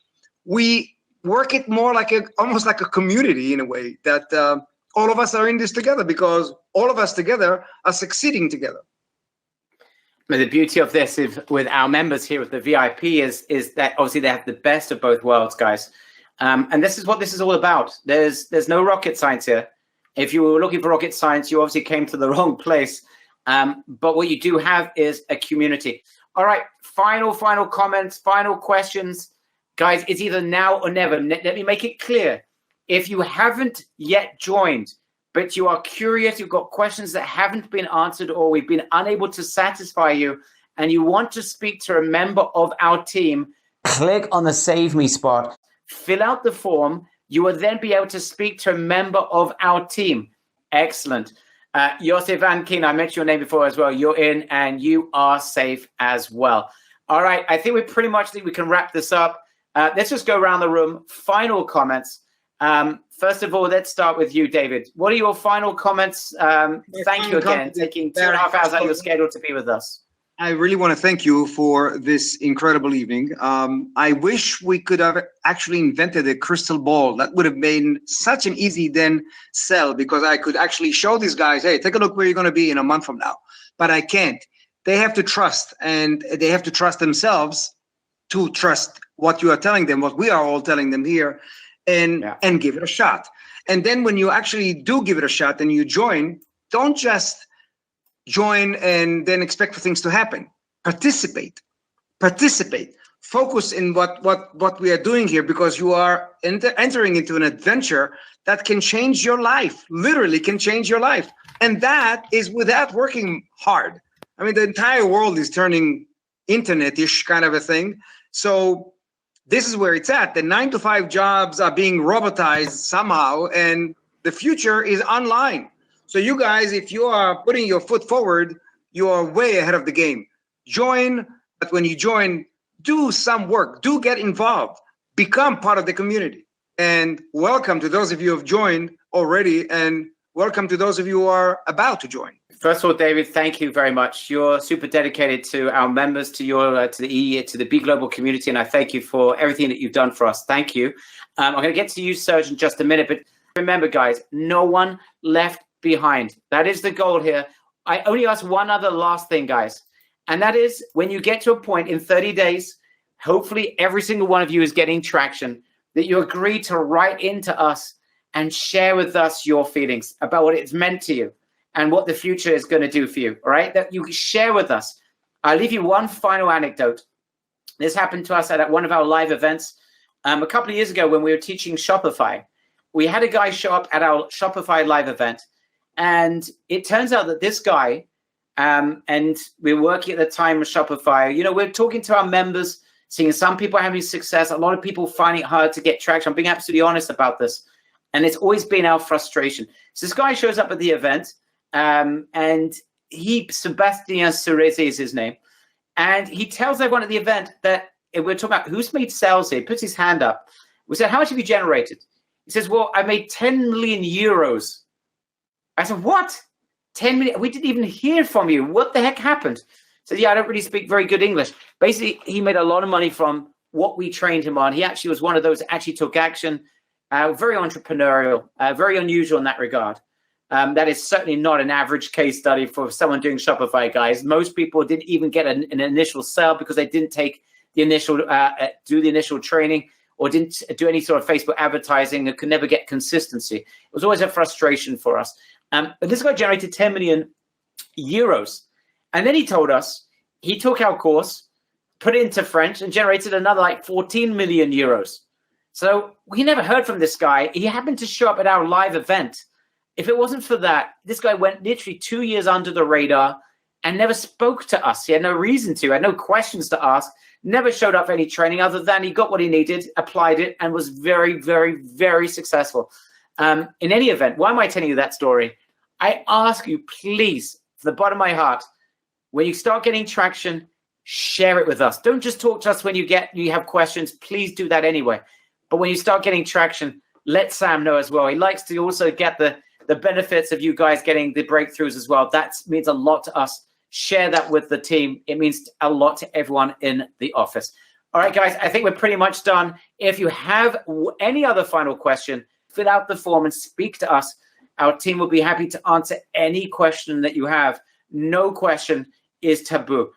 We work it more like almost like a community in a way that all of us are in this together because all of us together are succeeding together. The beauty of this with our members here with the VIP is that obviously they have the best of both worlds, guys. And this is what this is all about. There's no rocket science here. If you were looking for rocket science, you obviously came to the wrong place. But what you do have is a community. All right, final comments, final questions. Guys, it's either now or never. Let me make it clear. If you haven't yet joined, but you are curious, you've got questions that haven't been answered or we've been unable to satisfy you, and you want to speak to a member of our team, click on the Save Me spot. Fill out the form. You will then be able to speak to a member of our team. Excellent. Yosef Ankin, I mentioned your name before as well. You're in and you are safe as well. All right. I think we can wrap this up. Let's just go around the room. Final comments. First of all, let's start with you, David. What are your final comments? Thank you again, taking 2.5 hours out of your schedule to be with us. I really want to thank you for this incredible evening. I wish we could have actually invented a crystal ball. That would have been such an easy then sell, because I could actually show these guys, hey, take a look where you're going to be in a month from now. But I can't. They have to trust, and they have to trust themselves to trust what you are telling them, what we are all telling them here, and give it a shot. And then when you actually do give it a shot and you join, don't just join and then expect for things to happen. Participate. Focus in what we are doing here, because you are entering into an adventure that can change your life, literally can change your life. And that is without working hard. I mean, the entire world is turning internet-ish kind of a thing. So this is where it's at. The 9-to-5 jobs are being robotized somehow, and the future is online. So you guys, if you are putting your foot forward, you are way ahead of the game. Join, but when you join, do some work, do get involved, become part of the community. And welcome to those of you who have joined already, and welcome to those of you who are about to join. First of all, David, thank you very much. You're super dedicated to our members, to the B Global community, and I thank you for everything that you've done for us. Thank you. I'm going to get to you, Serge, in just a minute, but remember, guys, no one left behind. That is the goal here. I only ask one other last thing, guys, and that is when you get to a point in 30 days, hopefully every single one of you is getting traction, that you agree to write into us and share with us your feelings about what it's meant to you and what the future is going to do for you, all right? That you share with us. I'll leave you one final anecdote. This happened to us at one of our live events a couple of years ago when we were teaching Shopify. We had a guy show up at our Shopify live event, and it turns out that this guy, and we're working at the time with Shopify, we're talking to our members, seeing some people having success, a lot of people finding it hard to get traction. I'm being absolutely honest about this. And it's always been our frustration. So this guy shows up at the event, and Sebastian Cerezi is his name. And he tells everyone at the event that we're talking about who's made sales here. He puts his hand up. We said, how much have you generated? He says, well, I made 10 million euros. I said, what? 10 million? We didn't even hear from you. What the heck happened? So yeah, I don't really speak very good English. Basically, he made a lot of money from what we trained him on. He actually was one of those that actually took action. Very entrepreneurial, very unusual in that regard. That is certainly not an average case study for someone doing Shopify, guys. Most people didn't even get an initial sale because they didn't take the initial, do the initial training, or didn't do any sort of Facebook advertising, and could never get consistency. It was always a frustration for us. But this guy generated 10 million euros. And then he told us he took our course, put it into French, and generated another like 14 million euros. So we never heard from this guy. He happened to show up at our live event. If it wasn't for that, this guy went literally 2 years under the radar and never spoke to us. He had no reason to, had no questions to ask, never showed up for any training other than he got what he needed, applied it, and was very, very, very successful. In any event, why am I telling you that story? I ask you, please, from the bottom of my heart, when you start getting traction, share it with us. Don't just talk to us when you have questions. Please do that anyway. But when you start getting traction, let Sam know as well. He likes to also get the benefits of you guys getting the breakthroughs as well. That means a lot to us. Share that with the team. It means a lot to everyone in the office. All right, guys, I think we're pretty much done. If you have any other final question, fill out the form and speak to us. Our team will be happy to answer any question that you have. No question is taboo.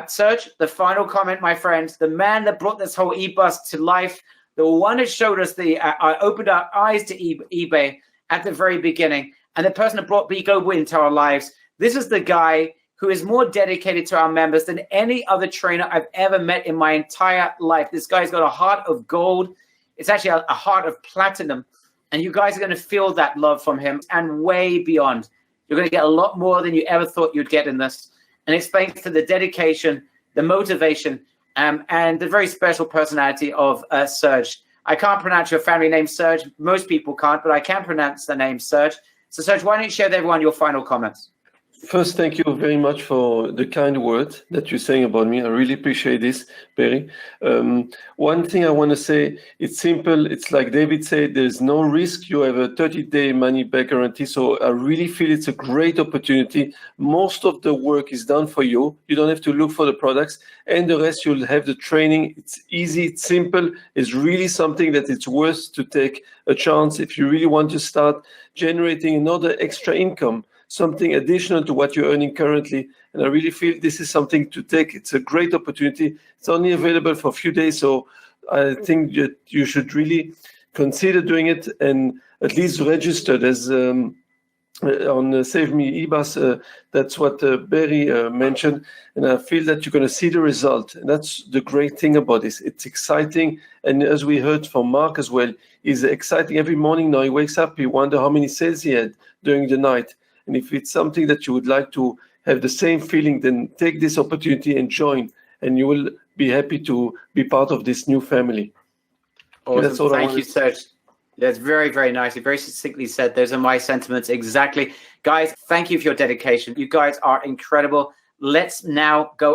Serge, the final comment, my friend, the man that brought this whole e-bus to life, the one who showed us opened our eyes to eBay at the very beginning, and the person that brought BGO into our lives. This is the guy who is more dedicated to our members than any other trainer I've ever met in my entire life. This guy's got a heart of gold. It's actually a heart of platinum, and you guys are going to feel that love from him and way beyond. You're going to get a lot more than you ever thought you'd get in this, and it's thanks to the dedication, the motivation, and the very special personality of Serge. I can't pronounce your family name, Serge. Most people can't, but I can pronounce the name Serge. So, Serge, why don't you share with everyone your final comments? First, thank you very much for the kind words that you're saying about me. I really appreciate this, Barry. One thing I want to say, it's simple. It's like David said, there's no risk. You have a 30-day money-back guarantee. So I really feel it's a great opportunity. Most of the work is done for you. You don't have to look for the products. And the rest, you'll have the training. It's easy. It's simple. It's really something that it's worth to take a chance if you really want to start generating another extra income, something additional to what you're earning currently. And I really feel this is something to take. It's a great opportunity. It's only available for a few days. So I think that you should really consider doing it and at least register. There's on Save Me eBus, that's what Barry mentioned. And I feel that you're going to see the result. And that's the great thing about this. It's exciting. And as we heard from Mark as well, it's exciting. Every morning now he wakes up, he wonders how many sales he had during the night. And if it's something that you would like to have the same feeling, then take this opportunity and join, and you will be happy to be part of this new family. Awesome. That's all Thank you, Serge. That's very, very nicely, very succinctly said. Those are my sentiments exactly. Guys, thank you for your dedication. You guys are incredible. Let's now go